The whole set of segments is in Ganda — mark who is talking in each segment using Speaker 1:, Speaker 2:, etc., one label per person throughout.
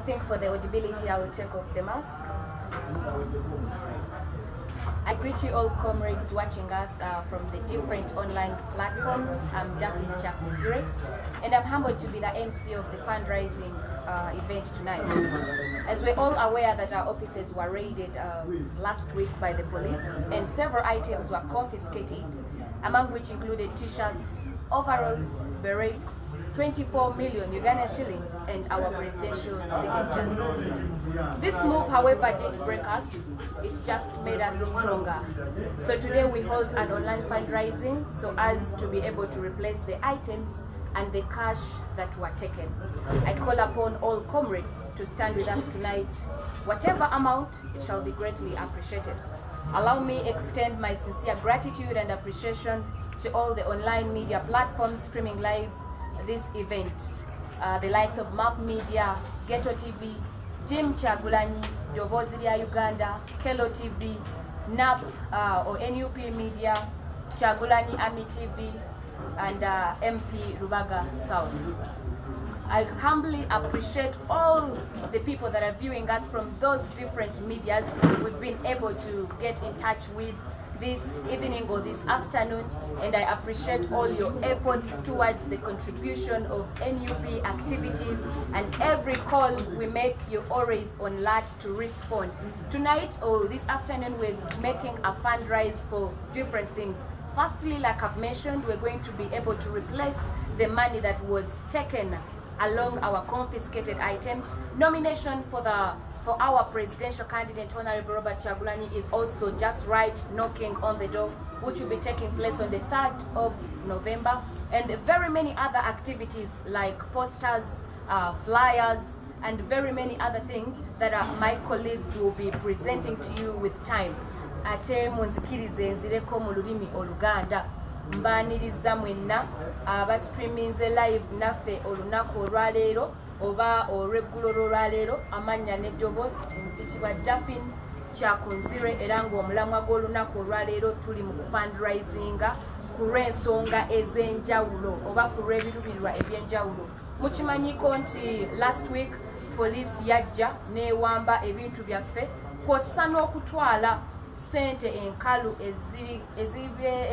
Speaker 1: think for the audibility, I will take off the mask. I greet you all comrades watching us from the different online platforms. I'm Daphne Chakuzure, and I'm humbled to be the MC of the fundraising event tonight. As we're all aware that our offices were raided last week by the police, and several items were confiscated, among which included t-shirts, overalls, berets, 24 million Ugandan shillings, and our presidential signatures. This move, however, didn't break us. It just made us stronger. So today we hold an online fundraising so as to be able to replace the items and the cash that were taken. I call upon all comrades to stand with us tonight. Whatever amount, it shall be greatly appreciated. Allow me extend my sincere gratitude and appreciation to all the online media platforms streaming live this event. The likes of Nup Muda, GHETTO TV, Team Kyagulanyi, Dobozi lya Uganda, Kello TV, NAP or NUP Media, Kyagulanyi Army TV, and MP Rubaga South. I humbly appreciate all the people that are viewing us from those different medias we've been able to get in touch with this evening or this afternoon, and I appreciate all your efforts towards the contribution of NUP activities, and every call we make, you're always on alert to respond. Tonight or this afternoon, we're making a fundraise for different things. Firstly, like I've mentioned, we're going to be able to replace the money that was taken along our confiscated items. Nomination for our presidential candidate, Honorable Robert Kyagulanyi, is also just right knocking on the door, which will be taking place on the 3rd of November, and very many other activities like posters, flyers, and very many other things that my colleagues will be presenting to you with time. Ate munzikirize nzireko mu lulimi Oluganda. Mbaniriza mwenna abastreaminze live naffe olunaku olwaleero oba olweggulo lwaleero. Amannya n'eddoboozi mpitibwa Daphne Chakuzure, era ng'omulamwa gw'olunaku olwaleero tuli mu fundraisinga ku lw'ensonga ez'enjawulo oba ku lw'ebiruubirirwa eby'enjawulo. Mukimanyiko nti last week police yajja n'ewamba ebintu byaffe kw'ossa n'okutwala sente enkalu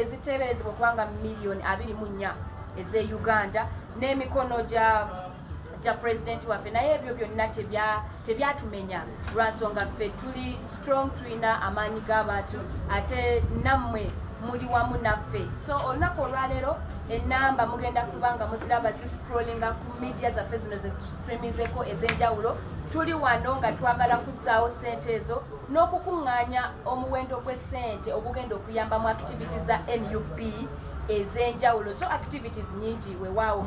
Speaker 1: eziteeberezebwa kubanga miliyoni 24 eze Uganda n'emikono gya president waffe, naye ebyo byonna tebyatumenya lwansonga ffe tuli strong, tulina amaanyi g'abantu ate nammwe muli wamu naffe. So olunaku olwaleero enamba mugenda kubanga muziraba ziscrollinga ku media zaffe zino zetustreamizeko ez'enjawulo. Tuli wano nga twagala kuzzaawo sente ezo n'okukuŋŋaanya omuwendo gw'essente ogugenda okuyamba mu activities za NUP ez'enjawulo. So activities nyingi weewaawo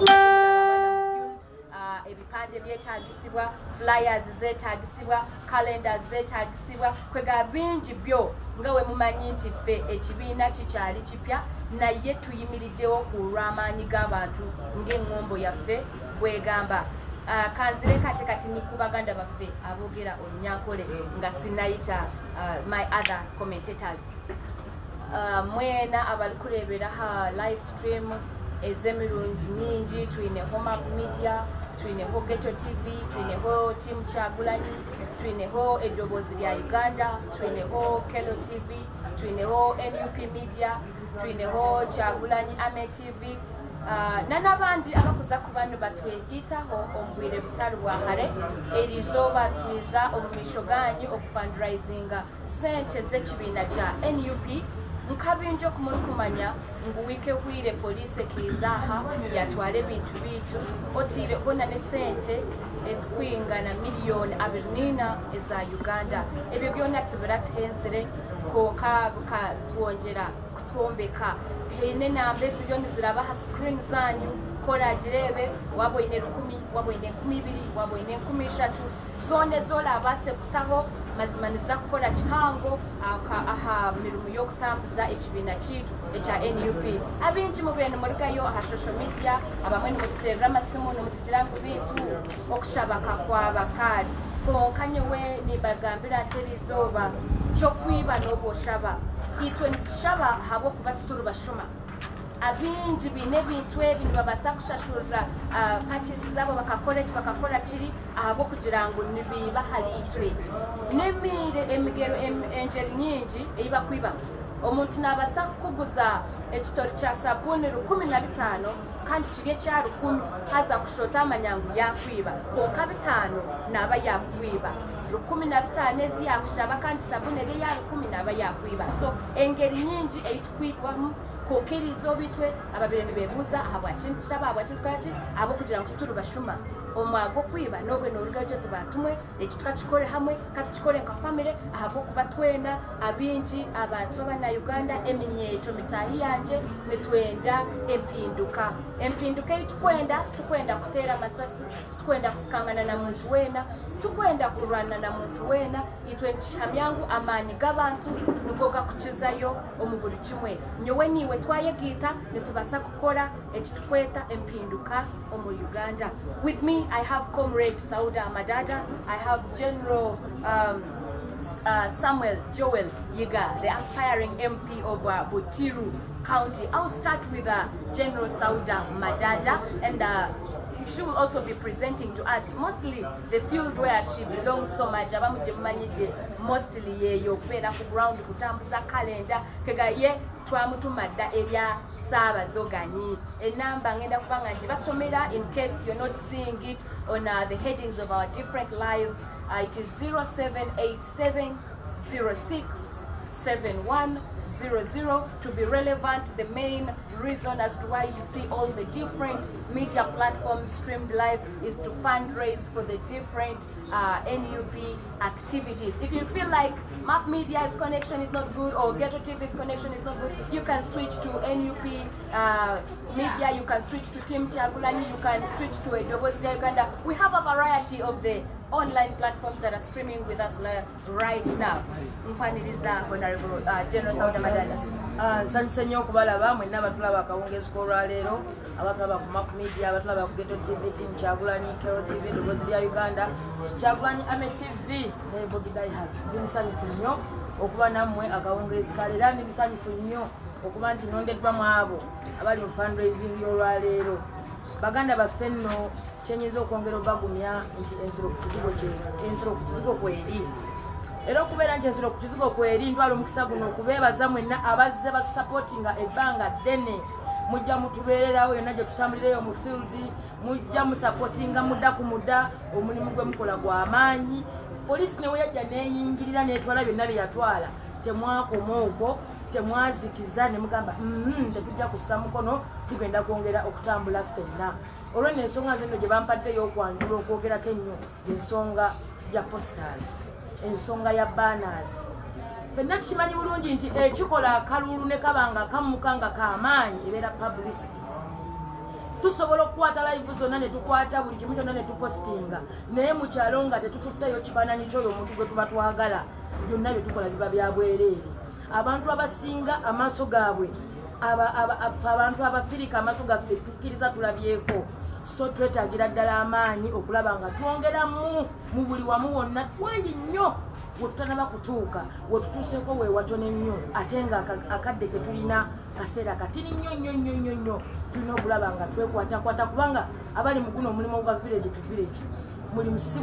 Speaker 1: ebipande byetaagisibwa, flyers zeetaagisibwa, calendars zeetaagisibwa, kwega bingi byo nga we mumanyi nti ffe ekibiina kikyali kipya, naye tuyimiriddewo ku lw'amaanyi g'abantu ng'eŋŋombo yaffe bwegamba. Kanzire kati ni ku baganda baffe aboogera Olunyankole nga sinayita my other commentators. Mwena abalikuleebera ha live stream ez'emirundi mingi, tuyineho Nup Muda, tuyineho GHETTO TV, tuyineho Team Kyagulanyi, tuyineho eddoboozi lya Uganda, tuyineho Kello TV, tuyineho NUP Media, tuyineho Kyagulanyi Army TV, n'abandi abakuza ku bano batweyitaho omubwire butali bwa kale erizooba twiza omumisho ganyu okufundraisinga sente z'ekibiina kya NUP. Nkabinja okumulukumanya nguwike hwire police kizaha yatwale bintu bitu otire bona ne sente ezikwingana miliyoni 24 eza Uganda. Ebyo byonna tubera tuhenzere konka bukatwongera kutwombeka hene nambe ziryo niziraba ha screen zanyu kola girebe waboine 10 waboine 12 waboine 13 zone zolaba sekutaho mazima niza kukola kihango aha mirumu y'okutambuza ekibiina kiitu ekya NUP. Abingi mu bene muligayo aha social media, abamwe nimututeerera amasimu nimutugira ngu bintu okushabaka kw'abakaali konka nyewe nibagambira nti erizooba kyokwiba n'oba oshaba itwe nitushaba habwokuba tuturi bashuma abingi bine bintu ebintu babasa kushashurira patches zabo bakakola kiri ahabo kugira ngo nibiba halitwe nemire emigero engeri nyingi eiba kwiba omuntu nabasa kuguza ekitori kya sabuni 15 kandi kiri kya 10 haza kushota amanyangu yakwiba konka 5 naba yakwiba 15 ezi yakushaba kandi sabuni eri ya 10 naba yakwiba so engeri nyingi eitukwibamu kokerizo bitwe ababire nibebuza ahabwa kintu shaba abwa kintu kati abo kugira ngo situru bashuma omwago kwiba nobwe noruga cyo tubatumwe ekituka kikore hamwe kati kikore nka family ahabo kubatwena abinji abantu bana Uganda eminyeto mitahi yanje nitwenda empinduka itukwenda situkwenda kutera masasi situkwenda kusikangana na muntu wena situkwenda kurwana na muntu wena itwentushamyangu amani gabantu nugoga kuchizayo omuburi kimwe nyowe niwe twayegita nitubasa gukora ekitukweta empinduka omu Uganda. With me I have Comrade Sauda Madada, I have General Samuel Joel Yiga, the aspiring MP of Butiru County. I'll start with General Sauda Madada, and she will also be presenting to us mostly the field where she belongs so much. Mostly yeyo kwera ku ground kutambuza calendar kegaye twamutumadda erya Sabazoganyi enamba ngenda kubanga njibasomera in case you're not seeing it on the headings of our different lives. It is 0787067100 to be relevant. The main reason as to why you see all the different media platforms streamed live is to fundraise for the different NUP activities. If you feel like Nup Media's connection is not good or Ghetto TV's connection is not good, you can switch to NUP media, you can switch to Team Chagulani, you can switch to a Uganda. We have a variety of the online platforms that are streaming with us right now. Honorable General Sauda Madada.
Speaker 2: Sansenyo kubalaba mwenna batulaba akawungeezi k'olwaleero abatulaba ku Nup Media abatulaba ku Ghetto TV Team Chagulani Kero TV Eddoboozi lya Uganda Chagulani Ame TV ne Bobi ndi musanyufu nnyo okuba nammwe akawungeezi kaleera ndi musanyufu nnyo okuba nti nondeddwamu abo abali mu fundraising y'olwaleero baganda baffe nno kyenyiza okwongera obagumya nti ensolo ku kizigo kweri era okubeera nti ensolo ku kizigo kweri ntwala omukisa guno okubeebaza mwenna abazze batusupportinga ebbanga ddene mujja mutubeererawo yonna gye tutambulireyo mu field mujja musupportinga mudda ku mudda omulimu gwe mukola gw'amaanyi poliisi newe yajja neeyingirira netwala byonna bye yatwala temwakoma okwo temwazikiza ne mugamba tetujja kussa mukono tugenda kwongera okutambula ffenna olwo n'ensonga nze nno gye bampaddeyo okwanjula okwogerako ennyo ensonga ya posters ensonga ya banners ffenna tukimanyi bulungi nti ekikola akalulu ne kabanga kamuka nga k'amaanyi ebeera publicity tusobola okukwata live zonna ne tukwata buli kimu kyonna ne tupostinga naye mu kyalo nga tetututtayo kifaananyi ky'oyo omuntu gwe tuba twagala byonna bye tukola biba bya bwereere abantu abasinga amaaso gaabwe abantu abafirika amaaso gaffe tukkiriza tulabyeko so twetaagira ddala amaanyi okulaba nga twongeramu mu buli wamu wonna twangi nnyo wetutanaba kutuuka wetutuuseeko weewatone nnyo ate nga akadde ke tulina kaseera katini nnyo tulina okulaba nga twekwatakwata kubanga abali mu guno omulimu gwa village to village mulimu si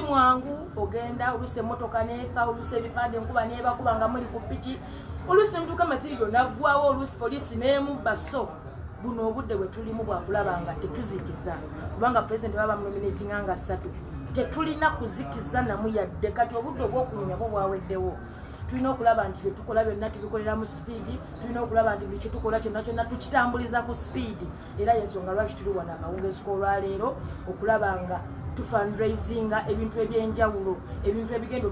Speaker 2: mwangu ogenda oluse emmotoka neefa oluse ebipande enkuba neebakuba nga muli ku piki oluse emituka matiriyo naggwawo olusi poliisi n'emubba so buno obudde bwe tulimu bwakulaba nga tetuzikiza kubanga pulezidenti baba nominatinga nga 3 tetulina kuzikiza namu yadde kati obudde obw'okunyumyako bwaweddewo tulina okulaba nti byetukola byonna tubikolera mu sipiidi tulina okulaba nti buli kyetukola kyonna tukitambuliza ku sipiidi era yensonga lwaki tuli wano akawungeezi k'olwaleero okulaba nga tufundraisinga ebintu ebyenjawulo ebintu ebigenda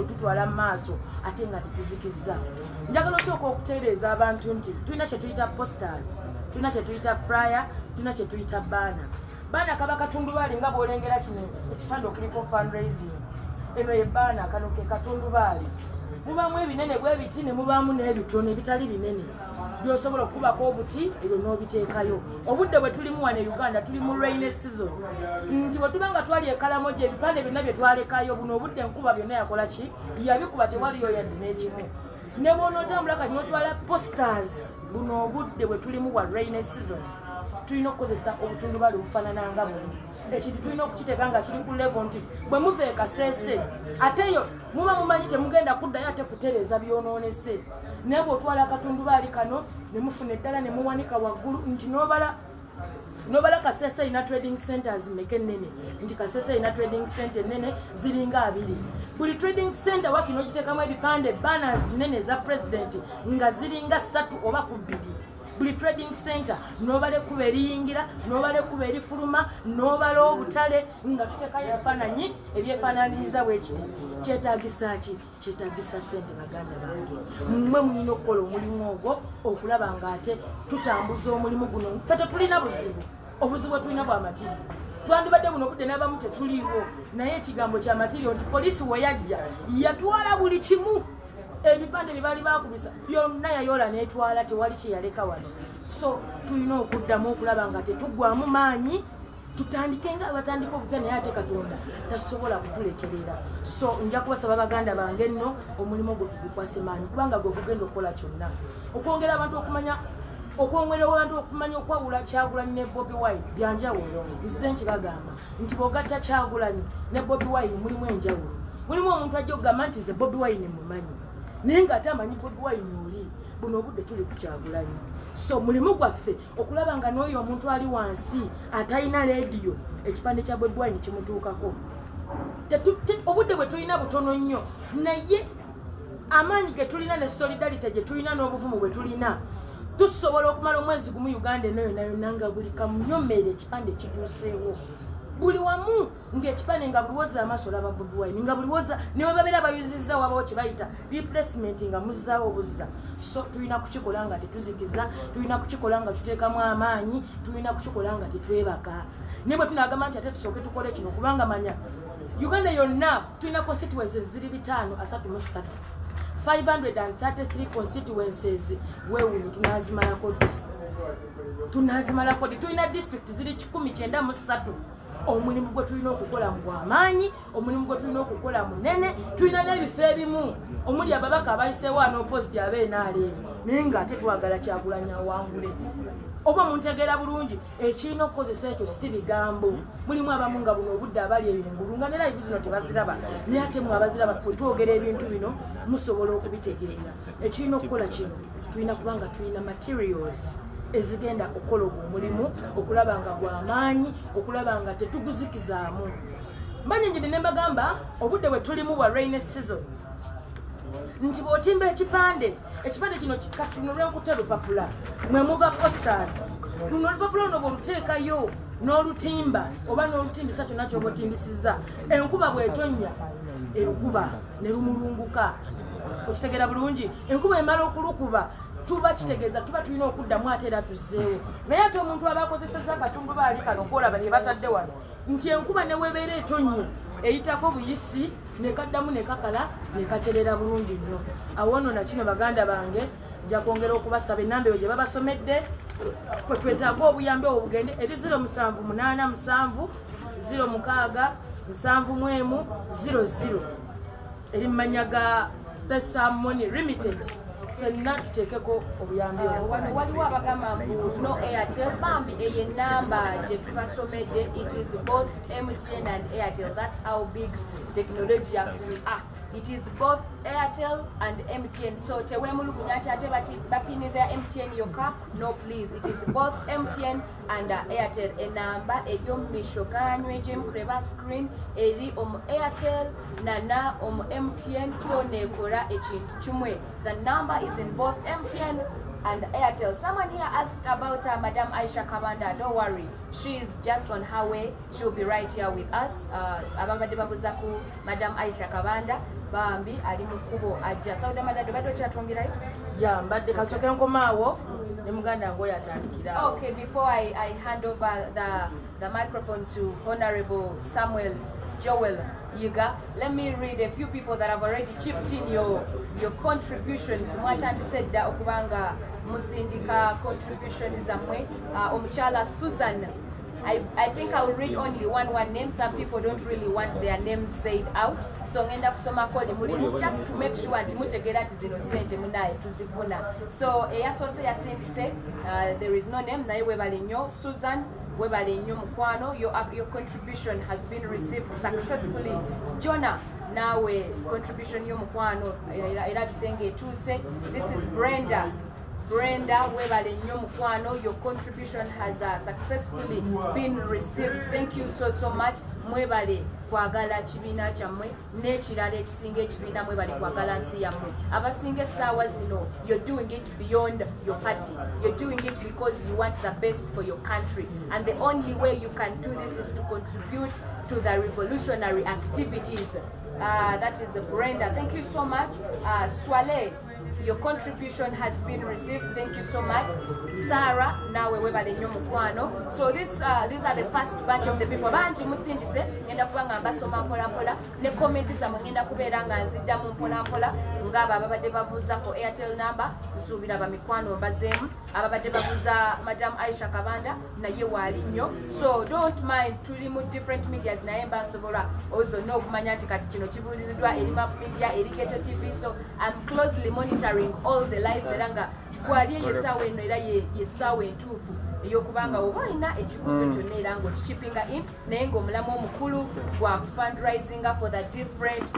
Speaker 2: tutwala mu maaso ate nga tetuzikiza njagala osooka okutereeza abantu nti tulina kye tuyita posters tulina kye tuyita flyer tulina kye tuyita baana kaba katundubaali nga bw'olengera kino ekipande okuliko fundraising eno yebaana kano ke katundubaali mubaamu ebinene bwe biti ne mubaamu n'ebitono ebitali binene byosobola okukubako obuti ebyo n'obiteekayo obudde bwe tulimu wano e Uganda tuli mu rainy season nti bwe tuba nga twali ekalamoja ebipande byonna bye twalekayo buno obudde enkuba byonna yakola ki yabikuba tewaliyo yadde n'ekimu ne bw'onootambula kati n'otwala posters buno obudde bwe tulimu bwa rainy season tulina okukozesa obutundubaali obufaanana nga buno ekintu tulina okukiteeka nga kiri ku level nti bwe muva e Kasese ate yo muba mumanyi temugenda kuddayo ate kutereeza byonoonese naye bw'otwala akatundubaali kano ne mufuna eddala ne muwanika waggulu nti nobala Kasese ina trading centers meke nene nti Kasese ina trading center nene ziringa 2 buli trading center wakino kiteekamu ebipande banners nene za president nga ziringa 3 oba 2 buli trading center nobale kuba eriyingira nobale kuba erifuluma nobale obutale nga tuteekayo ebifaananyi ebyefaananyiriza bwekiti kyetaagisa ki kyetaagisa sente baganda bange mmwe mulina okukola omulimu ogwo okulaba nga ate tutambuza omulimu guno ffe tetulina buzibu obuzibu bwe tulina bwa matiriyo twandibadde buno obudde n'abamu tetuliiwo naye ekigambo kya matiriyo nti poliisi we yajja yatwala buli kimu ebipande bye baali bakubisa byonna yayoola n'etwala tewali kye yaleka wano so tulina okuddamu okulaba nga tetuggwamu maanyi tutandike nga abatandika obupya naye ate Katonda tasobola kutulekerera so nja kubasaba baganda bange nno omulimu gwe tugukwase maanyi kubanga gwe gugenda okukola kyonna okwongera abantu okumanya okwawula Kyagulanyi ne Bobi Wine byanjawulo nzize nkibagamba nti bw'ogatta Kyagulanyi ne Bobi Wine mulimu enjawulo mulimu omuntu ajja okugamba nti ze Bobi Wine mumanyi naye ng'ate amanyi Bobi Wine oli buno obudde tuli ku Kyagulanyi so mulimu gwaffe okulaba nga n'oyo omuntu ali wansi atalina leediyo ekipande kya Bobi Wine kimutuukako obudde bwe tulina butono nnyo naye amaanyi ge tulina ne solidarity gye tulina n'obuvumu bwe tulina tusobola okumala omwezi gumu Uganda eno yonna yonna nga buli kamunyomere ekipande kituuseewo buli wamu ng'ekipande nga buliwoza amaaso olaba Bobi Wine nga buliwoza niwe babeera bayuzizza wabawo kye bayita replacement nga muzzaawo obuzza so tulina kukikola nga tetuzikiza tulina kukikola nga tuteekamu amaanyi tulina kukikola nga tetwebaka naye bwe tunaagamba nti ate tusooke tukole kino kubanga manya Uganda yonna tulina constituencies ziri 533 533 constituencies weewuuni tunazimalako ddi tulina district ziri 193 omulimu gwe tulina okukola mu bw'amaanyi omulimu gwe tulina okukola munene tulina n'ebifo ebimu omuli ababaka abayiseewo anopositi ab'enaaleemu naye ng'ate twagala Kyagulanyi awangule oba muntegeera bulungi ekirina okukozesa ekyo si bigambo mulimu abamu nga buno obudde abali engulu nga ne live zino tebaziraba naye ate mwe abaziraba bwe twogera ebintu bino musobola okubitegeera ekirina okukola kino tulina kubanga tulina materials ezigenda okukola ogwo omulimu okulaba nga gw'amaanyi okulaba nga tetuguzikizaamu mbanyingidde ne mbagamba obudde bwe tulimu bwa rainy season nti bw'otimba ekipande kino kino lw'enkutte lupapula mwe muva posters luno olupapula luno bw'oluteekayo n'olutimba oba n'olutimbisa kyonna ky'oba otimbisizza enkuba bw'etonnya erukuba ne lumulunguka okitegeera bulungi enkuba emala okulukuba tuba kitegeeza tuba tulina okuddamu ate era tuzzeewo naye ate omuntu aba akozesezza akatundubaali kano koolaba ke batadde wano nti enkuba ne weebeera etonnye eyitako buyisi nekaddamu nekakala nekaterera bulungi nnyo awo nno nakino baganda bange nja kwongera okubasaba ennamba eyo gye babasomedde kwe twetaaga obuyambi obwo bugende eri 0787 06 7100 eri mmanya ga PESA MONI Limited fenna tuteekeko obuyambi
Speaker 1: waliwo abagamba mbu no Airtel bambi eyo ennamba gye tubasomedde it is both MTN and Airtel. That's how big technologious we are. It is both Airtel and MTN. So tewemulugunya nti ate bapiniza ya MTN yokka. No please, it is both MTN and Airtel. Enamba eyo mishoganywe gye mukureba screen eri omu Airtel nana omu MTN so nekola ekintu kimwe. The number is in both MTN and Airtel. Someone here asked about Madam Aisha Kabanda. Don't worry, she is just on her way. She'll be right here with us. Ababadde babuzaku Madam Aisha Kabanda bambi ali mu kkubo ajja. Sauda madado bado kyatwongerayo?
Speaker 2: Ya mbadde kasooke nkomaawo ne muganda ngoyo atandikira.
Speaker 1: Okay, before I hand over the microphone to Honorable Samuel Joel Yuga, let me read a few people that have already chipped in your contributions. Mwatandise dda okubanga musindika contributions zamwe. Omukyala Susan I think I'll read only one name. Some people don't really want their names said out. So ngenda kusoma ko mulimu just to make sure nti mutegera ati zino sente munaye tuzifuna. So eyasose yasindise, there is no name, naye webale nnyo. Susan, webale nnyo mukwano, your contribution has been received successfully. Jonah, nawe contribution yo mukwano era bisenge etuse. This is Brenda, webale nnyo mukwano, your contribution has successfully been received. Thank you so much. Mwebale kwagala kibiina kyammwe n'ekirala ekisinga ekibiina mwebale kwagala nsi yammwe. Abasinga essaawa zino, you're doing it beyond your party. You're doing it because you want the best for your country, and the only way you can do this is to contribute to the revolutionary activities. That is Brenda. Thank you so much. Swale, your contribution has been received. Thank you so much. Sarah, nawe webale nnyo mukwano. So these are the first batch of the people. Banji musindise ngenda kubanga basoma mpola ne comment zamwe ngenda kubeera nga nziddamu mpola ngaba ababadde babuuza ko Airtel number nsuubira ba mikwano mbazeemu, ababadde babuuza Madam Aisha Kabanda naye waali nnyo. So don't mind, tuli mu different medias naye mbasobola ozo n'okumanya nti kati kino kibuuliziddwa eri Nup Media, eri Ghetto TV. So I'm closely monitoring all the lives era nga gwali yesaawa eno era yesaawa entuufu ey'okubanga oba olina ekibuuzo kyonna era ng'okikipinga in naye ng'omulamu omukulu gwa fundraising for the different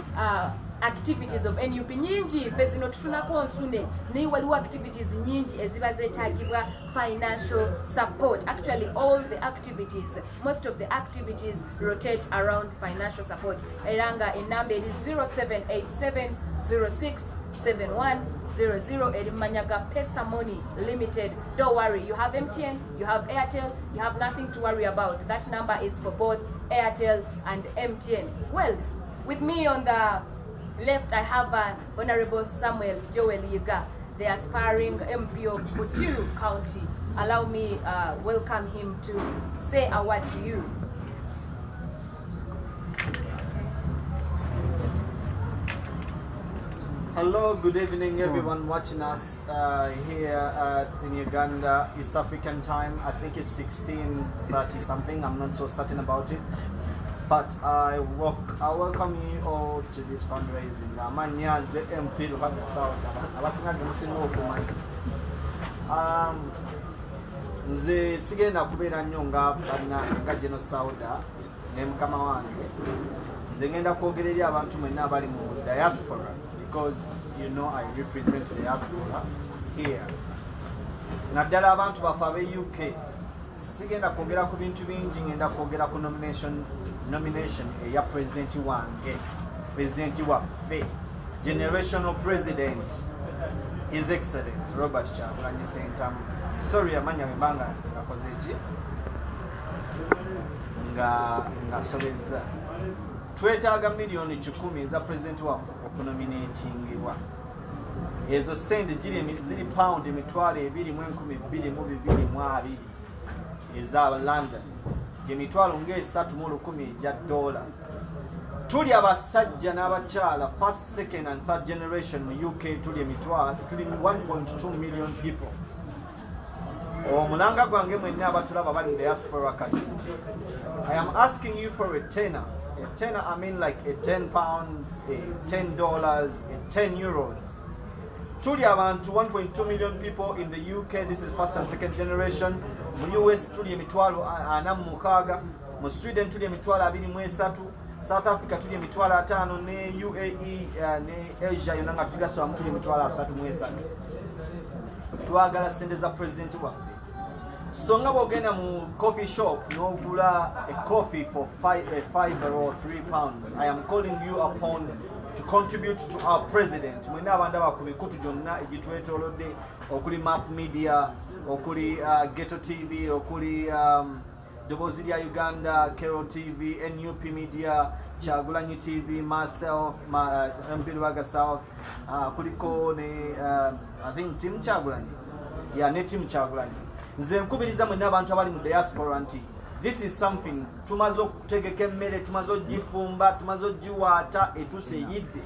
Speaker 1: activities of NUP. Nyingi ffe zino tufunako nsune naye waliwo activities nyingi eziba zeetaagibwa financial support. Actually all the activities, most of the activities rotate around financial support era nga enamba eri 0787067100 Erimanyaga PESA MONI Limited. Don't worry, you have MTN, you have Airtel, you have nothing to worry about. That number is for both Airtel and MTN. Well, with me on the left I have Honorable Samuel Joel Yiga, the aspiring MP of Butiru County. Allow me welcome him to say a word to you.
Speaker 3: Hello, good evening everyone watching us here in Uganda, East African time. I think it's 16:30 something, I'm not so certain about it. But I welcome you all to this fundraising. Amanyaze MP Rwanda South. Abasinga musinga okumanyi. Nze sigenda kubeera nnyo nga General Sauda ne mukama wange. Nze ngenda kwogera eri abantu mwenna abali mu diaspora, because you know I represent the diaspora here. Naddala abantu baffe ab'e UK. Sigenda kwogera ku bintu bingi, ngenda kwogera ku nomination eya president wange, president waffe, generational president, His Excellency Robert Kyagulanyi Ssentamu. Sorry amanya mbanga akoze ki nga sobeza. Twetaaga million 10 eza president waffe okunominatingibwa. Ezo sente ziri pound emitwalo 22,222 eza London. Emitwalo nga$3,1000 ejja $. Tuli abasajja n'abakyala first, second and third generation mu UK, tuli 1.2 million people. Omulanga gwange mwenna abatulaba bali mu diaspora kati. I am asking you for a tenner. A tenner, I mean like a £10, a $10, a €10. Tuli abantu 1.2 million people in the UK. This is first and second generation. Mu US tuli emitwalo 46, mu Sweden tuli emitwalo 23, South Africa tuli emitwalo 5, ne UAE ne Asia yonna nga tugasaba mu tuli emitwalo 33. Twagala sente za president waffe. So nga bw'ogenda mu coffee shop n'ogula a coffee for £5 or £3, I am calling you upon to contribute to our president. Mwena abandaba ku mikutu gyonna egitwetoolodde, okuli Nup Media, okuli Ghetto TV, okuli Dobozi lya Uganda, Kero TV, NUP Media, Kyagulanyi TV, myself, MP Rwanda South, kuliko ne I think Team Kyagulanyi. Yeah, ne Team Kyagulanyi. Nze nkubiriza mwena abantu abali mu diaspora nti this is something tumaze okutegeka emmere, tumaze ogifumba, tumaze ogiwaata etuseyidde.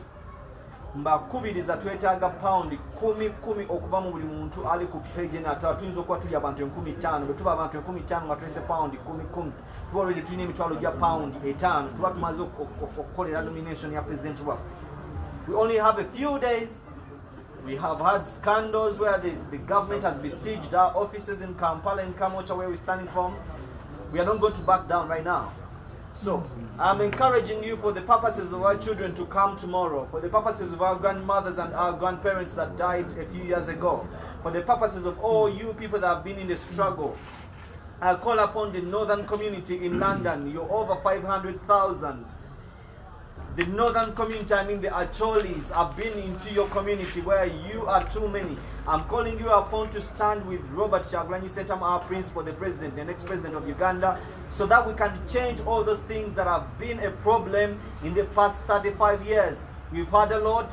Speaker 3: mbakubiriza twetaaga pound 10 okuva mu buli muntu ali ku page natala tuyinza okuba tuli abantu 15 bwe tuba abantu 15 nga tulese pound 10 tuba already tulina emitwalo gya pound 5 tuba tumaze okukolera nomination ya president waffe. We only have a few days. We have had scandals where the government has besieged our offices in Kampala and Kamocha, where we're standing from. We are not going to back down right now. So I'm encouraging you, for the purposes of our children to come tomorrow, for the purposes of our grandmothers and our grandparents that died a few years ago, for the purposes of all you people that have been in the struggle, I call upon the northern community in London. You're over 500,000. The northern community, I mean the Acholis, have been into your community where you are too many. I'm calling you upon to stand with Robert Kyagulanyi Ssentamu, our principal, the president, the next president of Uganda, so that we can change all those things that have been a problem in the past 35 years. We've had a lot.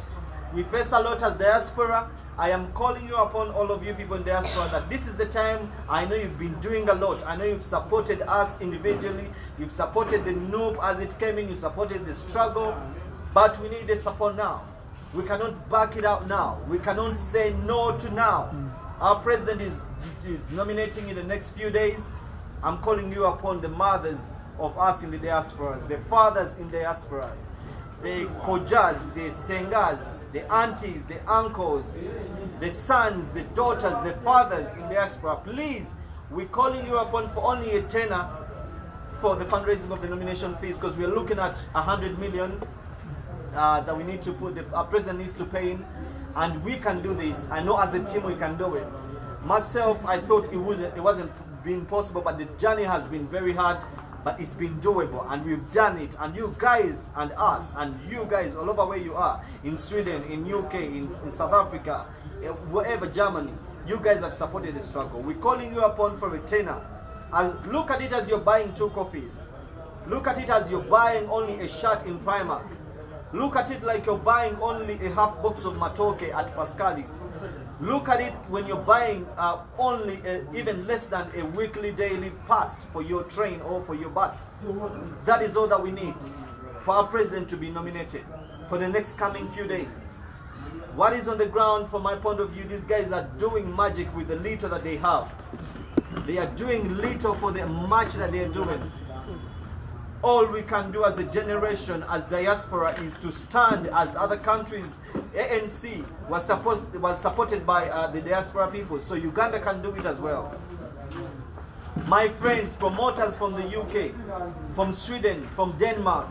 Speaker 3: We face a lot as diaspora. I am calling you upon all of you people in diaspora that this is the time. I know you've been doing a lot. I know you've supported us individually. You've supported the Nup as it came in. You supported the struggle. But we need the support now. We cannot back it out now. We cannot say no to now. Our president is nominating in the next few days. I'm calling you upon the mothers of us in the diasporas, the fathers in diasporas, the kojas, the sengas, the aunties, the uncles, the sons, the daughters, the fathers in diaspora. Please, we're calling you upon for only a tenner for the fundraising of the nomination fees, because we're looking at 100 million that we need to put, our president needs to pay in, and we can do this. I know as a team we can do it. Myself, I thought it wasn't being possible, but the journey has been very hard. But it's been doable, and we've done it. And you guys and us and you guys all over where you are, in Sweden, in UK, in South Africa, wherever, Germany, you guys have supported the struggle. We're calling you upon for a tenner. Look at it as you're buying 2 coffees. Look at it as you're buying only a shirt in Primark. Look at it like you're buying only a half box of matoke at Pascali's. Look at it when you're buying only even less than a weekly, daily pass for your train or for your bus. That is all that we need for our president to be nominated for the next coming few days. What is on the ground, from my point of view, these guys are doing magic with the little that they have. They are doing little for the much that they are doing. All we can do as a generation, as diaspora, is to stand as other countries. ANC was supported by the diaspora people, so Uganda can do it as well. My friends, promoters from the UK, from Sweden, from Denmark,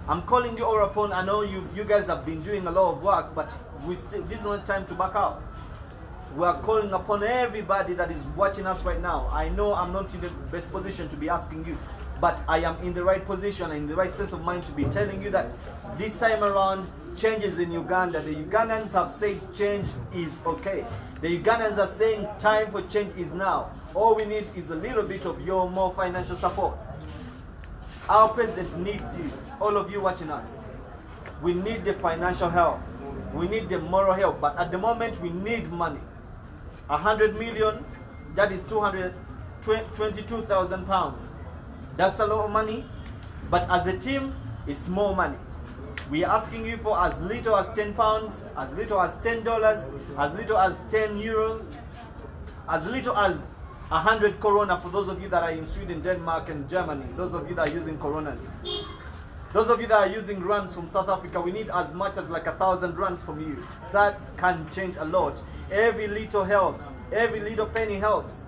Speaker 3: I'm calling you all upon. I know you guys have been doing a lot of work, but this is not time to back out. We are calling upon everybody that is watching us right now. I know I'm not in the best position to be asking you, but I am in the right position and in the right sense of mind to be telling you that this time around, change is in Uganda. The Ugandans have said change is okay. The Ugandans are saying time for change is now. All we need is a little bit of your more financial support. Our president needs you, all of you watching us. We need the financial help. We need the moral help. But at the moment, we need money. 100 million, that is 222,000 pounds. That's a lot of money, but as a team, it's more money. We are asking you for as little as 10 pounds, as little as $10, as little as 10 euros, as little as 100 corona for those of you that are in Sweden, Denmark, and Germany. Those of you that are using coronas. Those of you that are using rands from South Africa, we need as much as like 1,000 rands from you. That can change a lot. Every little helps. Every little penny helps.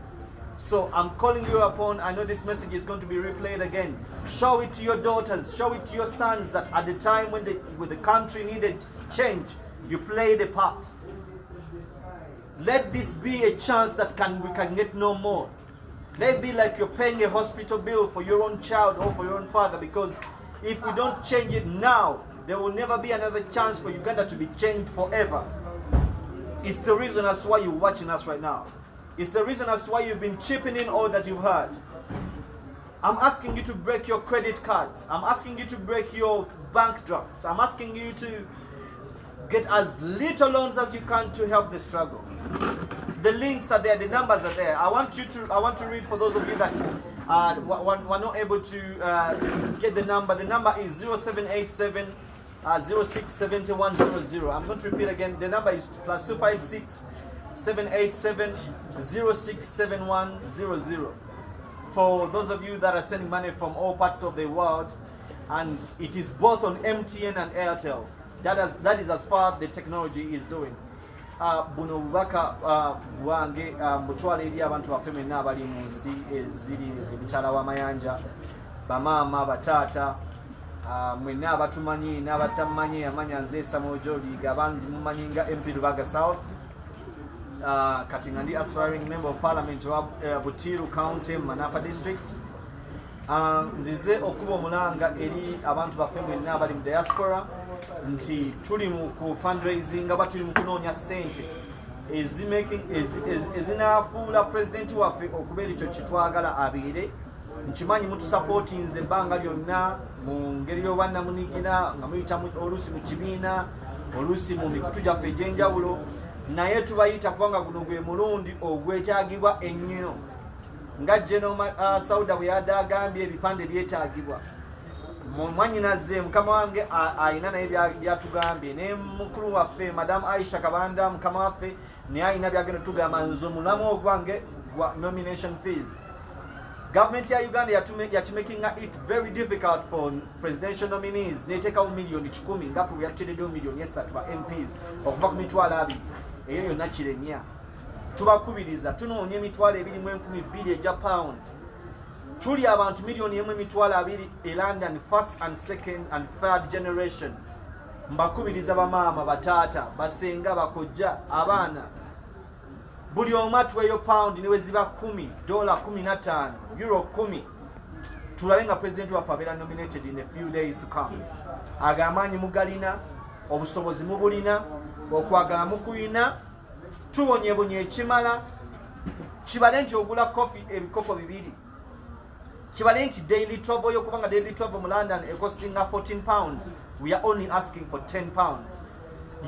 Speaker 3: So I'm calling you upon, I know this message is going to be replayed again. Show it to your daughters, show it to your sons that at the time when the country needed change, you played a part. Let this be a chance that we can get no more. Let it be like you're paying a hospital bill for your own child or for your own father, because if we don't change it now, there will never be another chance for Uganda to be changed forever. It's the reason as why you're watching us right now. It's the reason as why you've been chipping in all that you've heard. I'm asking you to break your credit cards. I'm asking you to break your bank drafts. I'm asking you to get as little loans as you can to help the struggle. The links are there, the numbers are there. I want to read for those of you that were not able to get the number. The number is 0787 067100. I'm going to repeat again. The number is +256 787 067100. For those of you that are sending money from all parts of the world, and it is both on MTN and Airtel. That is as far the technology is doing. Buno bubaka bwange mutwala eri abantu baffe mwenna abali mu nsi eziri emitala w'amayanja, bamaama bataata, mwenna abatumanyi n'abatamanyi, amanya nze Samuel Jodi abangi mumanyi nga MP Lubaga South, kati nga ndi aspiring member of parliament wa Butiru County, Manafa district. Nzize okuba omulanga eri abantu baffe mwenna abali mu diaspora nti tuli mu ku fundraising aba tuli mu kunoonya ssente ezinafuula pulezidenti waffe okubeera ekyo kitwagala abeere. Nkimanyi mutusapootinze ebbanga lyonna mu ngeri y'obwannamunigina nga muyita oluusi mu kibiina, oluusi mu mikutu gyaffe egy'enjawulo, naye tubayita kubanga guno gwe mulundi ogwetaagibwa ennyo. Nga General Sauda bwe yadde agambye ebipande byetaagibwa. Mwanyinaze mukama wange ayina naye byatugambye, ne mukulu waffe Madam Aisha Kabanda mukama waffe naye ayina byagenda tugamba nze omulamu ogwange gwa nomination fees. Government ya Uganda yatumaking it very difficult for presidential nominees neteekawo million 10 nga ffe yatuteddewo million 3 ba MPs okuva ku mitwalo 2 eyo yonna kirenya. Tubakubiriza tunoonya emitwalo 2,200 egya pound. Tuli abantu million 1,200 e London first and second and third generation. Mbakubiriza bamaama, bataata, basenga, bakojja, abaana. Buli omu atuweeyo pound ne weziba 10, $15, euro 10. Tulabe nga president waffe abeera nominated in a few days to come. Agamaanyi mugalina, obusobozi mubulina, okwagala mukuyina, tubonyebonye ekimala. Kibale nti ogula coffee ebikopo 2. Kibale nti daily travel yokubanga daily travel mu London costing £14. We are only asking for £10.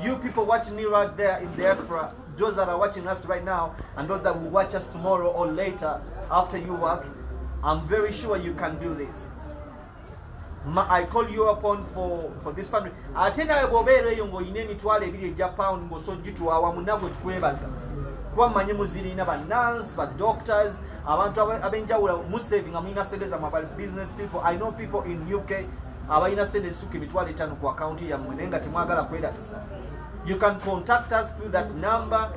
Speaker 3: You people watching me right there in diaspora, those that are watching us right now and those that will watch us tomorrow or later after you work, I'm very sure you can do this. I call you upon for this family. Ate nawe bw'obeera eyo ng'olina emitwalo 2 egya pound ng'osojjitwawa munagwe tukwebaza. Kuba mmanyi muzirina ba nurse, ba doctors, abantu abenjawulo mu saving amina sente za mobile business people. I know people in UK abayina sente zisuka emitwalo 5 ku account yammwe naye nga temwagala kwedabisa. You can contact us through that number.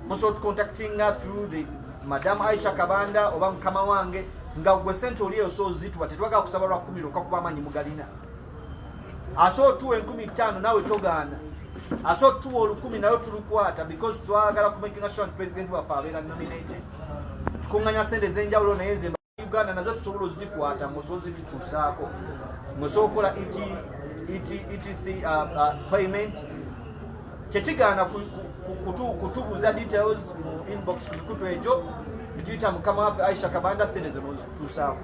Speaker 3: Musobola contacting her through the Madam Aisha Kabanda oba mukama wange nga gwe sente oli eyo so zituwa tetwagala kusaba lwa 10 lokka kuba amanyi mugalina. Aso tuwe 15 nawe togaana. Aso tuwe 10 nayo tulukwata because twagala kumaking sure president waffe abeera nominated. Tukunganya sente z'enjawulo naye nze Uganda nazo tusobola ozikwata musozi tutuusaako. Musobola okola ETC payment. Kyekigaana kutubuuza details mu inbox ku mikutu egyo bituyita mukama waffe Aisha Kabanda sente zino zituusaako.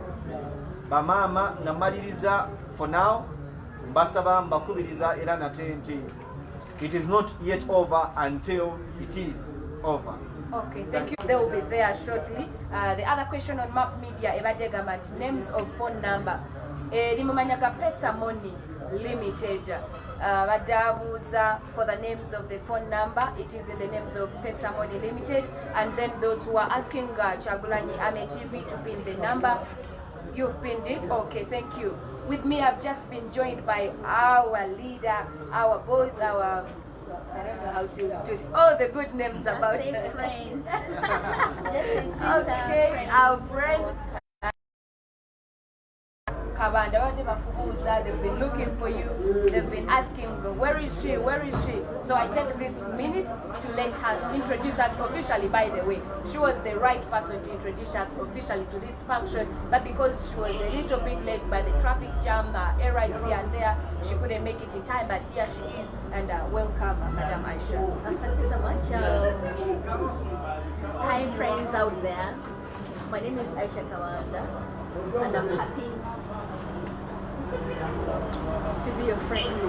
Speaker 3: Bamaama namaliriza for now mbasaba mbakubiriza era nate nti it is not yet over until it is over.
Speaker 1: Okay, thank you. They will be there shortly. The other question on Map Media, Ebadegamat, names of phone number. Limumanyaga PESA MONI Limited. Badabuza for the names of the phone number. It is in the names of PESA MONI Limited. And then those who are asking Chagulanyi a.ka TV to pin the number, you've pinned it. Okay, thank you. With me, I've just been joined by our leader, our boss, our I don't know how to all the good names about it.
Speaker 4: Friends.
Speaker 1: Okay, our friend Kabanda, they've been looking for you. They've been asking, where is she? Where is she? So I take this minute to let her introduce us officially. By the way, she was the right person to introduce us officially to this function, but because she was a little bit late by the traffic jam, errands here and there, she couldn't make it in time. But here she is, and welcome, Madam Aisha.
Speaker 4: Thank you so much. Hi, friends out there. My name is Aisha Kabanda, and I'm happy to be your friend.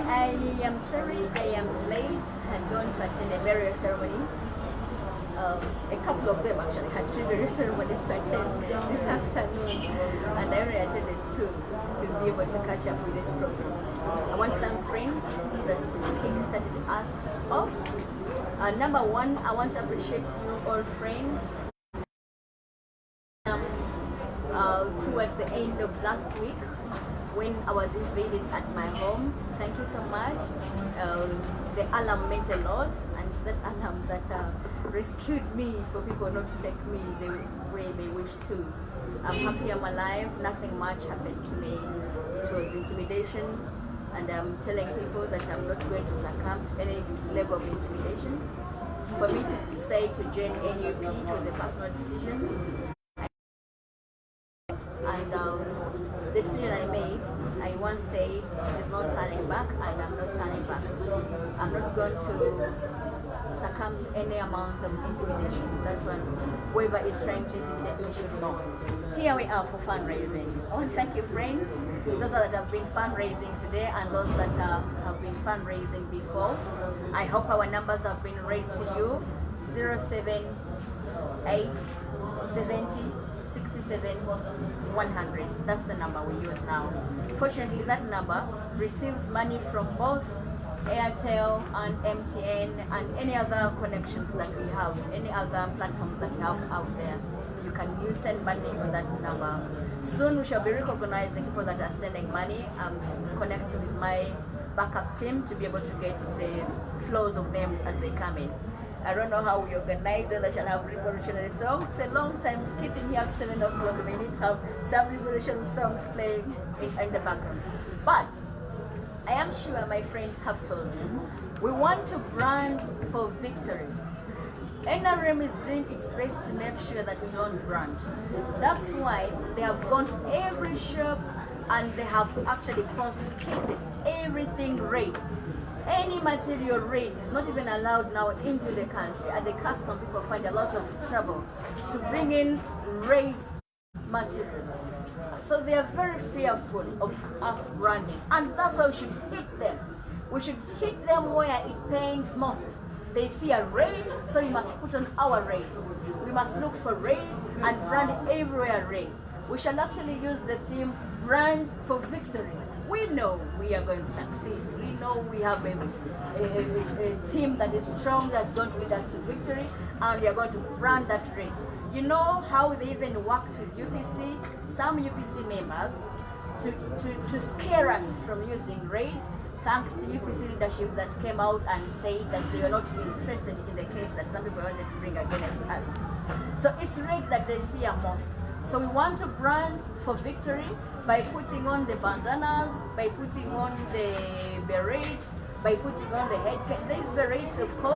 Speaker 4: I am sorry I am late. I had gone to attend a burial ceremony. A couple of them actually had privy ceremonies to attend this afternoon, and I only attended two to be able to catch up with this program. I want to thank friends that kick-started us off. Number one, I want to appreciate you all friends. Towards the end of last week, when I was invaded at my home, thank you so much. The alarm meant a lot, and it's that alarm that rescued me for people not to take me the way they wish to. I'm happy I'm alive. Nothing much happened to me. It was intimidation, and I'm telling people that I'm not going to succumb to any level of intimidation. For me to say to join NUP, it was a personal decision. And the decision I made, I once said, there's no turning back, and I'm not turning back. I'm not going to succumb to any amount of intimidation. That one, whoever is trying to intimidate me should know. Here we are for fundraising. I want to thank you, friends, those that have been fundraising today and those that have been fundraising before. I hope our numbers have been read to you. 078 70 67 100. That's the number we use now. Fortunately, that number receives money from both Airtel and MTN and any other connections that we have, any other platforms that we have out there. You can use send money on that number. Soon we shall be recognizing people that are sending money. I'm connecting with my backup team to be able to get the flows of names as they come in. I don't know how we organize it. I shall have revolutionary songs. It's a long time keeping here at 7 o'clock. We need to have some revolutionary songs playing in the background. But I am sure my friends have told you, we want to brand for victory. NRM is doing its best to make sure that we don't brand. That's why they have gone to every shop and they have actually confiscated everything rate. Any material rate is not even allowed now into the country. At the custom, people find a lot of trouble to bring in rate materials. So they are very fearful of us branding, and that's why we should hit them. We should hit them where it pains most. They fear raid, so we must put on our raid. We must look for raid and brand everywhere raid. We shall actually use the theme brand for victory. We know we are going to succeed. We know we have a team that is strong, that's going to lead us to victory, and we are going to brand that raid. You know how they even worked with UPC, some UPC members, to scare us from using raid, thanks to UPC leadership that came out and said that they were not interested in the case that some people wanted to bring against us. So it's raid that they fear most. So we want to brand for victory by putting on the bandanas, by putting on the berets, by putting on the head. These berets, of course,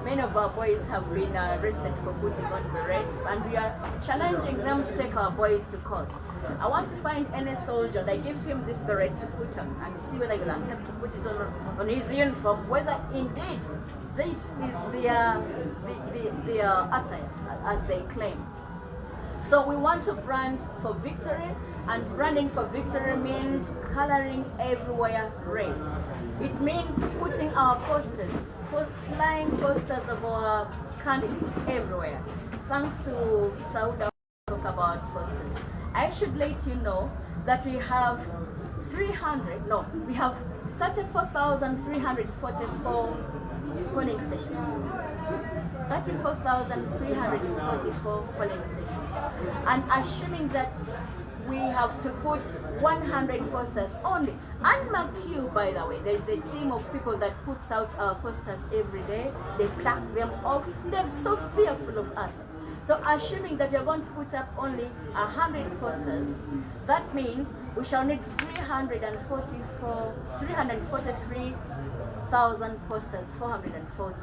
Speaker 4: many of our boys have been arrested for putting on beret, and we are challenging them to take our boys to court. I want to find any soldier and I give him this beret to put on and see whether he will accept to put it on his uniform, whether indeed this is their attire as they claim. So we want to brand for victory, and branding for victory means coloring everywhere red. It means putting our posters, flying posters of our candidates everywhere. Thanks to Saudi talk about posters. I should let you know that we have 34,344 polling stations. 34,344 polling stations. And assuming that we have to put 100 posters only. And McHugh, by the way, there is a team of people that puts out our posters every day. They pluck them off. They're so fearful of us. So assuming that you're going to put up only 100 posters, that means we shall need 343,000 posters, 440.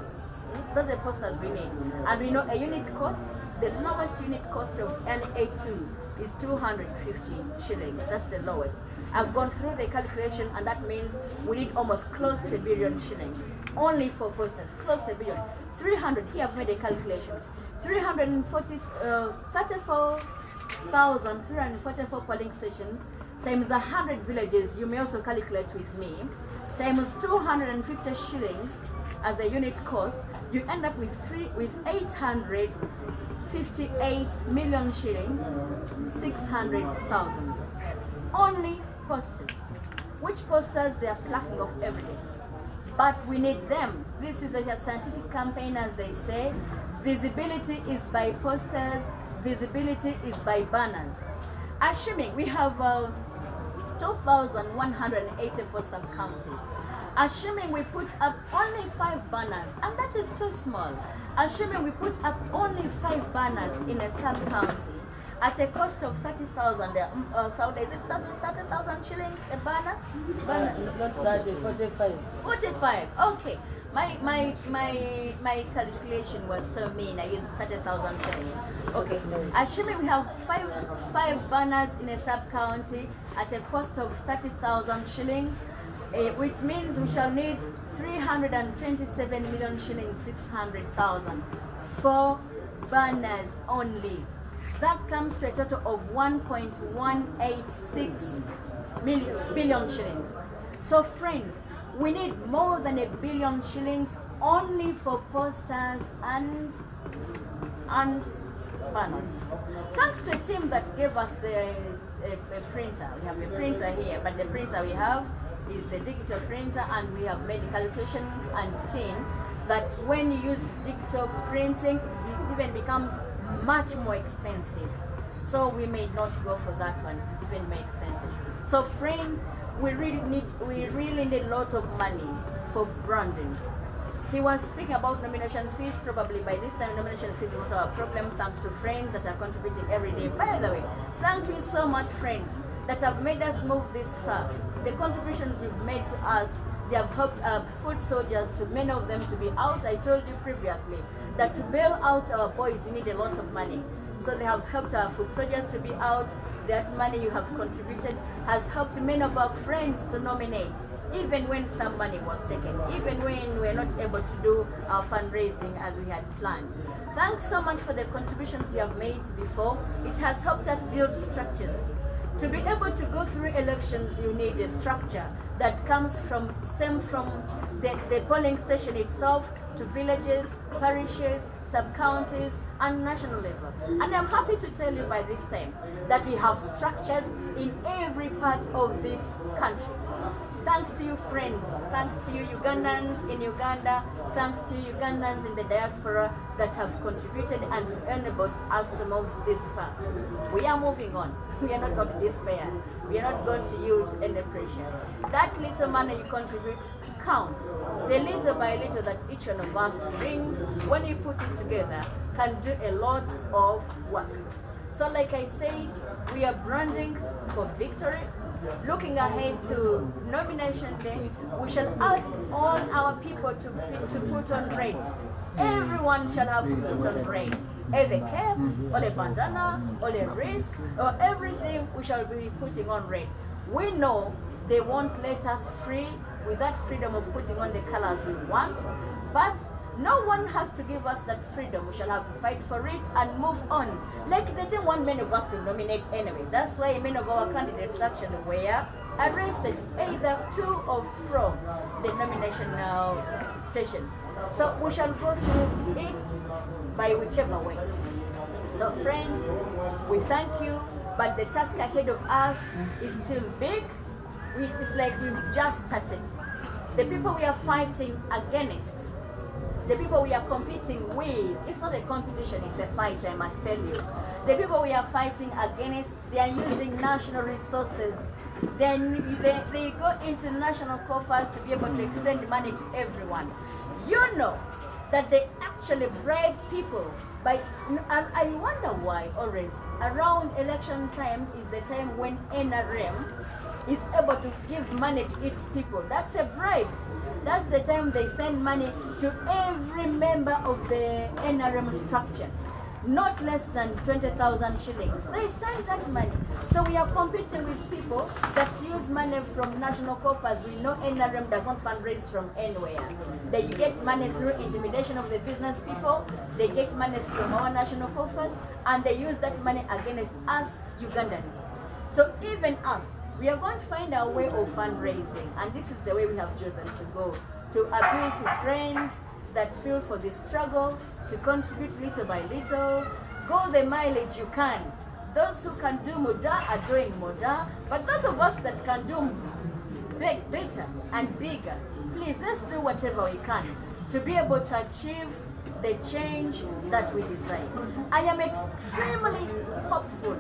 Speaker 4: Those are the posters we need. And we know a unit cost, the lowest unit cost of an A2 is 250 shillings. That's the lowest. I've gone through the calculation, and that means we need almost close to 1 billion shillings. Only for posters, close to 1 billion. 300, here I've made a calculation. 34,344 polling stations times 100 villages, you may also calculate with me, times 250 shillings, as a unit cost, you end up with 858 million shillings, 600,000. Only posters. Which posters they are plucking off every day. But we need them. This is a scientific campaign, as they say. Visibility is by posters, visibility is by banners. Assuming we have 2,184 sub-counties. Assuming we put up only 5 banners, and that is too small. Assuming we put up only 5 banners in a sub-county at a cost of 30,000, Saudi, is it 30,000 shillings a banner?
Speaker 2: Not 30, 45.
Speaker 4: 45, okay. My calculation was so mean, I used 30,000 shillings. Okay, assuming we have five banners in a sub-county at a cost of 30,000 shillings, which means we shall need 327 million shillings, 600,000 for banners only. That comes to a total of 1.186 billion shillings. So friends, we need more than $1 billion shillings only for posters and banners. Thanks to a team that gave us a printer. We have a printer here, but the printer we have is a digital printer, and we have made the calculations and seen that when you use digital printing, it even becomes much more expensive. So we may not go for that one. It's even more expensive. So friends, we really need a lot of money for branding. He was speaking about nomination fees. Probably by this time nomination fees is not our problem, thanks to friends that are contributing every day. By the way, thank you so much, friends, that have made us move this far. The contributions you've made to us, they have helped our foot soldiers, to many of them to be out. I told you previously that to bail out our boys, you need a lot of money. So they have helped our foot soldiers to be out. That money you have contributed has helped many of our friends to nominate, even when some money was taken, even when we were not able to do our fundraising as we had planned. Thanks so much for the contributions you have made before. It has helped us build structures. To be able to go through elections, you need a structure that stems from the polling station itself to villages, parishes, sub-counties, and national level. And I'm happy to tell you by this time that we have structures in every part of this country. Thanks to you, friends. Thanks to you, Ugandans in Uganda. Thanks to you, Ugandans in the diaspora that have contributed and enabled us to move this far. We are moving on. We are not going to despair. We are not going to yield to any pressure. That little money you contribute counts. The little by little that each one of us brings, when you put it together, can do a lot of work. So like I said, we are branding for victory. Looking ahead to nomination day, we shall ask all our people to put on red. Everyone shall have to put on red. Either cap, or a bandana, or a wrist, or everything we shall be putting on red. We know they won't let us free with that freedom of putting on the colors we want, but no one has to give us that freedom. We shall have to fight for it and move on. Like they didn't want many of us to nominate anyway. That's why many of our candidates actually were arrested, either to or from the nomination station. So we shall go through it by whichever way. So friends, we thank you, but the task ahead of us is still big. It's like we've just started. The people we are fighting against, the people we are competing with, it's not a competition, it's a fight, I must tell you. The people we are fighting against, they are using national resources. Then they go into national coffers to be able to extend money to everyone. You know that they actually bribe people by, I wonder why always around election time is the time when NRM is able to give money to its people. That's a bribe. That's the time they send money to every member of the NRM structure. Not less than 20,000 shillings. They send that money. So we are competing with people that use money from national coffers. We know NRM does not fundraise from anywhere. They get money through intimidation of the business people. They get money from our national coffers, and they use that money against us Ugandans. So even us, we are going to find our way of fundraising, and this is the way we have chosen to go, to appeal to friends that feel for the struggle, to contribute little by little. Go the mileage you can. Those who can do Muda are doing Muda, but those of us that can do better and bigger, please, let's do whatever we can to be able to achieve the change that we desire. I am extremely hopeful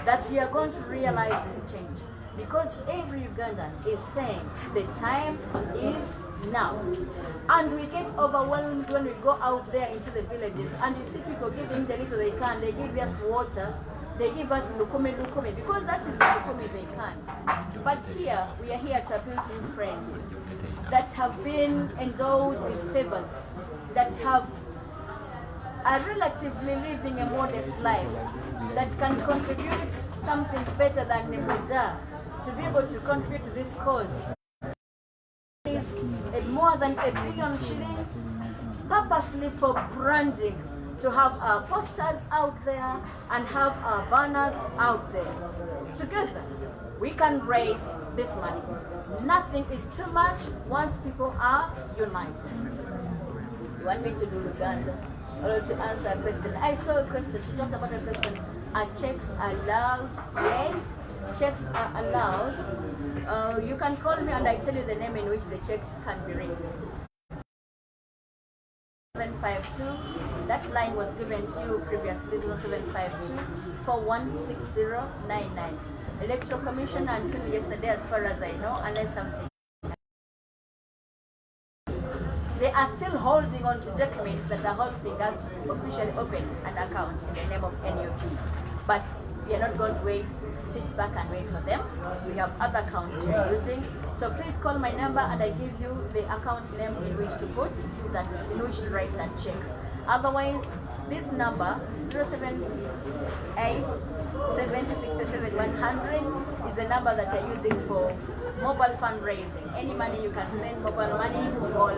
Speaker 4: that we are going to realize this change, because every Ugandan is saying the time is now. And we get overwhelmed when we go out there into the villages and you see people giving the little they can. They give us water, they give us lukumi, because that is the lukumi they can. But here, we are here to appeal to friends that have been endowed with favors, that are relatively living a modest life, that can contribute something better than the Muda, to be able to contribute to this cause. Is more than $1 billion shillings, purposely for branding, to have our posters out there and have our banners out there. Together, we can raise this money. Nothing is too much once people are united. You want me to do Uganda? Or to answer a question? I saw a question. She talked about a question. Are checks allowed? Yes, checks are allowed. You can call me and I tell you the name in which the checks can be written. 752. That line was given to you previously. 0752 416099. Electoral Commission until yesterday, as far as I know, unless something. They are still holding on to documents that are helping us to officially open an account in the name of NUP. But we are not going to wait, sit back and wait for them. We have other accounts we are using. So please call my number and I give you the account name in which to put, in which to write that check. Otherwise, this number, 078 70 67 100, is the number that you're using for mobile fundraising. Any money you can send, mobile money, or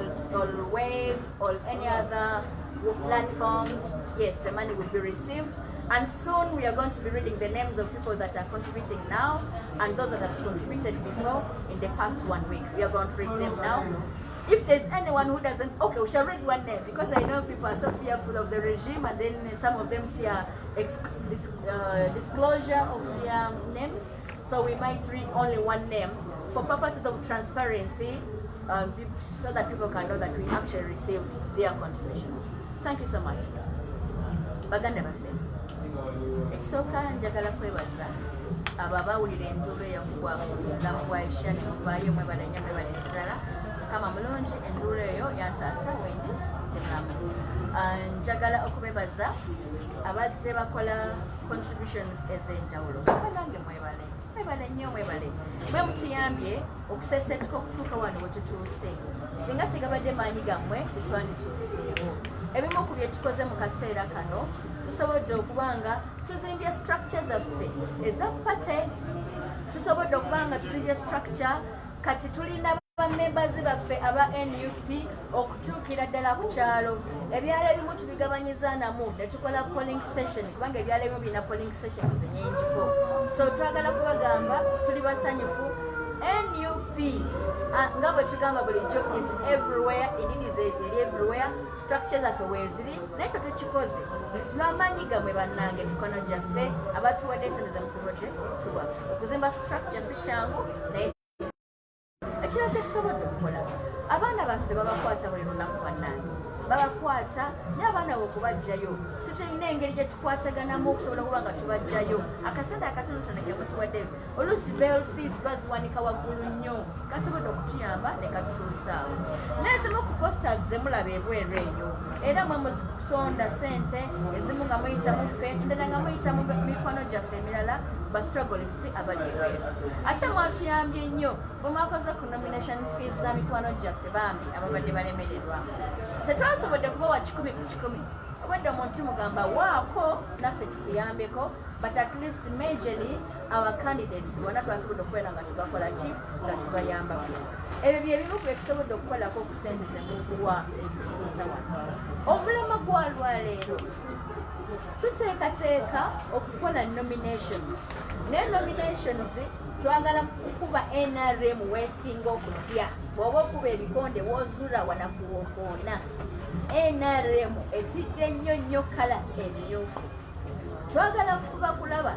Speaker 4: Wave, or any other platforms, yes, the money will be received. And soon we are going to be reading the names of people that are contributing now and those that have contributed before in the past 1 week. We are going to read them now. If there's anyone who doesn't, okay, we shall read one name, because I know people are so fearful of the regime, and then some of them fear disclosure of their names. So we might read only one name for purposes of transparency, so that people can know that we actually received their contributions. Thank you so much. Baganda bafe. Ekisooka njagala kwebaza abo abawulira entulo eyakugwamu bwa Aisha ne muvaayo mwebale nnyo mwebale ddala. Kama mulungi enduulo eyo yantaasa wendi temulamu. Njagala okubebaza abazze bakola contributions ez'enjawulo. Banange mwebale. Mwebale nnyo mwebale. Mwe mutuyambye okuseesetuka okutuuka wano we tutuuse. Singa tegabadde maanyi gammwe tetwandituuseewo. Ebimu ku bye tukoze mu kaseera kano tusobodde okuba nga tuzimbye structure zaffe eza pate, tusobodde okuba nga tuzimbye structure kati tulina members baffe aba NUP okutuukira ddala ku kyalo. Ebyalo ebimu tubigabanyiza namu ne tukola polling station, kubanga ebyalo ebimu birina polling stations nnyingiko. So twagala kubagamba tuli basanyufu. NUP nga bwe tugamba bulijjo is everywhere, indeed is everywhere. Structures zaffe weeziri naye ke tukikoze lw'amaanyi gammwe bannange, mikono gyaffe abatuwadde sente ze musobodde tuwa. Okuzimba structure si kyangu naye ekirala kyetusobodde okukola, abaana baffe babakwata buli lunaku bannange, babakwata n'abaana bwe okubajjayo tutulina engeri gye tukwataganamu okusobola okuba nga tubajjayo. Akasente akatonotono ke mutuwadde oluusi bail fees baziwanika waggulu nnyo, kasobodde okutuyamba ne katutuusaawo. N'ezimu ku posters ze mulaba ebweru eyo era mwe muzisonda ssente, ezimu nga muyita muffe, endala nga muyita mu mikono gyaffe emirala ba struggleist abali ebweru. Ate mwatuyambye nnyo bwe mwakoze ku nomination fees za mikwano gyaffe bambi ababadde balemererwa. Tetwasobodde kubawa 100 ku 100. Obadde omuntu mugamba waako naffe tukuyambeko, but at least majorly our candidates bonna twasobodde okubeera nga tubakola ki, nga tubayambako. Ebyo bye bimu bye tusobodde okukolako ku ssente ze mutuwa ezitutuusa wano. Omulema gwa lwaleero tuteekateeka okukola nominations. Ne nominations twagala kukuba NRM wesinga okutya bw'oba okuba ebikonde wozula wanafuwa okoona NRM etidde nnyo kala emyufu twagala kufuba kulaba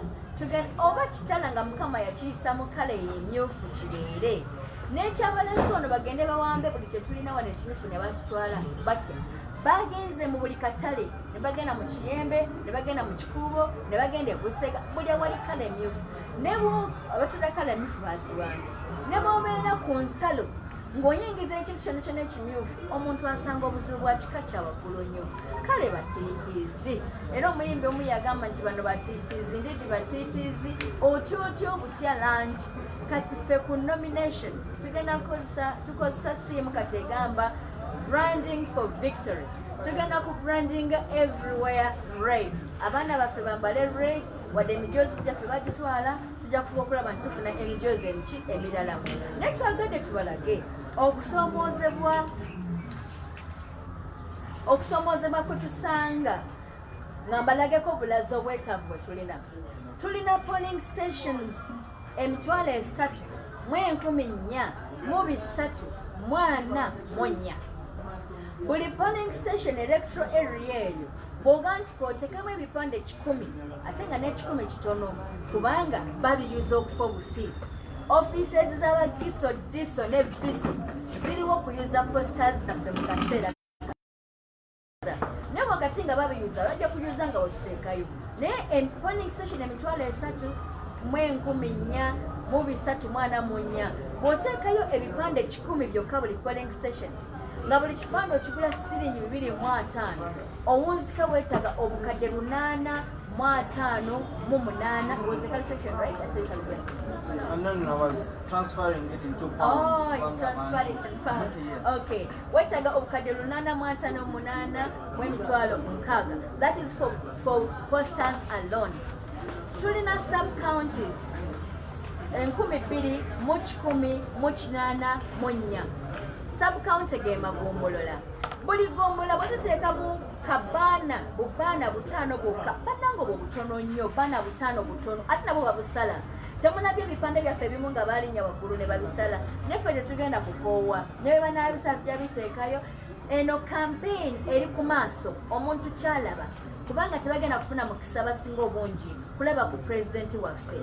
Speaker 4: oba kitala nga mukama yakiyisa mu kala emyufu kibeere n'ekyabalenzi ono bagende bawambe buli kyetulina wano ekimyufu ne bakitwala batya bagenze mu buli katale ne bagenda mu kiyembe ne bagenda mu kikuubo ne bagenda ebusega buli awali kala emyufu nebo abatunda kala emyufu baziwanga ne b'obeera ku nsalo ng'oyingiza ekintu kyonna kyonna ekimyufu omuntu asanga obuzibu bwa kika kya waggulu nnyo kale batiitiizi era omuyimbi omu yagamba nti bano batiitiizi ndidi batiitiizi otyo butya langi kati ffe ku nomination tugenda tukozesa theme kati egamba branding for victory tugenda ku branding everywhere red abaana baffe bambale red wadde emijoozi gyaffe bagitwala tujja kufuba okulaba nti tufuna emijoozi emiki emirala naye twagadde tubalage okusomoozebwa kwe tusanga nga mbalageko obulazi obwetaavu bwe tulina polling stations 3,143,444 buli polling station electoral area eyo bw'oga nti kootekamu ebipande 100 ate nga n'ekikumi kitono kubanga babiyuza okufa obufi offices z'abagiso ne visi ziriwo okuyuza posters zaffe mu kaseera naye wakati nga babiyuza bajja kuyuza nga wetuteekayo naye polling station 3,444 bw'oteekayo ebipande 100 byokka buli polling station nga buli kipande okigula $250 owunzika weetaaga obukadde 858 was the calculation right? I said calculation.
Speaker 3: No, I was transferring it into pounds.
Speaker 4: Oh, you transferred it in pounds.
Speaker 3: Yeah.
Speaker 4: Okay. Weetaaga obukadde 858 that is for posters alone. Tulina sub counties 2,184 sub county ge magombolola buli gombola bwetuteeka bubaana 5 bwokka bannango bwe butono nnyo baana 5 butono ate nabo babusala temulabye ebipande byaffe ebimu nga baalinya waggulu ne babisala neffe tetugenda kukoowa ne bwe banaabisala tujja biteekayo eno campaign eri ku maaso omuntu kyalaba kubanga tebagenda kufuna mukisa basinga obungi kulaba ku pulezidenti waffe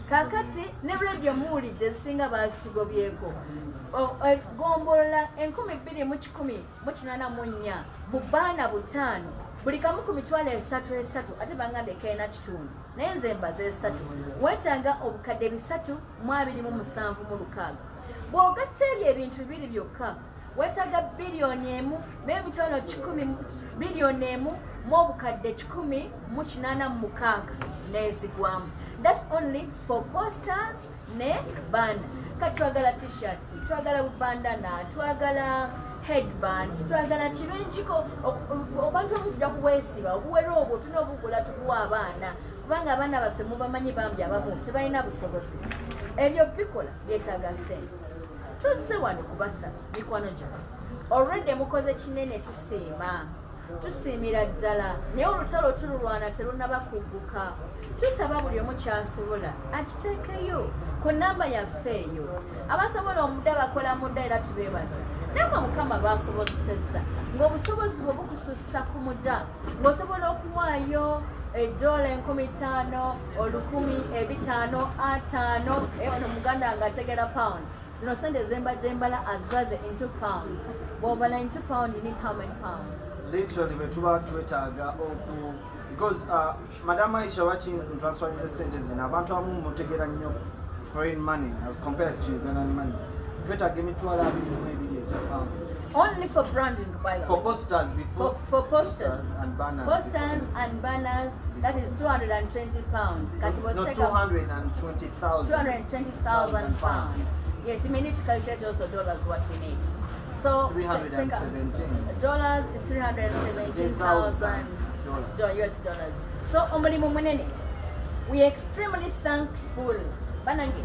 Speaker 4: kaakati ne radio muwulidde ezisinga baazitugobyeko gombolola 2,184 bubaana 5 buli kamu ku mitwalo 3 ate bangambye keena kitundu naye nze mbaze 3 weetaaga obukadde 327 bw'ogatta ebyo ebintu bibiri byokka weetaaga biliyoni 1 n'emitwalo 10 biliyoni 1 mu obukadde 186 n'ezigwamu. That's only for posters ne banner. Katwagala t-shirts, twagala bandana, twagala headbands, twagala kibinjiko abantu omuntu tujja kuweesiba obuwera obwo tunobugula tukuwa abaana kubanga abaana baffe mubamanyi bambi abamu tebalina busobozi. Ebyo bikola byetaaga ssente. Tuzze wano kubasa mikwano gyaffe. Already mukoze kinene tusiimira ddala naye olutalo tululwana terunnaba kugguka. Tusaba buli omu kyasobola akiteekeyo ku nnamba yaffe eyo. Abasobola omudda bakola mudda era tubeebaza. Nammwe Mukama baasobozesezza ng'obusobozi bwe bukusussa ku mudda ng'osobola okuwaayo $50, 100, 500, ono Muganda ng'ategera pound. Zino sente zembadde mbala azibaze into pound. Bw'obala into pound, you need how many pound?
Speaker 3: Literally, because Madam Aisha watching transferring the sentences in abantu abamu mutegera nnyo foreign money as compared to Ugandan money. Give me £200
Speaker 4: only for branding, by the way.
Speaker 3: For posters, before
Speaker 4: for posters
Speaker 3: and banners.
Speaker 4: Posters and banners, that is £220.
Speaker 3: No, 220,000.
Speaker 4: 220,000 pounds. Yes, you may need to calculate also dollars what we need. So $317 is 317,000 US dollars. So omulimu munene. We are extremely thankful. Banangi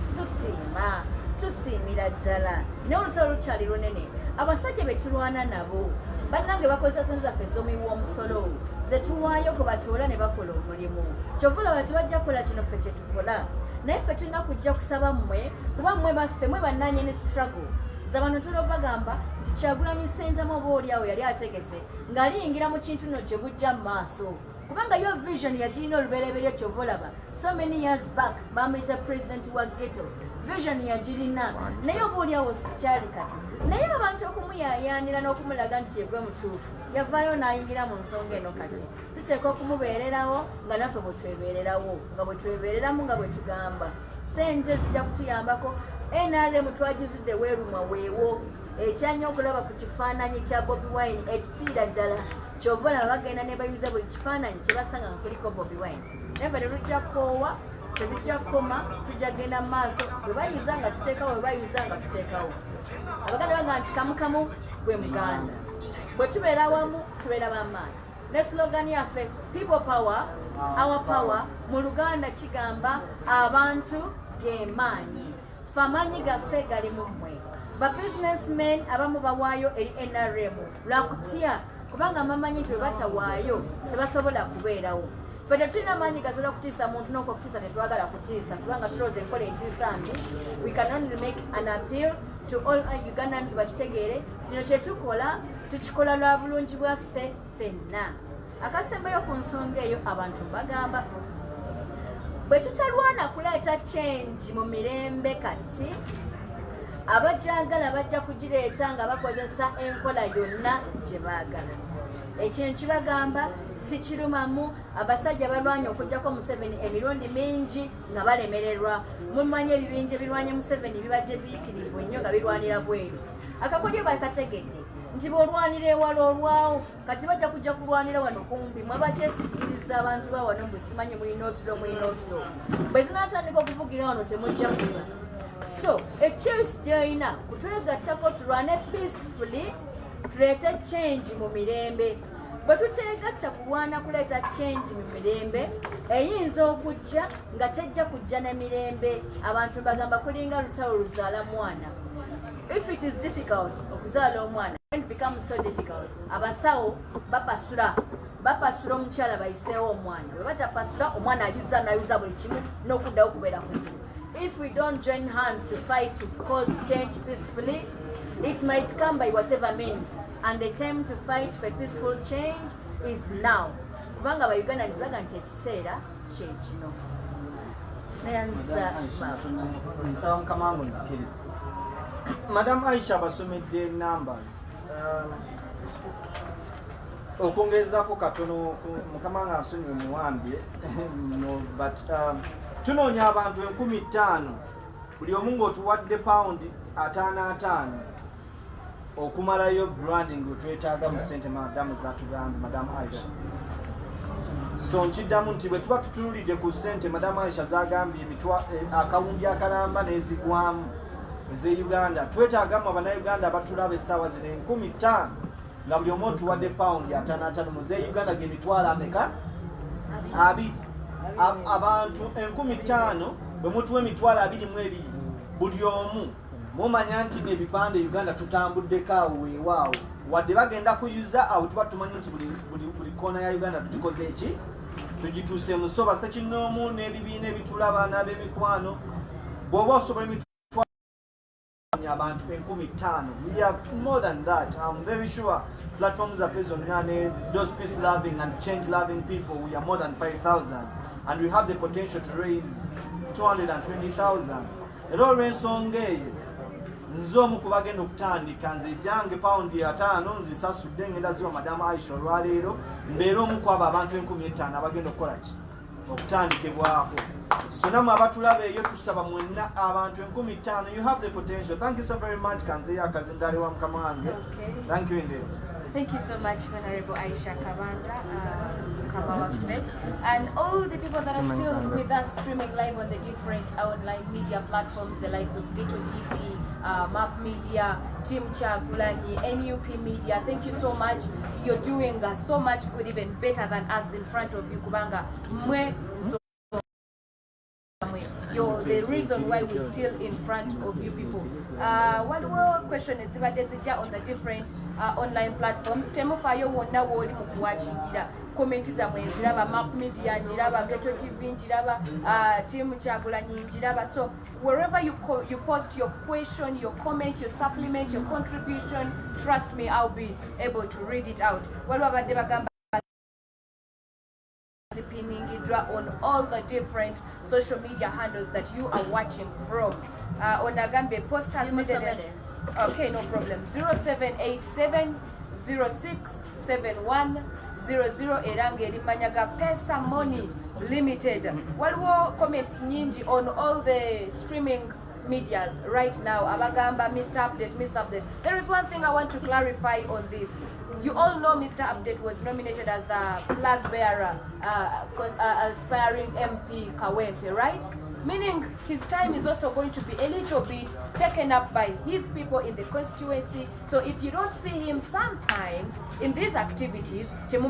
Speaker 4: tusiimira ddala. Ne olutalo lukyali lunene. Abasajja be tulwana nabo. Bannange bakozesa sente zaffe ez'omuwi w'omusolo. Ze tuwaayo kwe batoola ne bakola omulimu. Kyovula bati bajja kukola kino ffe kye tukola. naye ffe tulina kujja kusaba mmwe kuba mmwe baffe mwe bannanye ne struggle zabano tolo bagamba nti Kyagulanyi Ssentamu oba oliawo yali ategese ng'aliyingira mu kintu no kye bujja mu maaso kubanga yo vision yagirina olubereberye kyova olaba so many years back bamuyita president wa ghetto vision yagirina naye oba oliawo sikyali kati naye abantu okumuyayaanira n'okumulaga nti yegwe mutuufu yavaayo n'ayingira mu nsonga eno kati tuteeka okumubeererawo nga naffe bwe twebeererawo nga bwe twebeereramu nga bwe tugamba sente zijja kutuyambako NRM twagizidde weerumwa weewo ekyanya okulaba ku kifaananyi kya Bobi Wine ekitiira ddala kyova olaba bagenda ne bayuza buli kifaananyi kye basanga nga kuliko Bobi Wine naye ffe tetujja kukoowa tetujja kukoma tujja kgenda mu maaso bwe bayuza nga tuteekawo bwe bayuza nga tuteekawo abaganda baga nti kamukamu gwe muganda bwe tubeera awamu tubeera bamaanyi ne slogan yaffe people power our power mu Luganda kigamba abantu ge maanyi ffe amaanyi gaffe gali mu mmwe ba businessmen abamu bawaayo eri NRM lwakutya kubanga amamanyi nti bwe batawaayo tebasobola kubeerawo ffe tetulina amaanyi gasobola kutiisa muntu n'okutiisa tetwagala kutiisa kubanga tulowooza enkola entiisa mbi we can only make an appeal to all Ugandans bakitegeere kino kye tukola tukikola lwa bulungi bwaffe ffenna akasembayo ku nsonga eyo abantu bagamba bwe tutalwana kuleeta change mu mirembe kati abajagala bajja kugireeta nga bakozesa enkola yonna gye baagala ekintu kibagamba si kirumamu abasajja balwanya okugjako Museveni emirundi mingi nga balemererwa mumanyi ebibinja ebirwanya Museveni biba gye biyitirivu nnyo nga birwanira bweru akakodyo bakategedde nti bw'olwanira ewala olwawo kati bajja kujja kulwanira wano kumpi mwabakyesigiriza abantu ba wano mbwe simanyi mulina otulo bwe zinaatandika okuvugira wano temujja kuba so ekyesi gyolina kutwegattako tulwane peacefully tuleete change mu mirembe bwe tuteegatta kulwana kuleeta change mu mirembe eyinza okujja nga tejja kujja ne mirembe abantu bagamba kulinga lutalo luzaala mwana if it is difficult okuzaala omwana when it becomes so difficult abasawo bapasula omukyala bayiseewo omwana bwe batapasula omwana ayuza buli kimu n'okuddawo kubeera kuzibu if we don't join hands to fight to cause change peacefully it might come by whatever means and the time to fight for peaceful change is now kubanga abauganda ntibaga nti ekiseera kyekino
Speaker 3: nsaba mukama wange nzikiriza Madam Aisha basomedde numbers okwongezaako katono mukama nga nsonyiwe muwambye but tunoonya abantu 5,000 buli omu ng'otuwadde paundi 5 okumalayo branding wetwetaaga mu ssente madamu zatugambe Madam Aisha so nkiddamu nti bwe tuba tutunulidde ku ssente Madam Aisha zagambye akawumbi akalamba n'ezigwamu eze Uganda twetaagamu abannayuganda abatulaba essaawa zino 5,000 nga buli omu otuwadde paundi 5 muze Uganda gemitwalo ameka 2 abantu 5,000 bwe mutuwa emitwalo 22 buli omu mumanya nti ebipande Uganda tutambuddeko awo weewaawo wadde bagenda kuyuza awo tuba tumanyi nti buli koona ya Uganda tugikoze eki tugituuse mu so basekinnoomu n'ebibiina ebitulaba n'ab'emikwano bw'oba osobola abantu 5,000 we have more than that. I'm very sure platforms are based on those peace loving and change loving people. We are more than 5,000 and we have the potential to raise 220,000. Olw'ensonga eyo nze omu ku bagenda okutandika nze jange paundi 5 nzisasudde ngenda ziwa Madam Aisha olwaleero mbeera omu ku abo abantu 5,000 abagenda okukola ki okutandikibwako. So namwe abatulaba eyo tusaba mwenna abantu 5,000. You have the potential. Thank you so very much Kanzeya Kazindale wa mukama wange. Thank you indeed.
Speaker 1: Thank you so much, Venerable Aisha Kabanda, and all the people that are still with us streaming live on the different online media platforms, the likes of GHETTO TV, Nup Media, Team Kyagulanyi, NUP Media. Thank you so much. You're doing so much good, even better than us in front of you, Kubanga. You're the reason why we're still in front of you people. One more question is about on the different online platforms. Temufayo wonna woli mukuwachingira comment zamwe njiraba Map Media, njiraba Ghetto TV, njiraba Team Kyagulanyi, njiraba. So wherever you post your question, your comment, your supplement, your contribution, trust me, I'll be able to read it out. Walwabadde bagamba on all the different social media handles that you are watching from. Onagambe post has made it. Okay, no problem. 0787 067100 erange limanyaga PESA MONI Limited. Waliwo comments nyingi on all the streaming medias right now. Abagamba Mr. Update. There is one thing I want to clarify on this. You all know Mr. Update was nominated as the flag bearer, aspiring MP Kawempe, right? Meaning his time is also going to be a little bit taken up by his people in the constituency. So if you don't see him sometimes in these activities, you know,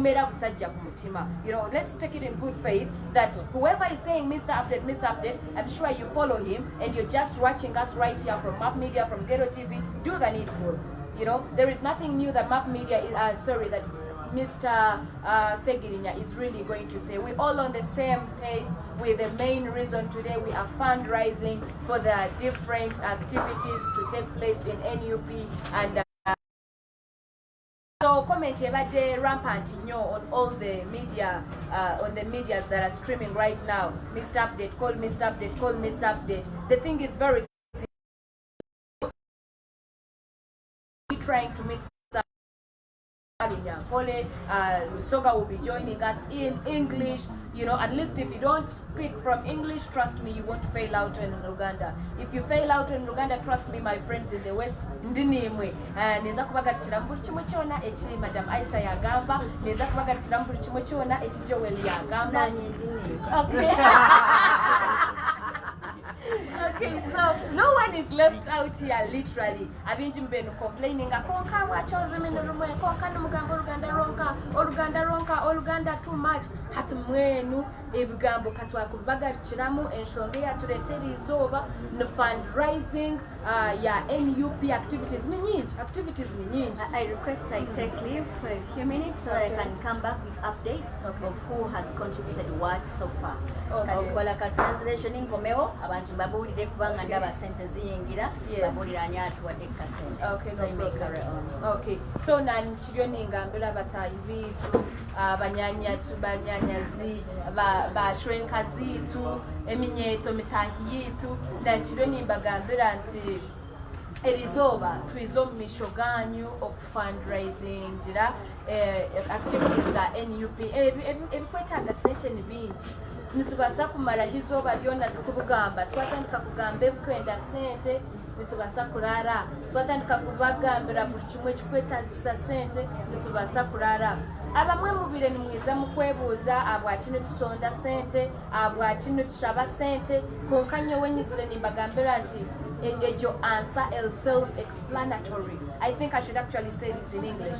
Speaker 1: let's take it in good faith that whoever is saying Mr. Update, I'm sure you follow him and you're just watching us right here from Map Media, from Ghetto TV. Do the needful. You know, there is nothing new that Map Media is, that Mr. Segirinya is really going to say. We're all on the same pace with the main reason today we are fundraising for the different activities to take place in NUP. And so comment about rampant on all the media, on the medias that are streaming right now. Mr. Update, call Mr. Update, call Mr. Update. The thing is very trying to make Soga will be joining us in English. You know, at least if you don't speak from English, trust me, you won't fail out in Uganda. If you fail out in Uganda, trust me, my friends in the West, ndinimwe. Neza kubagarukira buri kimwe cyona eki Madam Aisha yagamba, neza kubagarukira buri kimwe cyona eki Joel yagamba. Okay. Okay, so no one is left out here literally. I've been complaining, Oluganda too much. Hatumwenu ebigambo katwakubagarukiramu ensonga yatuletera izooba no fundraising ya NUP activities ni nyingi.
Speaker 4: I request I take leave for a few minutes so that I can come back with updates of who has contributed what so far. Katikola ka translation inkomeo abantu babulire kubanga ndaba sente ziyingira babulira ani atuwadde ka sente.
Speaker 1: Okay,
Speaker 4: so
Speaker 1: no problem. Okay, so nan chirioni ngambira batayi bitu banyanyazi bashwenka zitu eminyeto mitahi yitu na chirioni mbagambira nti erizoba twizomisho ganyu of fundraising jira activities za NUP ebikwetaga sente ni bingi nitubasa kumara hizoba lyona tukubugamba twatandika kugamba ebikwenda sente nitubasa kurara twatandika kubagambira buli kimwe kikwetagisa sente nitubasa kurara abamwe mubire ni mwiza mukwebuuza abwakino tusonda sente abwakino tushaba sente konkanyo wenyizire nimbagambira nti your answer is self-explanatory. I think I should actually say this in English.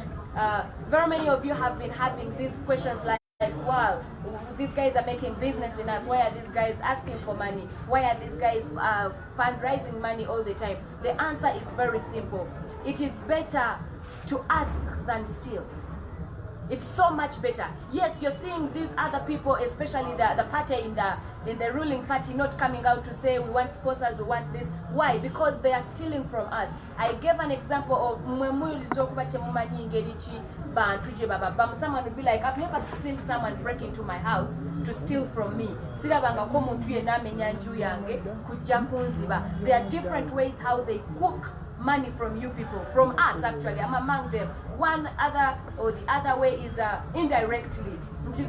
Speaker 1: Very many of you have been having these questions like, wow, these guys are making business in us. Why are these guys asking for money? Why are these guys fundraising money all the time? The answer is very simple. It is better to ask than steal. It's so much better. Yes, you're seeing these other people, especially the party in the ruling party, not coming out to say we want sponsors, we want this. Why? Because they are stealing from us. I gave an example of someone would be like, I've never seen someone break into my house to steal from me. There are different ways how they cook money from you people, from us actually. I'm among them. One other or the other way is indirectly. So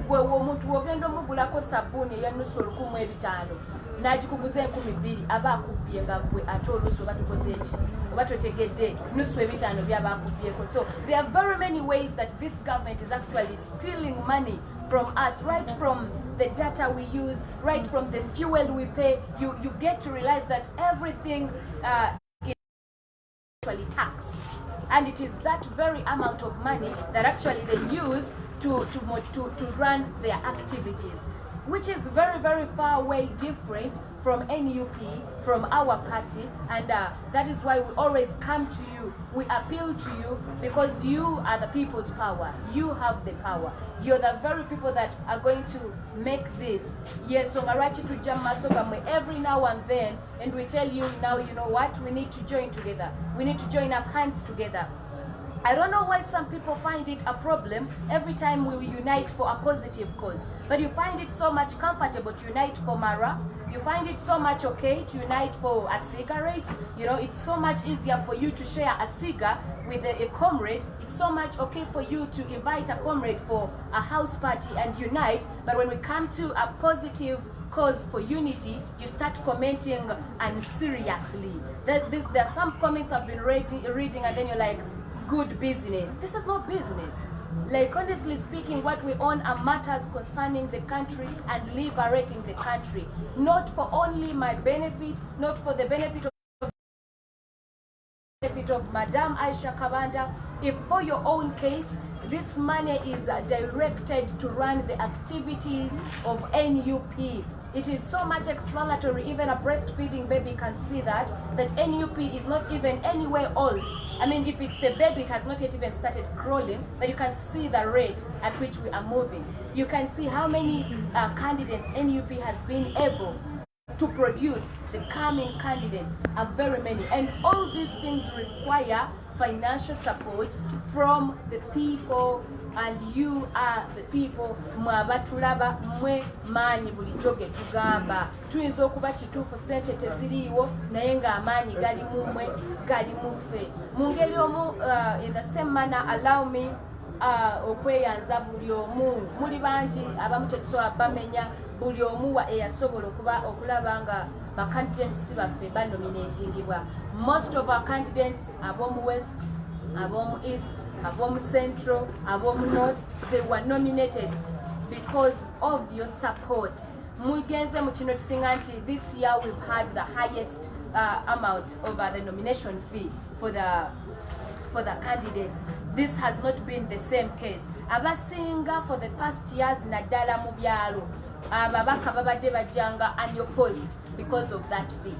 Speaker 1: there are very many ways that this government is actually stealing money from us, right from the data we use, right from the fuel we pay. You get to realize that everything is actually taxed, and it is that very amount of money that actually they use to run their activities. which is very, very far away different from NUP, from our party, and that is why we always come to you, we appeal to you, because you are the people's power. You have the power. You're the very people that are going to make this. Yes, so every now and then, and we tell you now, you know what, we need to join together. We need to join up hands together. I don't know why some people find it a problem every time we unite for a positive cause. But you find it so much comfortable to unite for Mara. You find it so much okay to unite for a cigarette. You know, it's so much easier for you to share a cigar with a comrade. It's so much okay for you to invite a comrade for a house party and unite. But when we come to a positive cause for unity, you start commenting unseriously. There are some comments I've been reading and then you're like, good business. This is not business. Like, honestly speaking, what we own are matters concerning the country and liberating the country. Not for only my benefit, not for the benefit of Madam Aisha Kabanda. If for your own case, this money is directed to run the activities of NUP. It is so much explanatory. Even a breastfeeding baby can see that NUP is not even anywhere old. I mean, if it's a baby, it has not yet even started crawling, but you can see the rate at which we are moving. You can see how many candidates NUP has been able to produce. The coming candidates are very many, and all these things require financial support from the people, and you are the people. Mwabatulaba mwe manyi bulijjo ge tugamba. Tuyinza okuba kituufu sente teziriiwo naye ng'amaanyi gali mumwe, gali muffe. Mu ngeri omu, in the same manner, allow me okweyanza buli omu. Muli bangi abamu tetusobola bamenya, buli omu wa eyasobola okulaba nga bacandidates baffe banominatingibwa. Most of our candidates ab'omu West, ab'omu East, ab'omu Central, ab'omu North, they were nominated because of your support. Mugenze mu kino kisinga nti this year we've had the highest amount of the nomination fee for the candidates. This has not been the same case. Abasinga for the past years naddala mu byalo, ababaka babadde bajjanga unopposed because of that fee.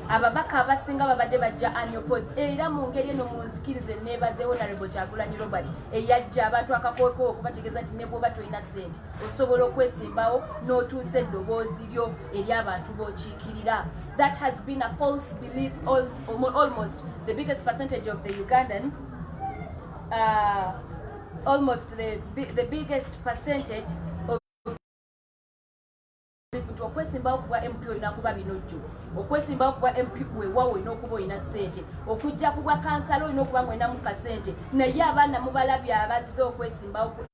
Speaker 1: Ababaka abasinga babadde bajja unopposed. Era mu ngeri eno munzikirize neebaze Honorable Kyagulanyi Robert eyajja abantu akakoeko okubategeeza nti ne bw'oba tolina ssente osobola okwesimbawo n'otuusa eddoboozi lyo eri abantu b'okiikirira. That has been a false belief. Almost the biggest percentage of the Ugandans, almost the biggest percentage of okwesimbawo kuba MP olina kuba binojjo, okwesimbawo kuba MP weewa olina okuba olina ssente, okujja ku bwa kansala olina okuba ng'olinamu kasente, naye abaana mubalabye abazze okwesimbawo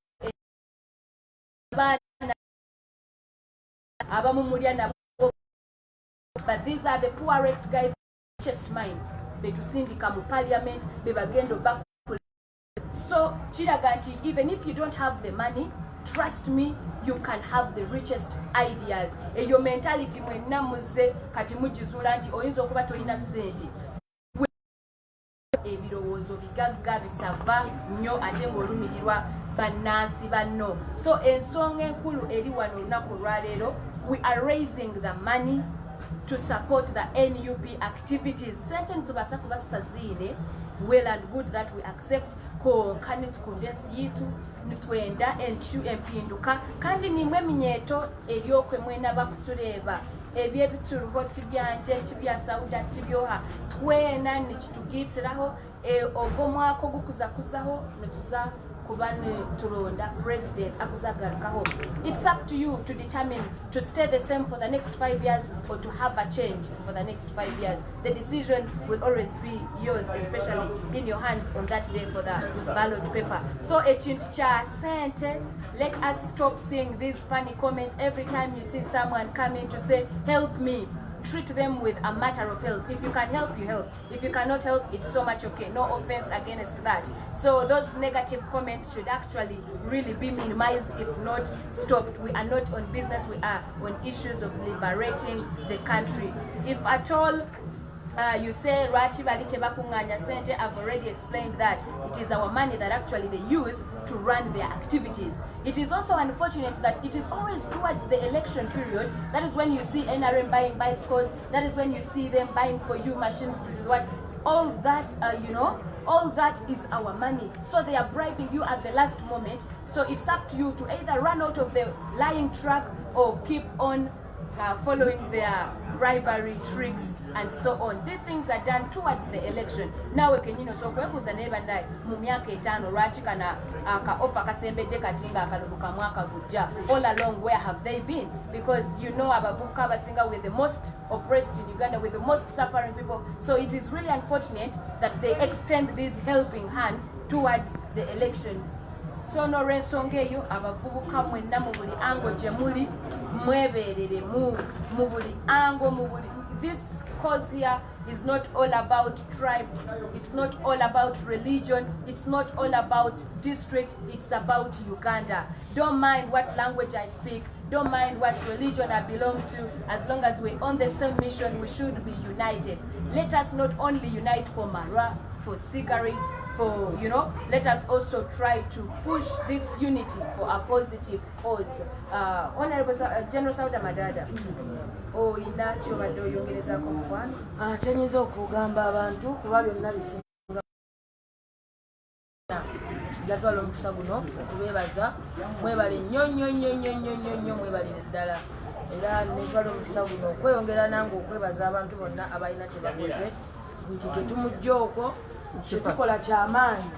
Speaker 1: abamu mulya nabo. But these are the poorest guys, richest minds. Betusindika mu parliament, bebagendo back. So kiraga nti even if you don't have the money, trust me, you can have the richest ideas. Eyo mentality mwenna muzze kati mugizuula nti oyinza okuba tolina ssente. Ebirowoozo bigagga bisava nnyo ate ng'olumirirwa bannansi banno. So ensonga enkulu eri wano olunaku olwaleero, we are raising the money to support the NUP activities. Sente ntubasa kuba sitaziine, well and good that we accept konka nitukondensi yitu nitwenda empinduka kandi nimwe eminyeeto eryokwe mwena bakutureeba ebyebituruho tibyanje tibya sauda tibyoha twena nikitugiitiraho ogw'omwaka ogukuzakuzaho nituza kuba turonda president akuzagarukaho. It's up to you to determine to stay the same for the next 5 years or to have a change for the next 5 years. The decision will always be yours, especially in your hands on that day for the ballot paper. So ekintu kya sente, let us stop seeing these funny comments every time you see someone coming to say help me. Treat them with a matter of help. If you can help, you help. If you cannot help, it's so much okay. No offense against that. So those negative comments should actually really be minimized, if not stopped. We are not on business, we are on issues of liberating the country. If at all You say Rachi Balite Bakunganya Sente, I've already explained that it is our money that actually they use to run their activities. It is also unfortunate that it is always towards the election period. That is when you see NRM buying bicycles, that is when you see them buying for you machines to do what. All that, all that is our money. So they are bribing you at the last moment. So it's up to you to either run out of the lying track or keep on following their bribery tricks and so on. These things are done towards the election. Now we can so kwebuza neba ndai mu myaka 5 lwaki kana ka offer kasembedde katinga akalubuka mwaka gujja. All along where have they been? Because abavubuka abasinga with the most oppressed in Uganda, with the most suffering people. So it is really unfortunate that they extend these helping hands towards the elections. So no rensongeyo abavubuka mwenna mu buli ango gye muli mweberere mu buli ango mu buli. This cause here is not all about tribe, it's not all about religion, it's not all about district, it's about Uganda. Don't mind what language I speak, don't mind what religion I belong to, as long as we're on the same mission, we should be united. Let us not only unite for Mara, for cigarettes, for let us also try to push this unity for a positive cause. Honorable General Sauda Madada, inakyo badde oyongerezako mukwano?
Speaker 2: Kyenyiza okugamba abantu kuba byonna bisinga gatwala omukisa guno okubeebaza mwebale nnyo mwebale ddala era netwala omukisa guno okweyongera nange okwebaza abantu bonna abalina kye bakoze nti tetumujja okwo kyetukola kyamaanyi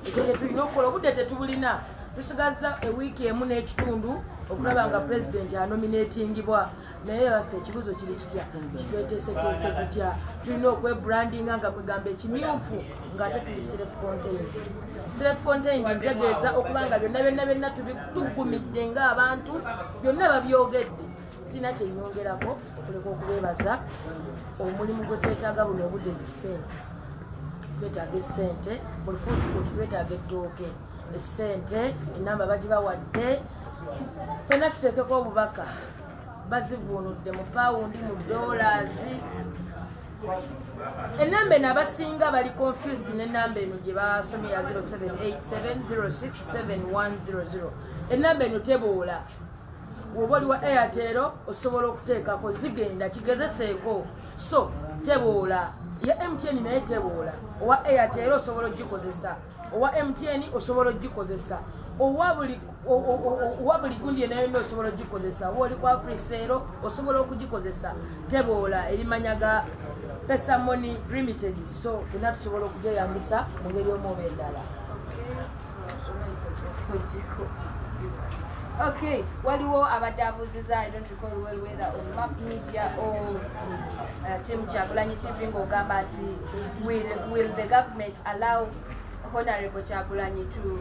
Speaker 2: ekyo kyetulina okukola obudde tetubulina tusigaza ewiiki emu n'ekitundu okulaba nga pulezidenti anominatingibwa naye baffe ekibuzo kiri kitya kitweteeseteese tutya tulina okwebrandinga nga kwegamba ekimyufu ng'ate tuli self contained ntegeeza okuba nga byonna tubitugumidde ng'abantu byonna babyogedde sina kyenyongerako okuleka okubeebaza omulimu gwe twetaaga buno obudde zisente twetaaga essente buli fuuti twetaaga ettooke essente enamba bagibawadde fena tuteekeko obubaka bazivuunudde mu pawundi mu dollars enamba eno abasinga bali confused n'enamba eno gye basomye ya 0787067100 enamba eno teboola woba oli wa Airtel osobola okuteekako zigenda kigezeseeko so teboola ya MTN naye teboola owa Airtel osobola ogikozesa owa MTN osobola ogikozesa owa buli gundi yenna osobola ogikozesa owa oli kwa Prisero osobola okugikozesa teboola erimanya ga PESA MONI Limited so fena tusobola okujeyambisa mu ngeri omu oba endala.
Speaker 1: Okay, waliwo abadabuziza, I don't recall well whether on Nup Media or Team Kyagulanyi TV ng'ogamba ati will the government allow Honorable Kyagulanyi to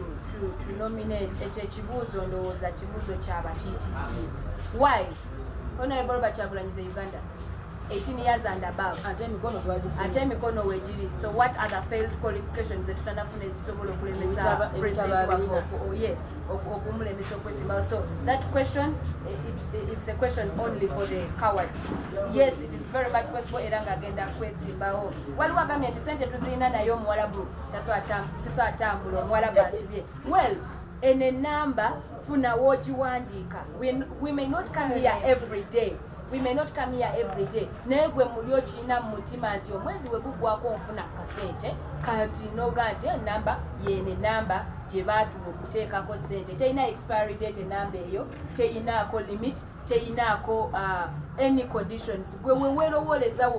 Speaker 1: nominate ekyo ekibuuzo ndowooza kibuuzo ky'abatiitiizi. Why? Honorable Robert Kyagulanyi is Uganda 18 years and above. Ate emikono wegiri. So what are the failed qualifications that tutanafuna ezisobola okulemesa president waffe? Oh yes, okumulemesa okwesimbawo. So that question, it's a question only for the cowards. Yes, it is very much possible era ng'agenda kwesimbawo. Waliwo agambye nti sente tuzirina naye omuwalabu siso atambula omuwalabu asibye. Well, in a number funa wogiwandiika. We may not come here every day. We may not come here every day. Naye gwe muli okirina mu mutima nti omwezi we gugwako nfuna kasente kati noga nti enamba yene namba gye baatuwa okuteekako sente terina expiry date enamba eyo terinaako limit terinaako any conditions gwe weweerowooleza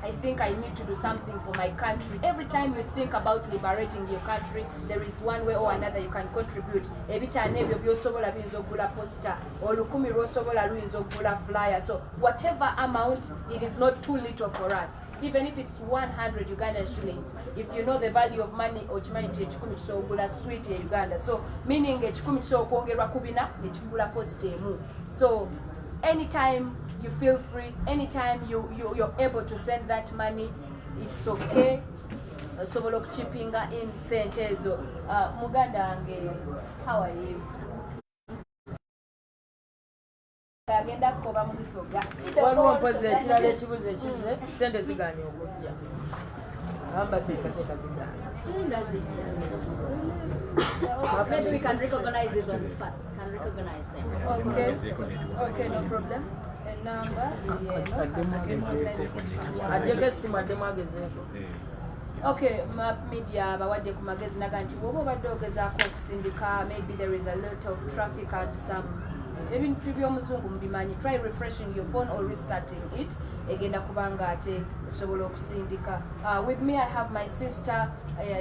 Speaker 1: I think I need to do something for my country. Every time you think about liberating your country, there is one way or another you can contribute. Ebitaano ebyo by'osobola biyinza okugula poster, olukumi lw'osobola luyinza okugula flyer. So whatever amount, it is not too little for us. Even if it's 100 Ugandan shillings, if you know the value of money, okimanyi nti ekikumi kisobola okugula sweet ya Uganda. So meaning ekikumi kisobola okwongerwa ku bina nekigula poster emu. So anytime you feel free, anytime you're able to send that money, it's okay. Sobola okuchipinga in sente ezo. Muganda wange, how are you? agenda kukoba mu Busoga.
Speaker 2: Waliwo mpozi ekirala ekibuzo ekize sente ziganye okujja. Amba sente ziganye.
Speaker 4: Maybe we can recognize these ones first. Can recognize them.
Speaker 1: Okay, no problem. A number. Okay, Map Media bawadde ku magezi naga nti woba obadde ogezaako okusindika, maybe there is a lot of traffic and some ebintu by'omuzungu mubimanyi, try refreshing your phone or restarting it egenda kubanga ate osobola okusindika. With me I have my sister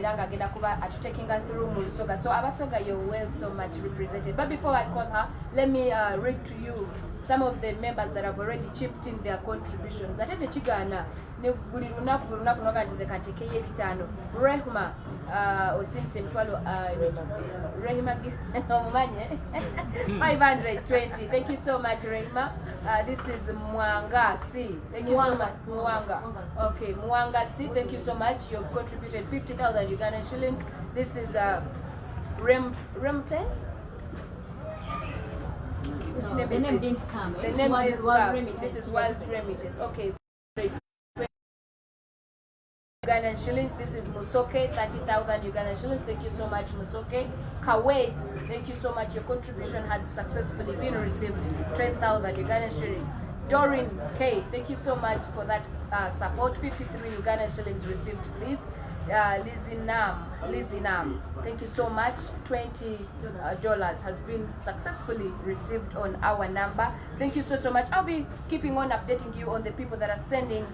Speaker 1: Langa agenda kuba taking us through mu Busoga. So Abasoga, you're well so much represented. But before I call her, let me read to you some of the members that have already chipped in their contributions. Ate tekigana ne buli lunaku noga nti zekatekeyo ebitaano. Rehma osinse mtwalo Rehma omumanye 520. Thank you so much Rehma. This is Mwanga C. Thank you so much Mwanga. Okay, Mwanga C, thank you so much. You've contributed 50,000 Ugandan shillings. This is Remtes. Which name
Speaker 4: The name didn't come.
Speaker 1: The name didn't come. This is Wild Remittance. Okay. Ugandan shillings. This is Musoke, 30,000 Ugandan shillings. Thank you so much, Musoke. Kawes, thank you so much. Your contribution has successfully been received. 10,000 Ugandan shillings. Doreen K, thank you so much for that support. 53 Ugandan shillings received, please. Lizzie Nam, thank you so much. $20 has been successfully received on our number. Thank you so much. I'll be keeping on updating you on the people that are sending.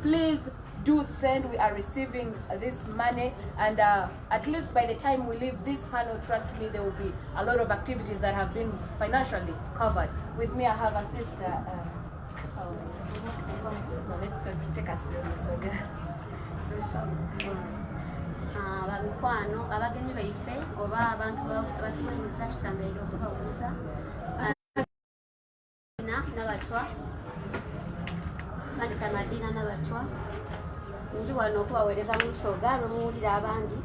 Speaker 1: Please do send. We are receiving this money, and at least by the time we leave this panel, trust me, there will be a lot of activities that have been financially covered. With me I have a sister. Let's take us through Busoga.
Speaker 4: Bamukwano abagenyi baife oba abantu batuweereza tusambeera okubabuuza n'abatwa bandika Madina n'abatwa ndi wano okubaweereza mu Busoga lwemuwulira abandi.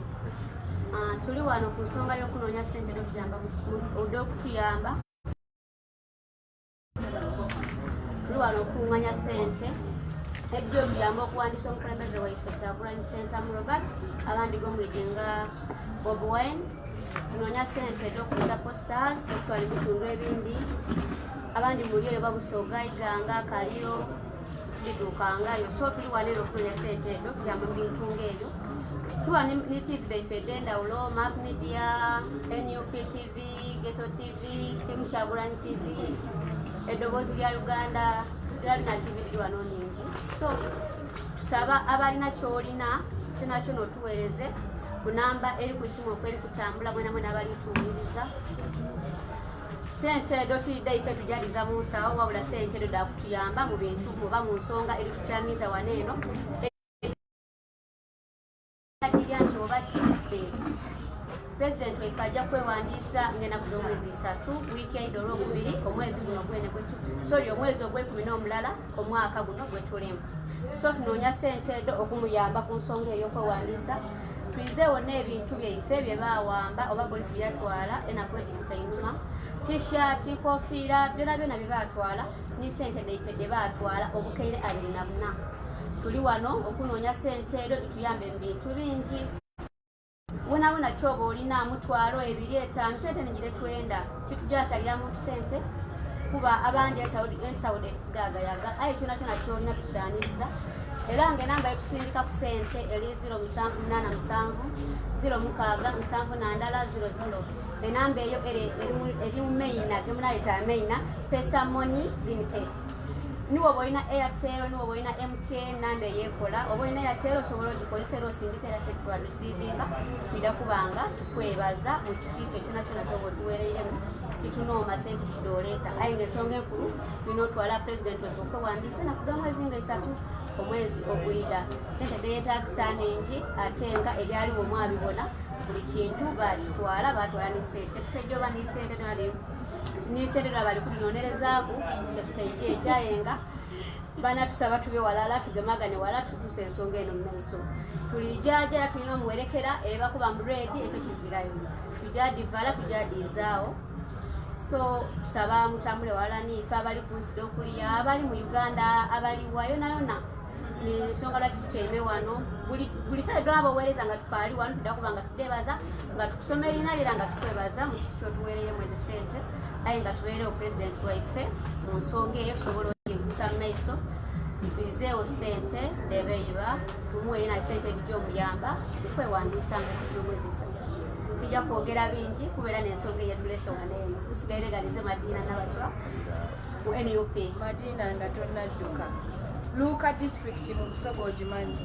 Speaker 4: Tuli wano ku nsonga y'okunoonya ssente n'okutuyamba. Tuli wano okunganya ssente ebyo okuyamba okuwandiisa omukulembeze waife Kyagulanyi Ssentamu Robert, abandi g'omulege nga Bobi Wine. Tunoonya ssente ed'okuza posters okutwala ebitundu ebindi. Abandi muli eyo Babusoga, Iganga, Kaliro, tuliduukangayo. So tuli wano era okunoonya ssente ezo tuyamba mu bintu ng'ebyo. Tuwa ne TV dhaife ed'endawulo, Map Media, NUP TV, Ghetto TV, Team Kyagulanyi TV, eddoboozi lya Uganda, tulina TV liri wano nnyingi. So tusaba abalina ky'olina kyonna kyonna otuweereze ku namba eri ku isimu okweri kutambula mwena mwena abalituwuliriza. Ssente edo tulidde ife tujaliza mu nsawo, wabula ssente edo dakutuyamba mu bintu oba mu nsonga eri tukyamiza wano eno. Kirya nti oba kidde President waife ajja kwewandiisa ngenda ku omwezi 3 wiiki eidde olwokubiri omwezi guno gwene sorry omwezi ogw'ekumi n'omulala omwaka guno gwe tulimu. So tunoonya ssente edo okumuyamba ku nsonga ey'okwewandiisa. Tuyize wonna ebintu byaife bye baawamba oba polisi bye yatwala enakwedi bisayinuma, t-shirt, kofiira, byonna byonna bye baatwala ni ssente dhaife dde baatwala obukeire 24. Tuli wano okunoonya ssente edo bituyambe mu bintu bingi. Wona kyoba olina mutwalo 2, 5 ssente nigire twenda titujasalira muntu ssente kuba abandi ensawude efudagayaga aye kyona kyona kyolina tukyaniriza. Era ng'enamba y'okusindika ku ssente eri 0787 069 700. Enamba eyo eri mu Maina gemunayita Maina PESA MONI Limited. Niwo boina Airtel, niwo boina MTN, namba eyekola. Oba olina Airtel osobola ogikozesa era osindika era ssente twa receivinga bida kubanga tukwebaza mu kitiito kyonna kyonna kyoba otuweereiremu titunooma ssente kidooleeta. Aye ng'ensonga enkulu tulina otwala President waffe okwewandiisa nakuga mwezi nga 3 omwezi ogwida. Ssente deyeetaagisa ningi ate nga ebyaliwo mwabibona buli kintu bakitwala batwala ne ssente. Tutejoba ne ssente n'issente bali kulinonerezaaku kyetutayige ekyayenga bana tusaba tube walala tugemagane wala tutuuse ensonga eno mu maaso. Tulijajala tulina omuwerekera ebakuba mu redi ekyo kizirayo tujadivala tujadizaawo.
Speaker 5: so tusaba mutambule wala nife abali ku nsida okuliya abali mu Uganda abali wayo nayona nsonga lwaki tuteme wano buli sale tulaba oweereza nga tukaali wano tudda kuba nga tudebaza nga tukusoma erinalira nga tukwebaza mu kiti kyotuweereyemu ebisente aye nga tubeerewo pulezidenti waife mu nsonga eyo tusobola okigusa mu maiso tubizeewo sente ndebeyiba tumuwe na sente egy'omuyamba okwewandiisa nga tulumwezi 3 tijja kwogera bingi kubeera n'ensonga eyetulese waneeno tusigayiregalize Madiina n'abatwa mu NUP
Speaker 1: Madiina nga tonnadduka Luka district in Busogo Jimani.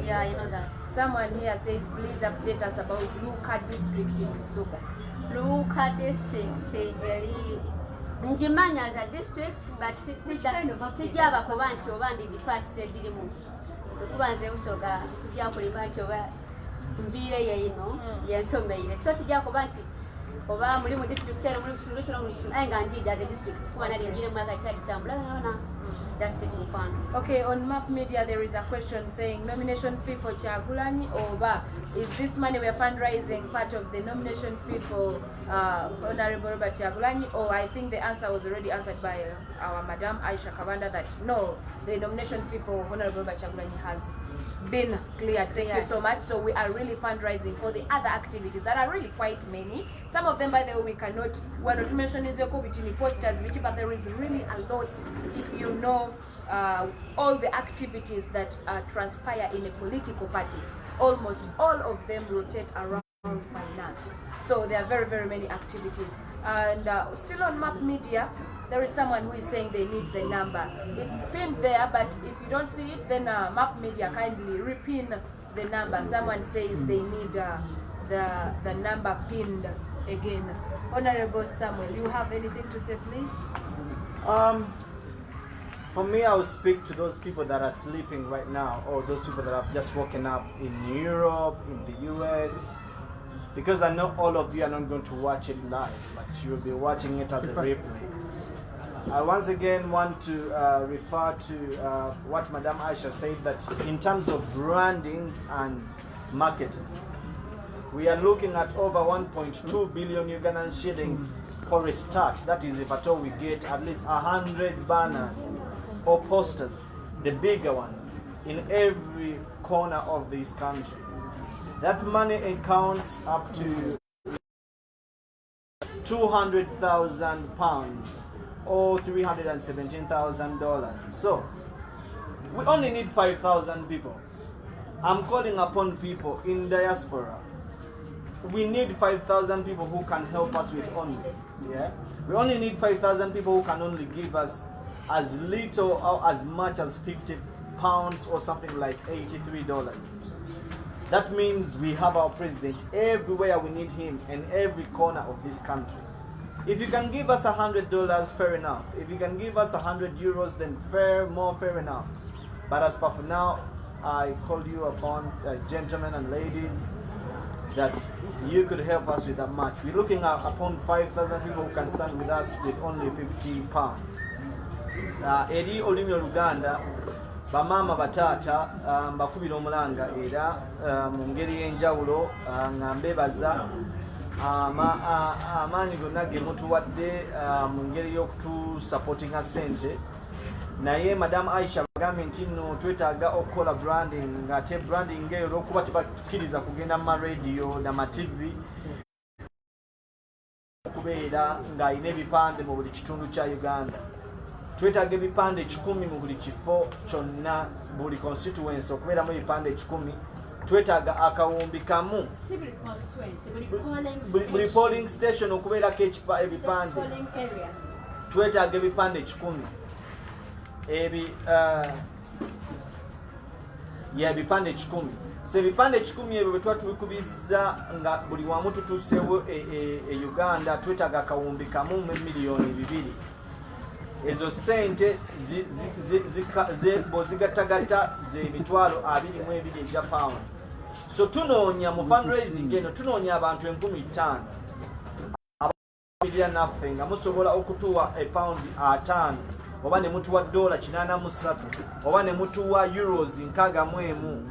Speaker 5: Yeah, you know that.
Speaker 1: Someone here says, please update us about Luka district in Busogo.
Speaker 5: Luka district, Njimanya as a district, but tijaba kubanti obandi departs edirimu. Kubanze usoga tijja kulibanti oba mbire yeyino yensomeire. So tijja kubanti oba muri mu district ero muri kusulu kino muri kusulu ayenga njija as a district kuba nali ngire mu akati kitambula nona. That's it,
Speaker 1: okay, on Map Media there is a question saying nomination fee for Kyagulanyi Oba. Is this money we are fundraising part of the nomination fee for Honorable Robert Kyagulanyi? Or I think the answer was already answered by our Madam Aisha Kabanda that no, the nomination fee for Honorable Robert Kyagulanyi has been cleared. Thank you so much. So we are really fundraising for the other activities that are really quite many. Some of them, by the way, we cannot, we're not mentioning the COVID posters, but there is really a lot if you know all the activities that transpire in a political party. Almost all of them rotate around finance. So there are very, very many activities. And still on Map Media, there is someone who is saying they need the number. It's pinned there, but if you don't see it, then Map Media kindly repin the number. Someone says they need the number pinned again. Honorable Samuel, you have anything to say, please?
Speaker 3: For me, I will speak to those people that are sleeping right now, or those people that have just woken up in Europe, in the US, because I know all of you are not going to watch it live, but you will be watching it as a replay. I once again want to refer to what Madam Aisha said, that in terms of branding and marketing, we are looking at over 1.2 billion Ugandan shillings for a start. That is if at all we get at least 100 banners or posters, the bigger ones, in every corner of this country. That money accounts up to £200,000 or $317,000. So we only need 5,000 people. I'm calling upon people in diaspora. We need 5,000 people who can help us with only. Yeah, we only need 5,000 people who can only give us as little or as much as £50 or something like $83. That means we have our president everywhere we need him, in every corner of this country. If you can give us $100, fair enough. If you can give us €100, then more fair enough. But as for now, I call you upon, gentlemen and ladies, that you could help us with that much. We're looking upon 5,000 people who can stand with us with only £50. Eri olimi Uganda, bamama batata mbakubira omulanga era mu ngeri y'enjawulo nga mbebaza amaanyi gonna ge mutuwadde mu ngeri y'okutusupportinga ssente, naye Madam Aisha bagambye nti nno twetaaga okukola branding, ate branding eyo olw'okuba tebatukiriza kugenda mu maradiyo n'amativi okubeera ng'alina ebipande mu buli kitundu kya Uganda. Twetaaga ebipande 100 mu buli kifo kyonna, buli constituency okubeeramu ebipande 100. Twetaaga akawumbi kamu buli polling station okubeerako ebipande. Twetaaga ebipande 10 ebipande 10. So ebipande 10 ebyo bwe tuba tubikubizza nga buli wamu tutuuseewo e Uganda, twetaaga akawumbi kamu mu miliyoni 2. Ezo sente bw'ozigattagatta z'emitwalo 22 egya pound. So tunoonya mu fundraising eno, tunoonya abantu 5,000 abamirira naffe nga musobola okutuwa £5 oba ne mutuwa $83 oba ne mutuwa euros 61.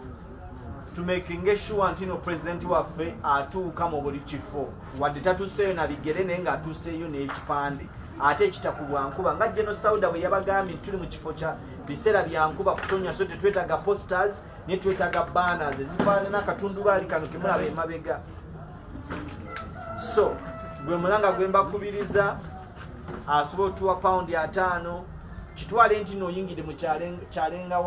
Speaker 3: tumakinge sure nti no president waffe atuuka mu buli kifo wadde tatuseeyo na bigere naye ng'atuuseeyo n'ekipande ate ekitakubwa nkuba nga General Sauda bwe yabagambye tuli mu kifo kya biseera bya nkuba kutonya, so tetwetaaga posters ne twetaaga banners ezifaanana akatundubaali kano ke mulaba emabega. So gwe mulanga gwe mbakubiriza asobola otuwa £5 kitwale nti n'oyingidde mu kyalenga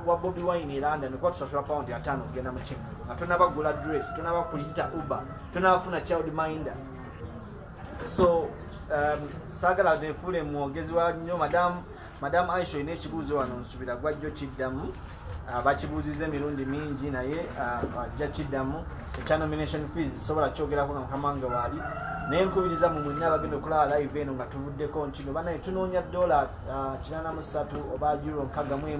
Speaker 3: wa Bobi Wine e London kuba tusasula £5 okugenda mu kintu nga tonabagula dress, tonaba kuyita Uber, tonabafuna child minder. So saagala nefuule mwogezi wa nnyo Madam Aisha ine ekibuuzo wano nsubira gwajjo kiddamu bakibuuziza emirundi mingi naye ajja kiddamu ekya nomination fees sobola kyogerako nga Mukamanga waali naye nkubiriza mu mwenna abagenda okulaba live eno nga tuvuddeko nti no banaye tunoonya $83 oba euro 61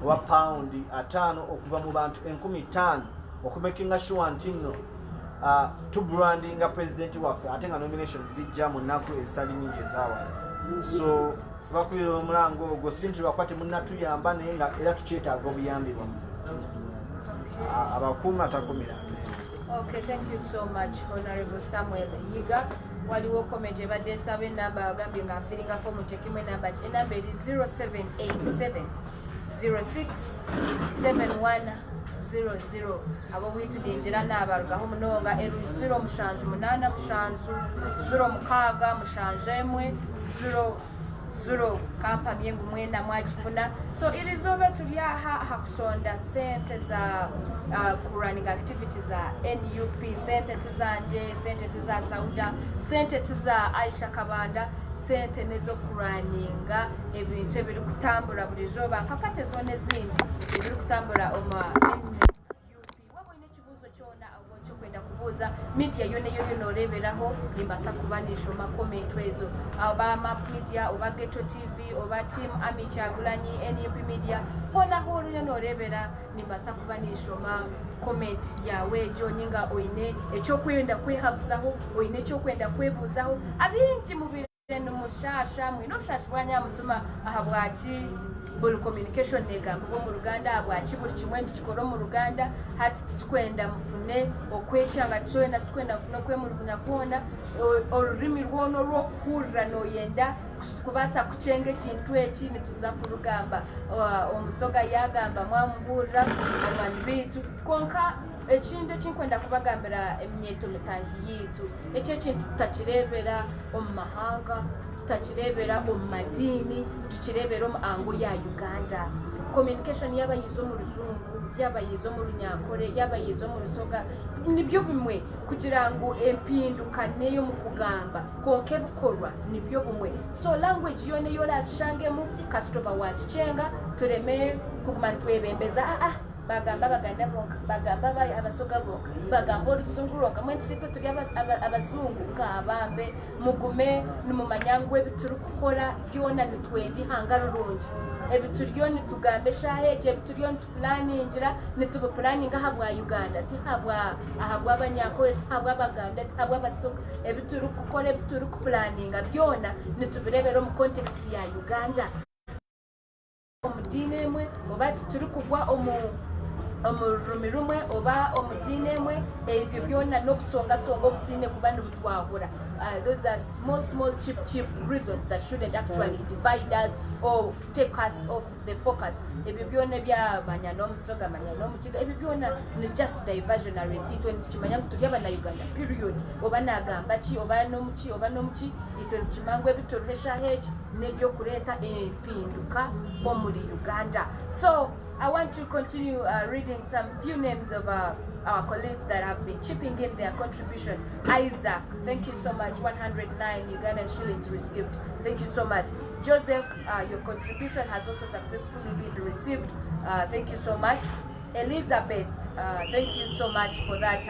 Speaker 3: oba pound 5 okuva mu bantu 50,000 okumakinga sure nti nno tubrandinga president waffe ate nga nominations zijja mu nnaku ezitali nyingi ezaawala. So bakubira omulango ogwo sinti lwakwate munnatuyamba naye nga era tukyetaaga obuyambi bwamu abakuumi atakumira.
Speaker 1: Okay, thank you so much, Honorable Samuel Yiga. Waliwo comment ebadde esaba enamba agambye nga nfiringako muteekemu enamba enamba eri 0787 06 7100 abo bwitulengera n'abarugaho munonga eru 0 kampa byengu mwenda mwagifuna. So irizobe tuli aha hakusonda sente za running activities za NUP, sente zanje, sente za Sauda, sente za Aisha Kabanda, sente nezo kuraninga ebintu ebiri kutambula buli zoba nkapate zone zindi ebiri kutambula oma NUP. Wabone kibuzo kyona awocho kwenda kubuza media yone noreberaho limbasa kubanisho ma comment ezo aba Map Media oba Ghetto TV oba Team Ami Kyagulanyi NUP Media bona horo norebera limbasa kubanisho ma comment yawe joninga oine ekyokwenda kwehabuzaho oine ekyokwenda kwebuzaho abingi mubiri n'umushasha mwino mushashwanya mutuma ahabwaki buli communication negamba bo mu Uganda abwaki buli kimwe tukikoro mu Uganda hati tukwenda mufune okwekyanga kyona sikwenda mufune kwe mu Rwanda olurimi rwono rwokuhurira noyenda kubasa kuchenga ekintu eki nituza kurugamba omusoga yagamba mwamubura abantu bitu konka ekindi ekinkwenda kubagambira eminyeto mutangi yitu ekyo ekintu tutakirebera omu mahanga tutakirebera omu madini tukirebera omu ango ya Uganda. Communication yabayizo mu Luzungu, yabayizo mu Runyankore, yabayizo mu Rusoga nibyo bimwe kugira ngo empinduka neyo mu kugamba konke bukorwa nibyo bimwe. So language yone yorashangemu kasitoba wakicenga tureme kuguma twebembeza bagamba baganda bonka bagamba abasoga bonka bagamba Oluzungu lonka mwensi tuli abazungu ngabambe mugume nimumanyangu ebituri kukora byona nitwendi hangarurungi ebituriyo nitugambe shaheje ebituriyo nitupulaningira nitubupulaninga habwa Uganda tihabwa ahabwa Abanyankore tihabwa Abaganda tihabwa Abasoga ebituri kukora ebituri kupulaninga byona nitubirebera mu context ya Uganda omudini emwe oba turi kugwa omurumi rumwe oba omudini emwe ebyo byona nokusongasonga obutine kuba nibutwahura. Those are small cheap reasons that shouldn't actually divide us or take us off the focus. Ebyo byona bya manyano omusoga manyano omukiga ebyo byona ni just diversionaries itwe nikimanya kutuli abana Uganda period oba nagamba ki oba nomuki itwe nikimangu ebituruhesha heje nebyo kureta empinduka omuli Uganda. So I want to continue reading some few names of our colleagues that have been chipping in their contribution. Isaac, thank you so much. 109 Ugandan shillings received. Thank you so much. Joseph, your contribution has also successfully been received. Thank you so much. Elizabeth, thank you so much for that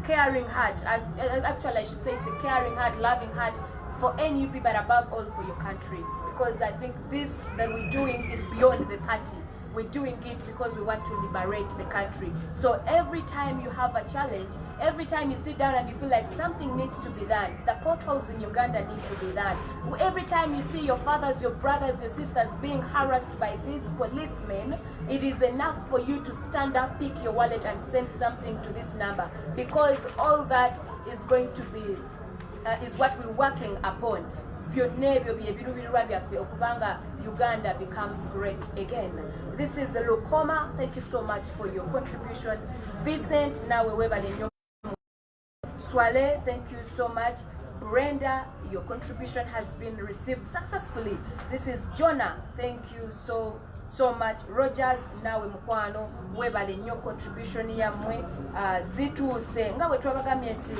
Speaker 1: caring heart. Actually, I should say it's a caring heart, loving heart for NUP, but above all for your country. Because I think this that we're doing is beyond the party. We're doing it because we want to liberate the country. So every time you have a challenge, every time you sit down and you feel like something needs to be done, the potholes in Uganda need to be done. Every time you see your fathers, your brothers, your sisters being harassed by these policemen, it is enough for you to stand up, pick your wallet and send something to this number, because all that is going to be is what we're working upon. Uganda becomes great again. This is Lokoma. Thank you so much for your contribution. Vincent, now we Swale, thank you so much. Brenda, your contribution has been received successfully. This is Jonah, thank you so much. Rogers, nawe mukwano webale nnyo contribution yamwe. Zituuse nga bwe twabagamye nti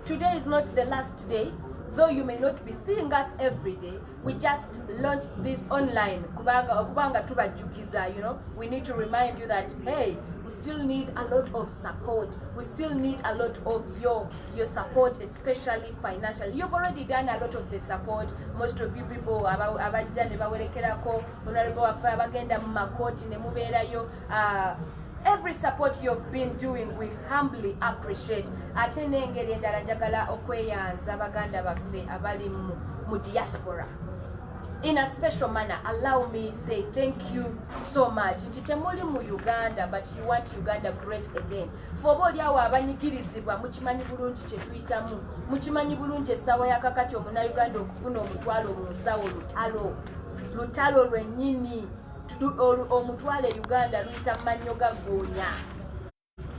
Speaker 1: today is not the last day, though you may not be seeing us every day. We just launched this online kubanga tubajukiza, you know. We need to remind you that hey, we still need a lot of support. We still need a lot of your support, especially financially. You've already done a lot of the support. Most of you people abajja ne bawerekerako honorable abagenda mu makoti ne mubeerayo. Every support you've been doing, we humbly appreciate. Ate n'engeri endala njagala okweyanza baganda baffe abali mu diaspora. In a special manner, allow me say thank you so much. Nti temuli mu Uganda, but you want Uganda great again. For boli awo abanyigirizibwa mukimanyi bulungi kye tuyitamu. Mukimanyi bulungi essaawa ya kakati omuna Uganda okufuna omutwalo mu nsawo lutalo lwennyini. Omutwale Uganda luyita mannyo gaggoonya.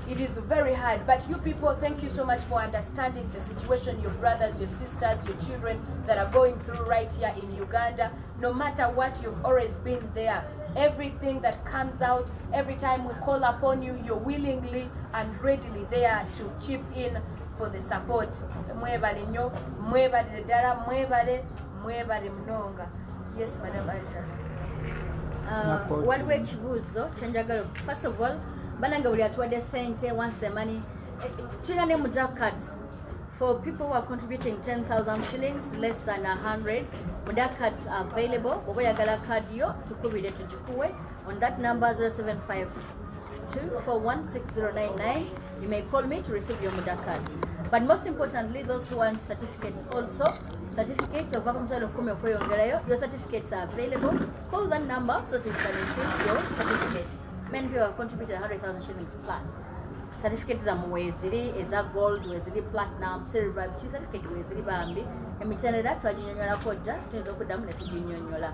Speaker 1: It is very hard, but you people, thank you so much for understanding the situation your brothers, your sisters, your children that are going through right here in Uganda. No matter what, you've always been there. Everything that comes out, every time we call upon you, you're willingly and readily there to chip in for the support. Mwebale nnyo, mwebale ddala, mwebale mnonga. Yes, Madam Aisha.
Speaker 4: Waliwo ekibuuzo kyenjagala. First of all, bananga buli atuwadde sente once the money tulina ne Muda cards for people who are contributing 10,000 shillings less than 100. Muda cards are available. Oba oyagala card yo tukubire tugikuwe on that number 0752416099. You may call me to receive your Muda card. But most importantly, those who want certificates also, certificates of your certificates are available. Call that number so that you can receive your certificate. Many people have contributed 100,000 shillings plus. Certificates are mweziri, eza gold, weziri platinum, silver, certificate weziri bambi. Emichanera twajinyonyola kodda, tuyinza okuddamu ne tujinyonyola.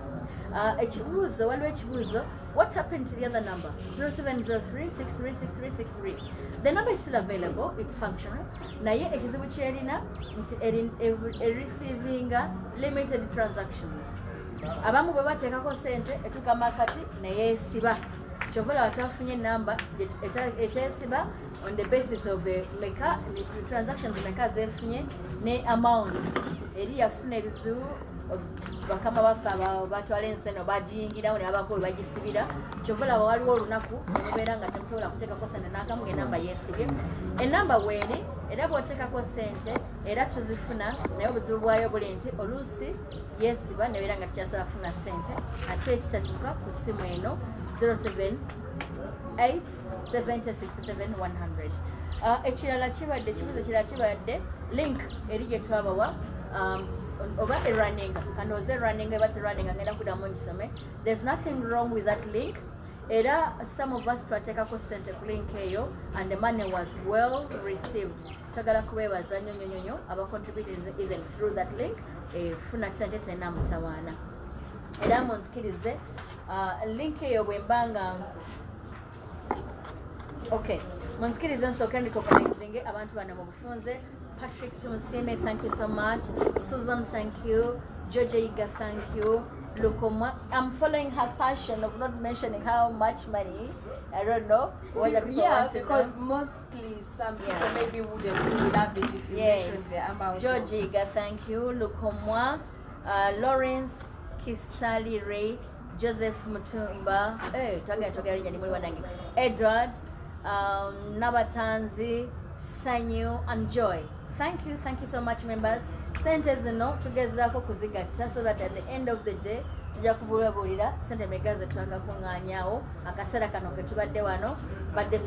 Speaker 4: Ekibuuzo, waliwo ekibuuzo, what happened to the other number? 0703636363. The number is still available, it's functional. Naye ekizibu kyerina receiving limited transactions. Abamu bwe bateekako sente etukama kati naye esiba. Chovola watafunye number etesiba on the basis of meka transactions meka zefunye ne amount eri yafuna ebizibu bakama bafa batwala enseno bajiyingirawo ne babako bagisibira. Chovola waliwo olunaku nemubeera nga temusobola kuteekako sente n'akamu ng'enamba yeesibye. Enamba weeri era bw'oteekako sente era tuzifuna naye obuzibu bwayo buli nti oluusi yeesiba nebeera nga tukyasobola kufuna sente ate ekitatuuka ku ssimu eno 078-7067-100. Ekirala kibadde ekibuuzo kirala kibadde link eri gye twabawa oba running kandoze running eba running ngenda kudamu ngisome. There's nothing wrong with that link. Era some of us twateekako sente ku link eyo and the money was well received. Tagala kubeebaza nnyo aba contributed even through that link funa sente tena mutawaana. Era munzikirize link eyo bwembanga okay munzikirize nsooke ndikoganizinge abantu bano mu bufunze. Patrick Tumusime, thank you so much. Susan, thank you. GHETTO, thank you. Lukoma, I'm following her fashion of not mentioning how much money. I don't know whether people want to
Speaker 1: because
Speaker 4: know.
Speaker 1: Mostly some people maybe wouldn't love it if you mention the amount.
Speaker 4: GHETTO, thank you. Lukoma, Lawrence Kisali Ray, Joseph Mutumba, Edward, Nabatanzi, Sanyu, and Joy. Thank you so much, members. Sente zino tugezaako kuzigatta so that at the end of the day tujja kubulabulira sente mega ze twakakungaanyaawo akaseera kano ke tubadde wano, but the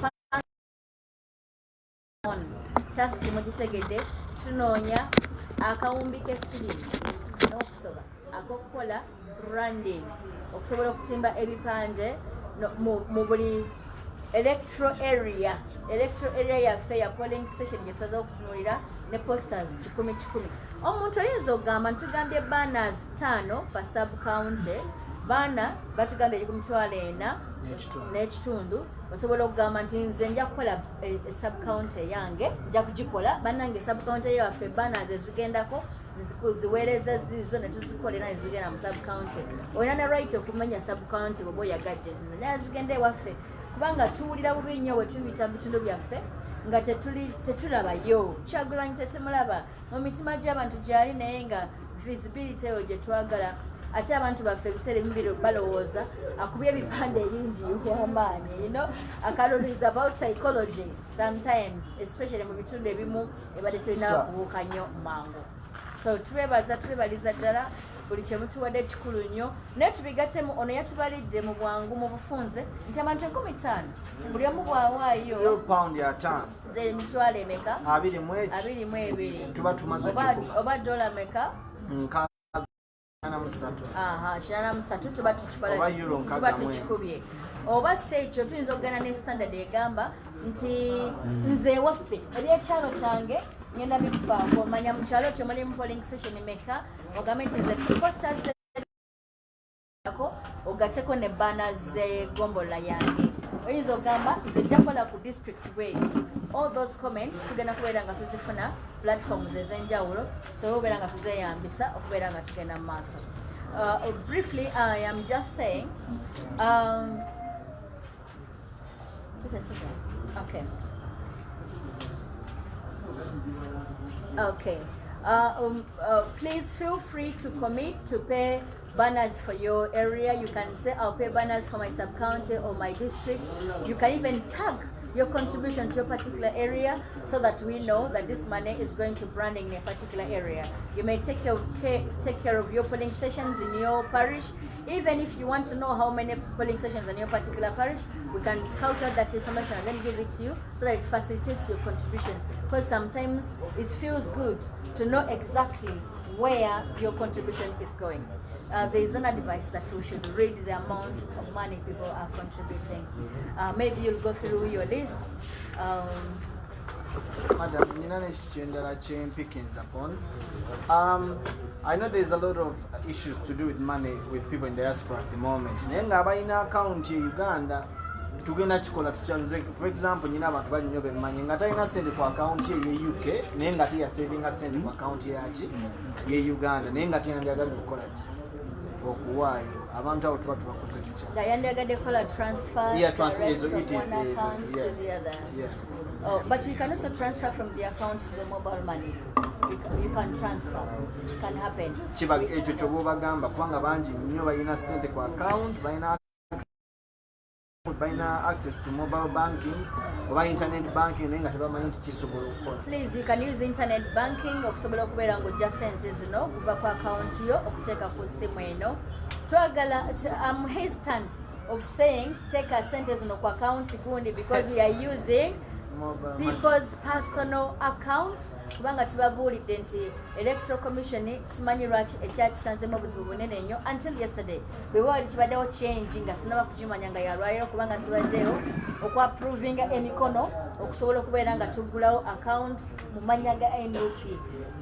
Speaker 4: on task mugitegedde tunoonya akawumbi k'essiringi n'okusoba ak'okukola branding okusobola okutimba ebipande mu buli electoral area yaffe ya polling station gye tusazeho okutunuulira ne posters 100 omuntu oyinza okugamba ntugambye banners 5 pa sub county baana batugambye 1,400 n'ekitundu osobola okugamba nti nze nja kukola sub county yange nja kugikola bannange sub county yaffe banners ezigendako ziweereza zizo ne tuzikolera ne zigenda mu sub county olina ne right okumanya sub county bw'oba oyagadde nti naye zigenda ewaffe kubanga tuwulira bubi nnyo bwe tuyita mu bitundu byaffe nga tetulabayo Kyagulanyi tetumulaba mu mitima gy'abantu gyali naye nga visibility eyo gye twagala ate abantu baffe ebiseera ebimu balowooza akubye ebipande ebingi wamaanyi akalulu is about psychology sometimes especially mu bitundu ebimu ebadde tulina kubuuka nnyo mangu so tubebaliza ddala buli kyemutuwadde ekikulu nnyo naye tubigattemu ono yatubalidde mu bwangu mu bufunze nti abantu 50 buli omu bwawaayo
Speaker 3: paundi 5
Speaker 4: emitwalo emeka
Speaker 3: 22 tuba tumaze
Speaker 4: oba dola meka 83 tuba tukikubye oba si ekyo tuyinza okugenda ne standard egamba nti nze ewaffe ebyekyalo kyange ngenda bifaako manya mu kyalo kyo mulimu polling station meka ogambe nti nze posters ogateko ne banners zegombola yange oyinza okugamba nze njakola ku district bweti all those comments tugenda kubeera nga tuzifuna platforms ez'enjawulo so okubeera nga tuzeyambisa okubeera nga tugenda mu maaso briefly I am just saying okay please feel free to commit to pay banners for your area. You can say I'll pay banners for my sub-county or my district. You can even tag your contribution to a particular area so that we know that this money is going to branding in a particular area. You may take care of your polling stations in your parish. Even if you want to know how many polling stations in your particular parish, we can scout out that information and then give it to you so that it facilitates your contribution. Because sometimes it feels good to know exactly where your contribution is going. There is an advice that we should read the amount of money people are contributing. Maybe you'll go through your list.
Speaker 3: Madam, pickings upon. I know there's a lot of issues to do with money with people in the diaspora at the moment. Nenga account in Uganda. Tugenda kikola tuchaze for example nyina abantu bali nyobe mmanyi nga talina sente ku account ye UK naye nga tiya saving sente ku account ye Uganda naye nga tiyandiagala okukola ki okuwaayo abantu abo tuba tubakoze tutya
Speaker 4: nga yandiagadde kola transfer
Speaker 3: it is
Speaker 4: account to the other but you can also transfer from the account to the mobile money. You can transfer. It can happen.
Speaker 3: Kiba ekyo kyoba bagamba kubanga bangi nnyo balina sente ku account balina access to mobile banking or internet banking nenga tebamanyi nti kisobola okukola.
Speaker 4: Please, you can use internet banking okusobola okubeera ng'ojja sente zino kuva ku account yo okuteeka ku ssimu eno. I'm hesitant of saying take a sente zino ku account gundi because we are using people's personal accounts kubanga tubabuulidde nti electoral commission simanyi lwaki ekyakisanzemu obuzibu bunene nnyo until yesterday bwe wali kibaddewo change nga sinaba kukimanya nga yalwaliro kubanga sibaddewo okwaprovinga emikono okusobola okubeera nga tuggulawo accounts mu mannya ga NUP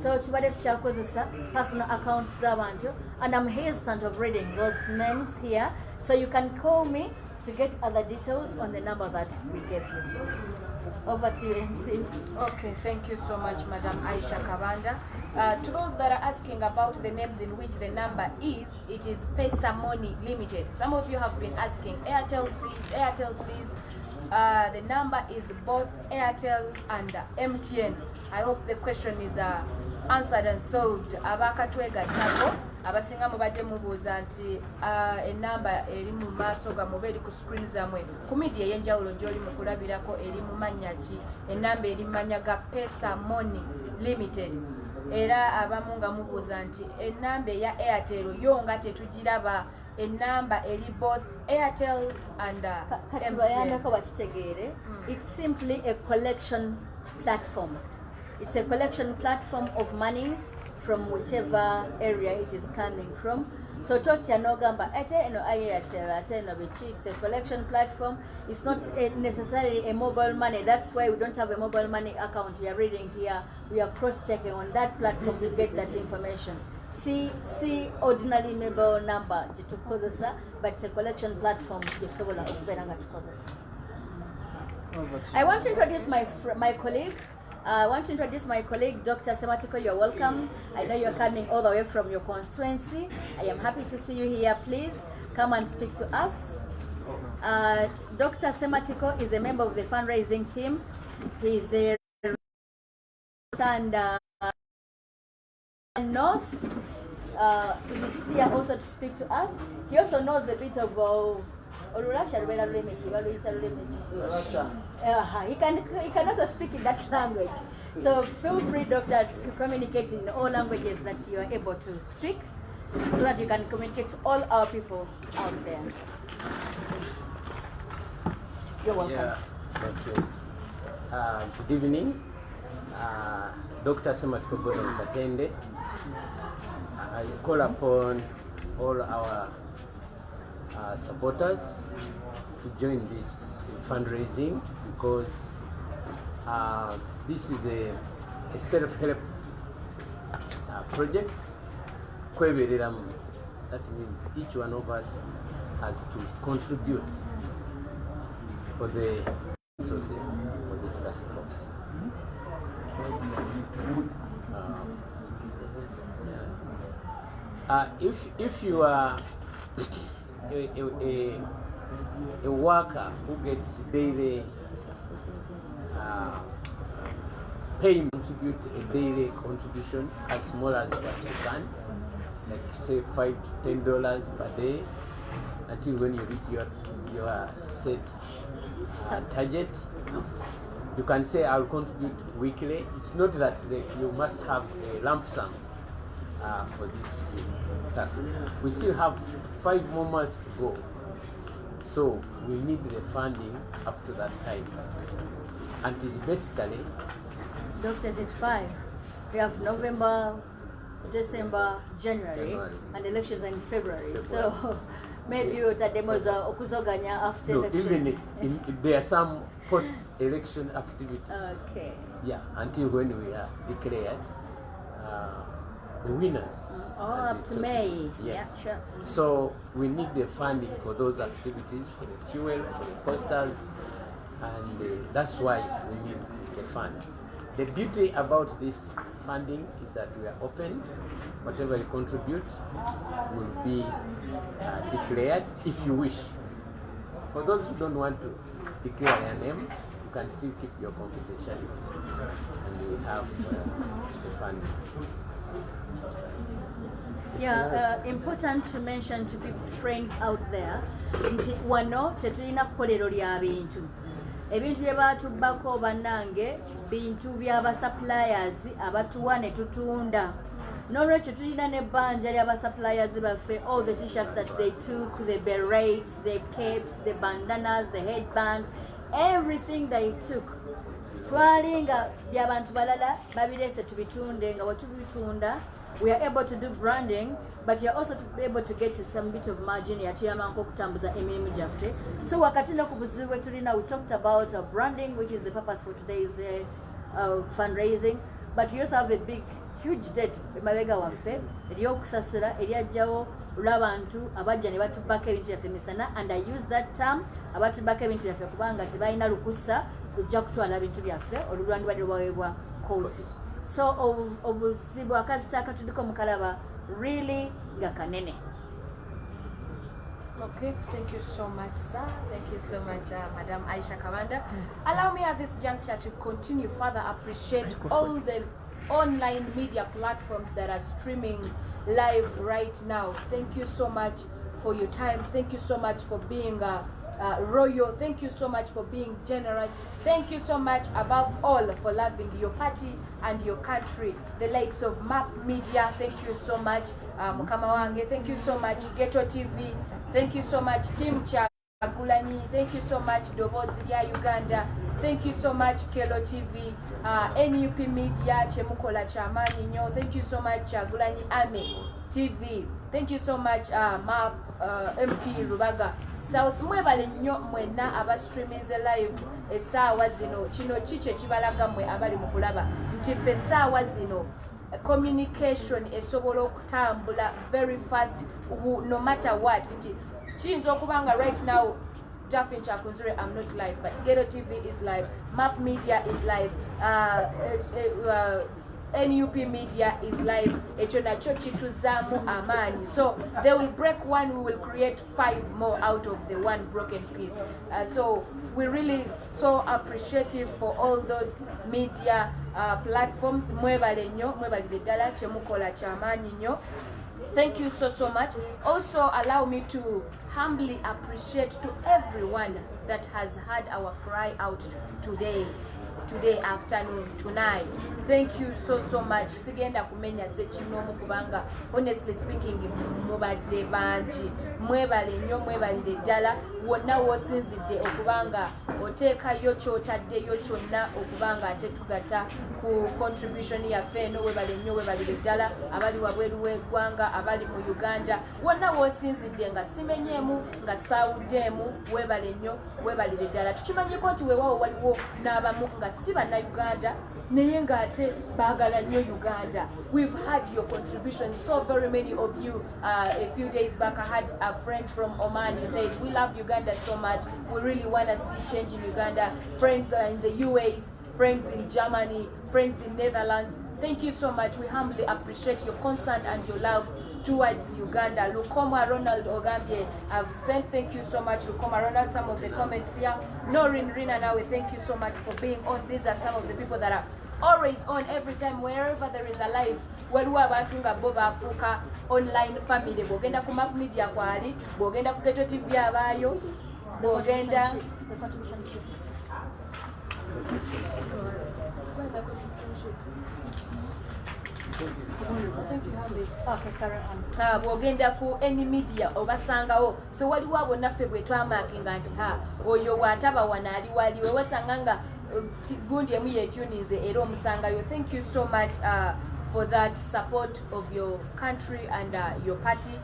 Speaker 4: so tubadde tukyakozesa personal accounts z'abantu and I'm hesitant of reading those names here so you can call me to get other details on the number that we gave you. Over to you, MC.
Speaker 1: Okay, thank you so much, Madam Aisha Kabanda. To those that are asking about the names in which the number is, it is PESA MONI Limited. Some of you have been asking, Airtel please. The number is both Airtel and MTN. I hope the question is answered and solved. Abakatwega Tako. Abasinga mubadde mubuuza nti enamba eri mu maaso ga muberi ku screen zamwe ku media y'enjawulo gy'oli mu kulabirako eri mu mannya ki enamba eri mannya ga PESA MONI Limited era abamu nga mubuuza nti enamba eya Airtel yo nga tetugiraba enamba eri both Airtel and
Speaker 4: MTN. It's simply a collection platform. It's a collection platform of monies from whichever area it is coming from. So totya nogamba ate eno Airtel ate eno biki, it's a collection platform. It's not necessarily a mobile money. That's why we don't have a mobile money account. We are reading here. We are cross-checking on that platform to get that information. See ordinary mobile number gyetukozesa, but it's a collection platform gyetusobola okubeera nga tukozesa. I want to introduce my colleague. I want to introduce my colleague, Dr. Sematiko. You're welcome. I know you're coming all the way from your constituency. I am happy to see you here. Please come and speak to us. Dr. Sematiko is a member of the fundraising team. He's a and North. He's here also to speak to us. He also knows a bit of he can also speak in that language. So feel free, doctor, to communicate in all languages that you are able to speak, so that you can communicate to all our people out there. You're welcome.
Speaker 6: Yeah, thank you. Good evening. Dr. Sematiko Gordon Katende. I call upon all our supporters to join this fundraising, because this is a self-help project. That means each one of us has to contribute for the resources for this task force. If you are a worker who gets daily payment, contribute a daily contribution as small as what you can, like say $5 to $10 per day, until when you reach your set target. You can say I'll contribute weekly. It's not that you must have a lump sum for this task. We still have 5 more months to go, so we need the funding up to that time. And it's basically,
Speaker 4: Doctor, it's 5. We have November, December, January, and elections are in February. So maybe you tademoza okuzoganya after election.
Speaker 6: Even there are some post-election activities.
Speaker 4: Okay.
Speaker 6: Yeah, until when we are declared the winners.
Speaker 4: Up to May.
Speaker 6: Yes.
Speaker 4: Yeah, sure.
Speaker 6: So we need the funding for those activities, for the fuel, for the posters, and that's why we need the funds. The beauty about this funding is that we are open. Whatever you contribute will be declared if you wish. For those who don't want to declare your name, you can still keep your confidentiality, and we have the funding.
Speaker 4: Yeah, important to mention to people, friends out there, nti wano tetulina kkolero lya bintu. Ebintu bye batubbako bannange bintu by'aba suppliers abatuwa ne tutunda. N'olwekyo tulina n'ebbanja ly'aba suppliers baffe, all the t-shirts that they took, the berets, the capes, the bandanas, the headbands, everything they took. Twali nga by'abantu balala babirese tubitunde, nga bwe tubitunda, we are able to do branding, but we are also able to get some bit of margin yatuyamanko okutambuza emirimu gyaffe. So wakati no kubuzibu bwe tulina, we talked about branding, which is the purpose for today's fundraising, but we also have a huge debt emabega waffe eryokusasula eryajjawo lw'abantu abajja ne batubbako ebintu byaffe misana, and I use that term, abatubbako ebintu byaffe kubanga tebalina lukusa kujja kutwala bintu byaffe olulwandiba lwe baweebwa kooti. So obuzibu akazitaaka tuliko mukalaba really nga kanene.
Speaker 1: Okay, thank you so much, sir. Thank you so much, Madam Aisha Kawanda. Allow me at this juncture to continue further appreciate all the online media platforms that are streaming live right now. Thank you so much for your time. Thank you so much for being royal. Thank you so much for being generous. Thank you so much above all for loving your party and your country. The likes of Nup Media, thank you so much. Mukama wange, thank you so much. GHETTO TV, thank you so much. Team Chagulani, thank you so much. Doboziria Uganda, thank you so much. Kelo TV, NUP Media, Chemukola Chamani Nyo, thank you so much. Chagulani Ame TV, Thank you so much, MP Rubaga. South mwebale nnyo mwenna abastreamings live essaawa zino kino kiki ekibalaga mmwe abali mu kulaba nti ffe essaawa zino communication esobola okutambula very fast no matter what nti kiyinza okubanga right now Jafin Chakunzure, I'm not live, but Ghetto TV is live, Map Media is live, NUP Media is live, so they will break one, we will create 5 more out of the one broken piece. So we're really so appreciative for all those media platforms. Thank you so much. Also allow me to humbly appreciate to everyone that has had our cry out today afternoon, tonight. Thank you so much. Sigenda kumenya sekinomu kubanga honestly speaking mubadde banji mwebale nnyo mwebalire ddala wonna wosinzidde okubanga oteekayo kyotaddeyo kyonna okubanga ate tugata ku contribution yaffe eno webale nnyo webalire ddala abali wabweru w'eggwanga abali mu Uganda wonna wosinzidde nga simenyeemu nga saawuddeemu webale nnyo webalire ddala tukimanyeko nti weewaawo waliwo n'abamu nga si bannayuganda naye ng'ate baagala nnyo Uganda. We've had your contributions, so very many of you. A few days back I had a friend from Oman who said we love Uganda so much, we really want to see change in Uganda. Friends in the US, friends in Germany, friends in Netherlands, thank you so much. We humbly appreciate your concern and your love towards Uganda. Lukoma Ronald Ogambie, I've sent thank you so much. Lukoma Ronald, some of the comments here. Noreen Rina Nawe, thank you so much for being on. These are some of the people that are always on every time wherever there is a live. Waliwo abantu nga bo bafuuka online family. Bwogenda ku Map Media kwali, bwogenda ku Ghetto TV abaayo, bwogenda bwogenda ku any media obasangawo. So waliwo abo naffe bwe twamaakinga nti oyo bw'ataba wano ali waliwe wasanga nga gundi emu yetuninze era omusangayo. Thank you so much for that support of your country and your party.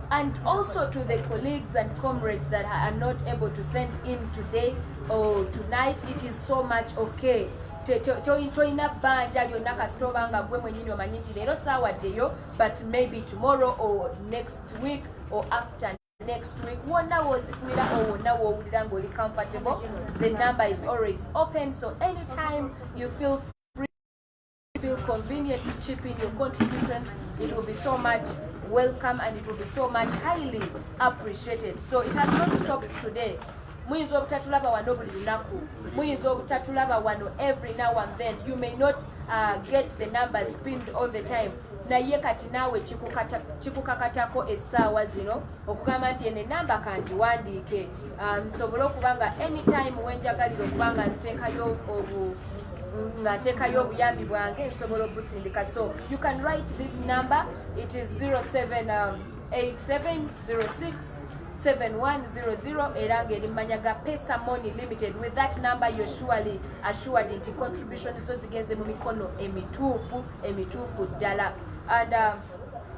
Speaker 1: And also to the colleagues and comrades that are not able to send in today or tonight, it is so much okay. Toina banja lyonna kasitoba nga gwe mwenyini omanyi nti leero saawaddeyo, but maybe tomorrow or next week or after next week wonna wozifunira or wonna woowulira ng'oli comfortable, the number is always open. So anytime you feel convenient to chip in your contributions, it will be so much welcome and it will be so much highly appreciated. So it has not stopped today. Muyinza obutatulaba wano buli lunaku, muyinza obutatulaba wano every now and then. You may not get the numbers pinned all the time, naye kati naawe kikukakatako essaawa zino okugamba nti ene namba kangiwandiike nsobole okubanga anytime wenjagalira okubanga nteekayo obuyambi bwange nsobola obusindika. So you can write this number, it is 0787067100 era ng'erimanya ga PESA MONI Limited. With that number you're surely assured nti contributions zo zigenze mu mikono emituufu ddala. And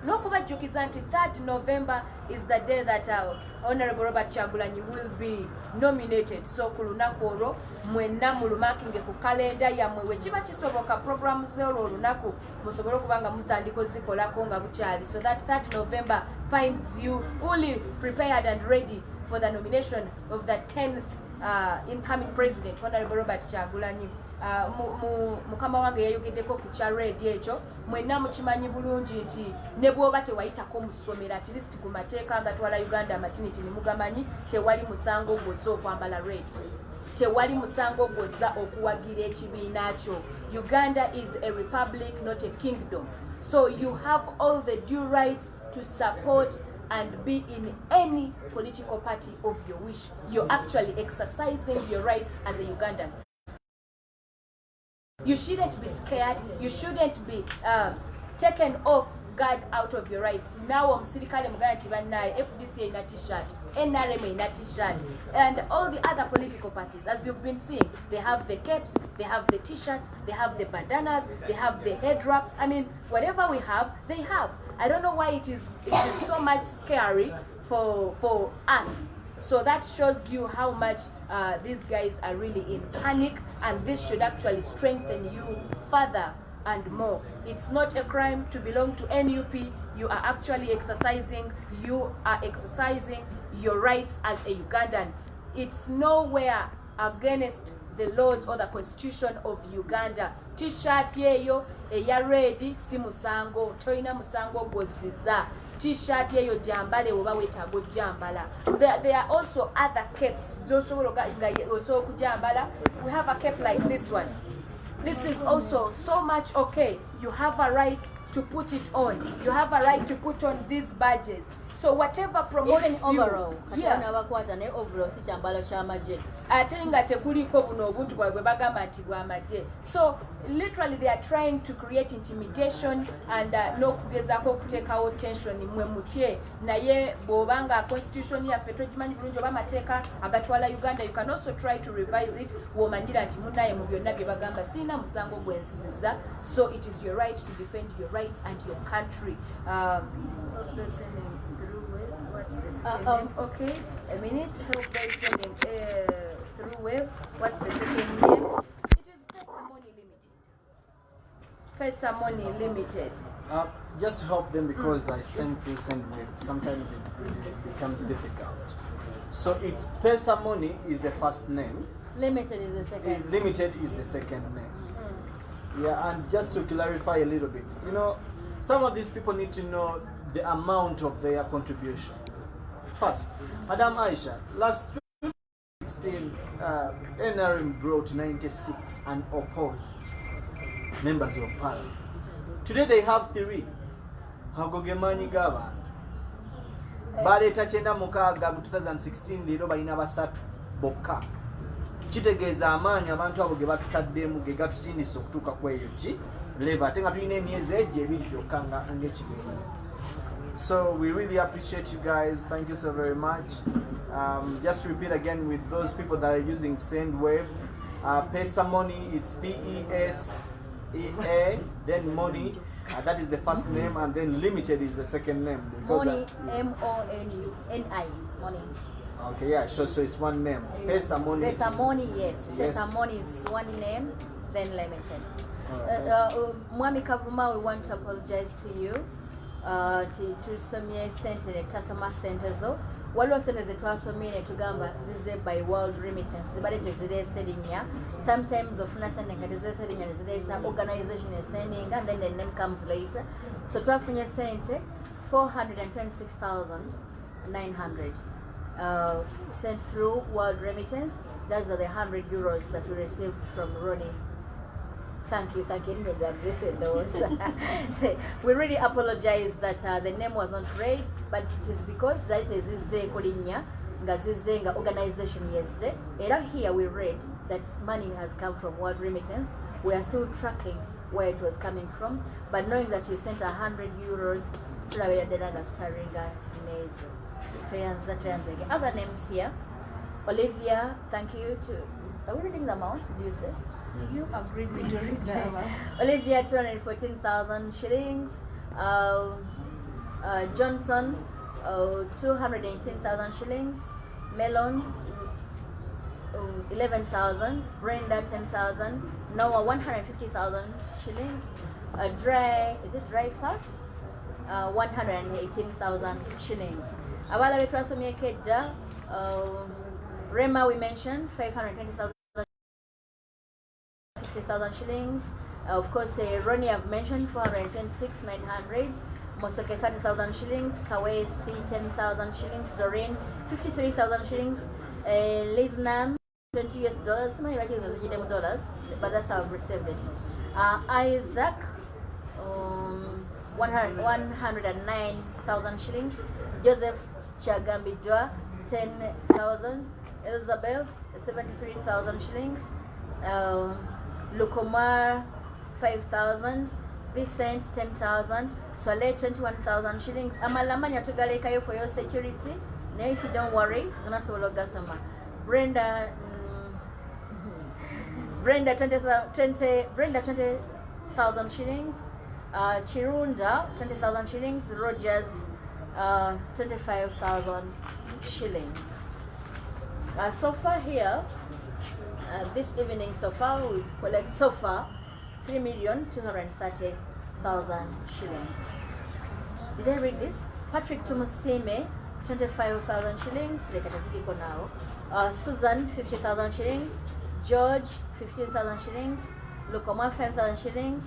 Speaker 1: n'okubajjukiza nti 3rd November is the day that Honorable Robert Kyagulanyi will be nominated. So ku lunaku olwo mwenna mulumakinge ku kalenda yammwe we kiba kisoboka programs olwo olunaku musobole okubanga mutandika ozikolako nga bukyali. So that 3rd November finds you fully prepared and ready for the nomination of the 10th incoming president, Honorable Robert Kyagulanyi. Mukama wange yayogeddeko ku kya radio ekyo, mwenna mukimanyi bulungi nti ne bw'oba tewayitako mu ssomero at least ku mateeka agatwala Uganda amatiniti ne mugamanyi, tewali musango gwozza okwambala red, tewali musango gwozza okuwagira ekibiina kyo. Uganda is a republic, not a kingdom. So you have all the due rights to support and be in any political party of your wish. You're actually exercising your rights as a Ugandan. You shouldn't be scared. You shouldn't be taken off guard out of your rights. Now omusirikale muganda nti bannaye FDC ina t-shirt, NRM ina t-shirt, and all the other political parties, as you've been seeing, they have the capes, they have the t-shirts, they have the bandanas, they have the head wraps. I mean, whatever we have, they have. I don't know why it is so much scary for us. So that shows you how much these guys are really in panic, and this should actually strengthen you further and more. It's not a crime to belong to NUP. You are actually exercising your rights as a Ugandan. It's nowhere against the laws or the constitution of Uganda. T-shirt yeyo eya red si musango, toina musango gwoziza. T-shirt yeyo jambale oba wetaago jambala. There are also other capes. We have a cape like this one. This is also so much okay. You have a right to put it on. You have a right to put on these badges. So whatever promotes
Speaker 4: even overall,
Speaker 1: you, yeah.
Speaker 4: Overall si kyambalo ky'amagye.
Speaker 1: Ate nga tekuliko buno obuntu bwabwe bagamba nti bw'amagye. So literally they are trying to create intimidation and n'okugezaako okuteekawo tension mwe mutye. Naye bw'obanga constitution yaffe togimanyi bulungi oba amateeka agatwala Uganda, you can also try to revise it w'omanyira nti munnaye mu byonna bye bagamba siina musango gwenzizizza. So it is your right to defend your rights and your country. What's this? Okay, a minute. Help by sending through web. What's the second name? It is PESA MONI Limited.
Speaker 3: Just help them because I send through send web. Sometimes it becomes difficult. So it's PESA MONI is the first name.
Speaker 4: Limited is the second.
Speaker 3: Limited is the second name. Yeah, and just to clarify a little bit, you know, some of these people need to know the amount of their contribution. First, Madam Aisha, last 2016, NRM brought 96 unopposed members of parliament. Today they have 3. Hagogemani Gava. Baleta chenda mukaga mu 2016 lero balina basatu bokka. Kitegeeza amaanyi abantu abo ge batutaddemu ge gatusindisa okutuuka ku eyo ki leva ate nga tulina emyezi egyo ebiri byokka ng'ekibiina. So we really appreciate you guys. Thank you so very much. Just to repeat again with those people that are using SendWave, PESA MONI, it's PESA, then MONI, that is the first name, and then Limited is the second name.
Speaker 4: MONI, M-O-N-I, MONI.
Speaker 3: Okay, yeah, sure. So it's one name. PESA MONI.
Speaker 4: PESA MONI, yes.
Speaker 3: Yes.
Speaker 4: PESA MONI is one name, then Limited. Mwami Kavuma, we want to apologize to you. Tusomye sente ne tasoma sente zo waliwo sente ze twasomye ne tugamba zize by world remittance zibadde tezireese linnya. Sometimes ofuna sente nga tezireese linnya ne zireeta organization esendinga and then the name comes later. So twafunye sente 426,900 sent through world remittance. Those are the 100 euros that we received from Ronnie. Thank you. We really apologize that the name was not read, but it is because that is Kulinya, Ngazizenga organization yezze. Era here we read that money has come from world remittance. We are still tracking where it was coming from, but knowing that you sent 100 euros to Rabedaga Staringa Mezo. Other names here. Olivia, thank you to. Are we reading the amount? Do you say?
Speaker 3: Yes.
Speaker 1: You agreed with your return.
Speaker 4: Olivia, 214,000 shillings. Johnson, 218,000 shillings. Melon, 11,000. Brenda, 10,000. Noah, 150,000 shillings. Dry Fast, 118,000 shillings. Abala betwasomye kedda. Rema, we mentioned 520,000. 50,000 shillings. Of course, Ronnie I've mentioned 426,900. Mosoke 30,000 shillings. Kawesi 10,000 shillings. Doreen 53,000 shillings. Liz Nam $20 US. My writing was $, but that's how I've received it. Isaac 109,000 shillings. Joseph Chagambidwa 10,000. Elizabeth 73,000 shillings. Lukomar 5,000, Vincent 10,000, Swale 21,000 shillings. Amalamanya tugalekayo for your security. Now if you don't worry, zinasobologasama. Brenda 20,000 shillings. Chirunda 20,000 shillings, Rogers 25,000 shillings. So far here, this evening so far we collect so far 3,230,000 shillings. Did I read this? Patrick Tumusime 25,000 shillings. Now. Susan 50,000 shillings. George 15,000 shillings. Lukoma 5,000 shillings.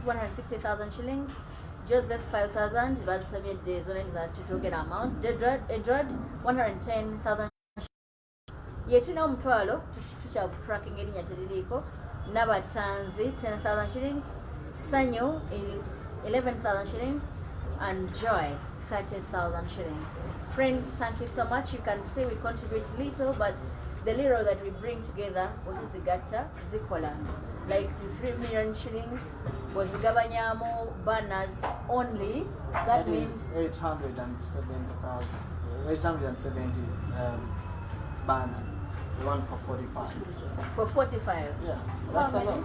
Speaker 4: 160,000 shillings. Joseph 5,000. That's the total amount. Edward 110,000. Yetuna Mtwalo tucha tracking erinnya teririko. Nabatanzi 10,000 shillings. Sanyo 11,000 shillings. And Joy 30,000 shillings. Friends, thank you so much. You can see we contribute little, but the little that we bring together, what is the GHETTO? Zikola. Like the 3 million shillings was Gabanyamo banners only. That means
Speaker 3: 870,000. 870 banners. The one for 45.
Speaker 4: For 45.
Speaker 3: Yeah.
Speaker 4: That's a lot.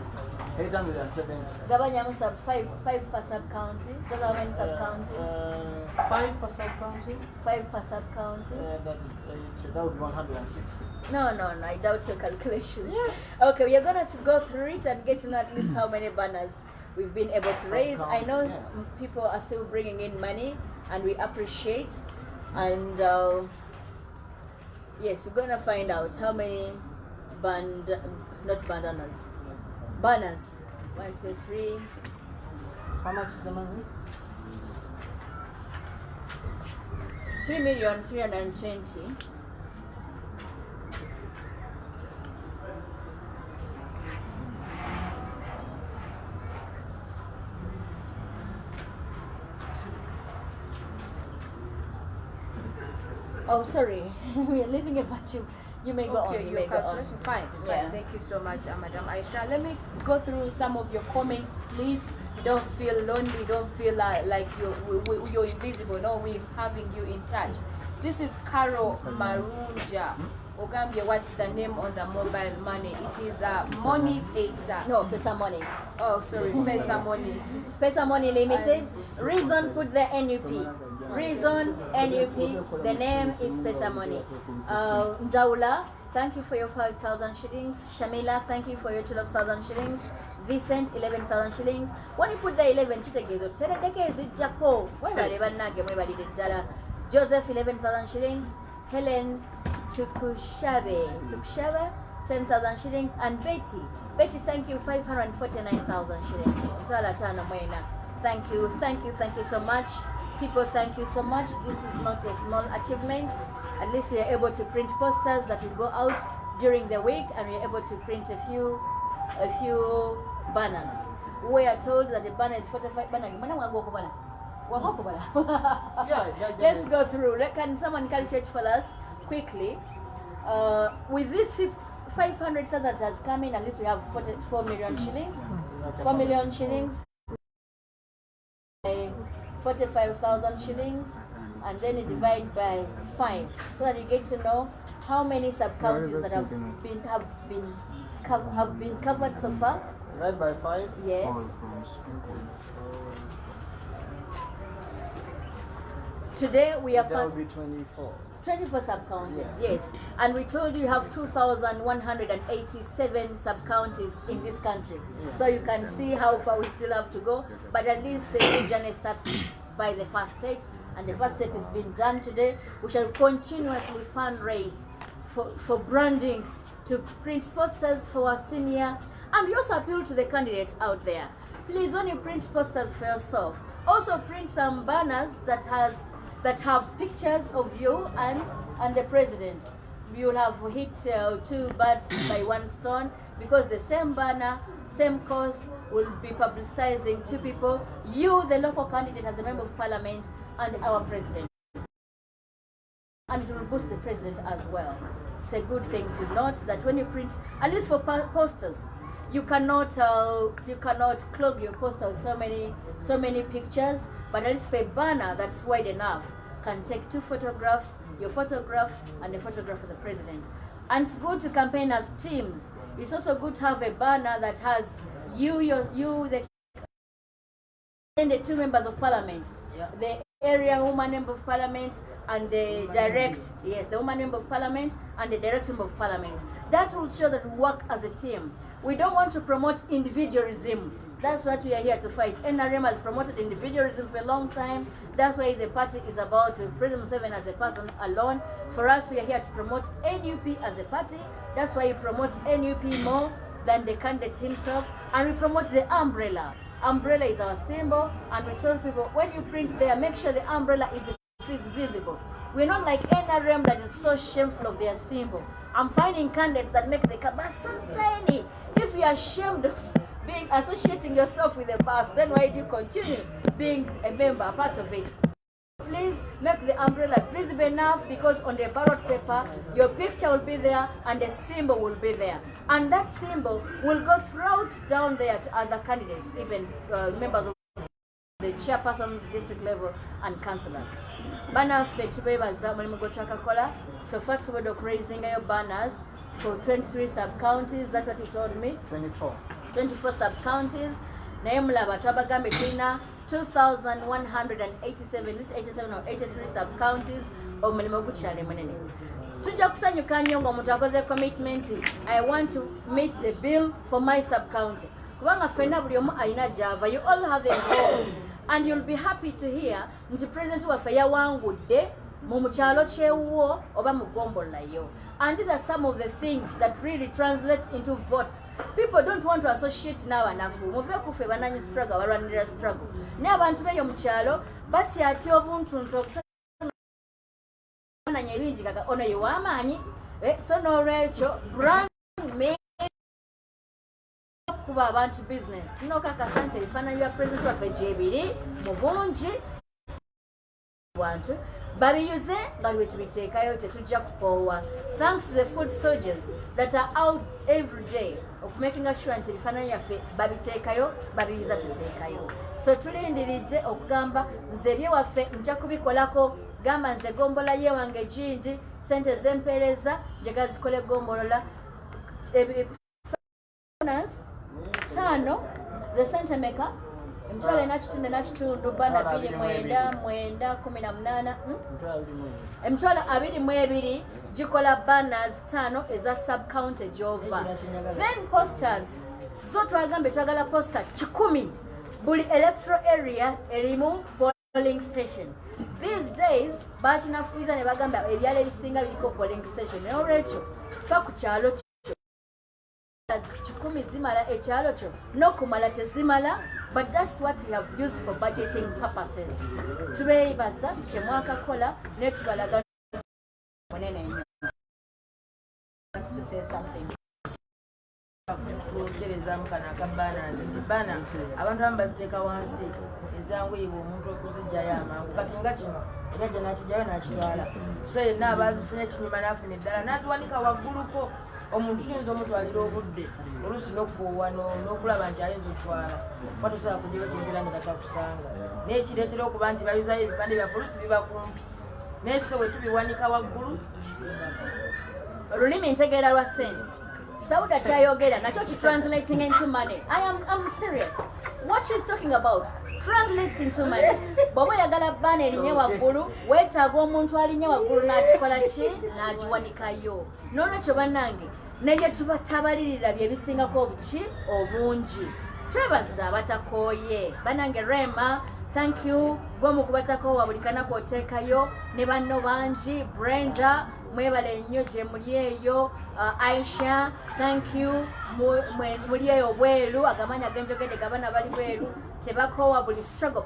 Speaker 3: 870.
Speaker 4: Gabanyamo sub 5 per sub county. Does that mean sub county?
Speaker 3: 5 per sub county.
Speaker 4: 5 per sub county.
Speaker 3: That would be 160.
Speaker 4: No, I doubt your calculations. Yeah. Okay, we are gonna go through it and get to know at least how many banners we've been able to raise. I know people are still bringing in money, and we appreciate. And yes, we're gonna find out how many banners. 1, 2, 3.
Speaker 3: How much is the money?
Speaker 4: 3,320,000. Oh, sorry. We are leaving a vacuum. You may go on. You may go on.
Speaker 1: Fine. Thank you so much, Madam Aisha. Let me go through some of your comments, please. Don't feel lonely. Don't feel like you're invisible. No, we're having you in charge. This is Carol Marunja. Ogambia, what's the name on the mobile money? It is MONI PESA.
Speaker 4: No, PESA MONI.
Speaker 1: Oh, sorry, PESA MONI.
Speaker 4: PESA MONI Limited. Reason put the NUP. Reason NUP. The name is PESA MONI. Daula, thank you for your 5,000 shillings. Shamila, thank you for your 12,000 shillings. Vincent, 11,000 shillings. When you put the 11, Joseph, 11,000 shillings. Helen Tukushabe, 10,000 shillings. And Betty, thank you, 549,000 shillings. Thank you so much. People, thank you so much. This is not a small achievement. At least we are able to print posters that will go out during the week, and we are able to print a few banners. We are told that the banner is 45 banners. Let's go through. Can someone calculate for us quickly? With this 500,000 that has come in, at least we have 4 million shillings. 4 million shillings. 45,000 shillings, and then you divide by 5, so that you get to know how many sub-counties that have been covered so far.
Speaker 3: Divide by 5.
Speaker 4: Yes. Today we have 24 sub-counties, yes. And we told you have 2,187 sub-counties in this country. So you can see how far we still have to go. But at least the journey starts by the first step. And the first step has been done today. We shall continuously fundraise for branding, to print posters for our senior. And we also appeal to the candidates out there. Please, when you print posters for yourself, also print some banners that have pictures of you and the president. You'll have hit 2 birds by 1 stone, because the same banner, same cause will be publicizing 2 people, you, the local candidate as a member of parliament, and our president. And it will boost the president as well. It's a good thing to note that when you print, at least for posters, you cannot clog your poster with so many pictures, but at least for a banner that's wide enough, can take 2 photographs, your photograph and the photograph of the president. And it's good to campaign as teams. It's also good to have a banner that has you, the the 2 members of parliament, the area woman member of parliament and the direct, the woman member of parliament and the direct member of parliament. That will show that we work as a team. We don't want to promote individualism. That's what we are here to fight. NRM has promoted individualism for a long time. That's why the party is about President Museveni as a person alone. For us, we are here to promote NUP as a party. That's why we promote NUP more than the candidate himself. And we promote the umbrella. Umbrella is our symbol. And we told people, when you print there, make sure the umbrella is visible. We're not like NRM that is so shameful of their symbol. I'm finding candidates that make the cabas so tiny. If you are ashamed of associating yourself with the past, then why do you continue being a member, a part of it? Please make the umbrella visible enough, because on the ballot paper, your picture will be there and the symbol will be there. And that symbol will go throughout down there to other candidates, even members of the chairpersons, district level, and councillors. Banner fe tubebaza mulimu gwetwakakola. So first of all, raising your banners for 23 sub-counties. That's what you told me. 24 sub-counties. Naye mulaba twabagambe tulina 2,187, 87 or 83 sub-counties. Omulimu gukyali munene. Tujja kusanyuka nnyo ng'omuntu akoze commitment. I want to meet the bill for my sub-county. Kubanga ffenna buli omu alina gy'ava. You all have a goal. And you'll be happy to hear nti president waffe yawangudde mu mukyalo kyewuwo oba mu gombolayo. And these are some of the things that really translate into votes. People don't want to associate n'abanafu. Muve ku ffe bananyi struggle, balwanirira struggle. Naye abantu b'eyo mu kyalo batya ati obuntuntu obutonanya ebingi kaka ono ye w'amaanyi. So n'olwekyo brand me kuba abantu business. Tunokakasa nti ebifaananyi bya president waffe gyebiri mu bungi bantu babiyuze nga lwe tubiteekayo tetujja kukoowa. Thanks to the food soldiers that are out every day of making sure nti ebifaananyi byaffe babiteekayo babiyuza tuteekayo. So tulindiridde okugamba nze ebyewaffe nja kubikolako. Gamba nze gombola yewange gindi sente zempeereza njagala zikole gombolola tano the center maker Mtwala nakitundu bana 2,9,9,18 Mtwala 22 gikola banners 5 eza sub county jova. Then posters zo twagala poster 10 buli electoral area erimu polling station. These days bakinafuiza ne bagamba ebyalo ebisinga biriko polling station. N'olwekyo fa ku kyalo 10 zimala ekyalo kyo n'okumala tezimala. But that's what we have used for budgeting purposes. Tubeebaza kye mwakakola ne tubalaga munene nnyo. Wants to say something.
Speaker 2: Kutereza mukana akabanazi nti bana abantu abamu baziteeka wansi ezanguyibwa omuntu okuzijjayo amangu kati nga kino erajja nakijjayo nakitwala. So yenna abazifunye ekinyuma n'afuna eddala n'aziwanika wagguluko. Omuntu tuyinza omutwalira obudde oluusi n'okukoowa n'okulaba nti ayinza oswala kuba tosobola kujjayo kyogera ne batakusanga. Naye kireetera okuba nti bayuzayo ebipande byaffe oluusi biba kumpi naye so bwe tubiwanika waggulu kisingako.
Speaker 4: Olulimi ntegeera lwa ssente. Sauda kyayogera nakyo translating into money. I'm serious. What she's talking about translates into money. Bw'oba oyagala bbaana erinnya waggulu weetaaga omuntu alinnya waggulu n'akikola ki n'agiwanikayo. N'olwekyo bannange nebye tuba tabalirira bye bisingako obuki obungi. Twebaza abatakooye bannange. Rema, thank you gwomu kubatakoowa buli kanaku oteekayo ne banno bangi. Brenda mwebale nnyo gye muli eyo. Aisha, thank you muli eyo bweru agamanya genjogedde gabana bali bweru tebakoowa buli struggle.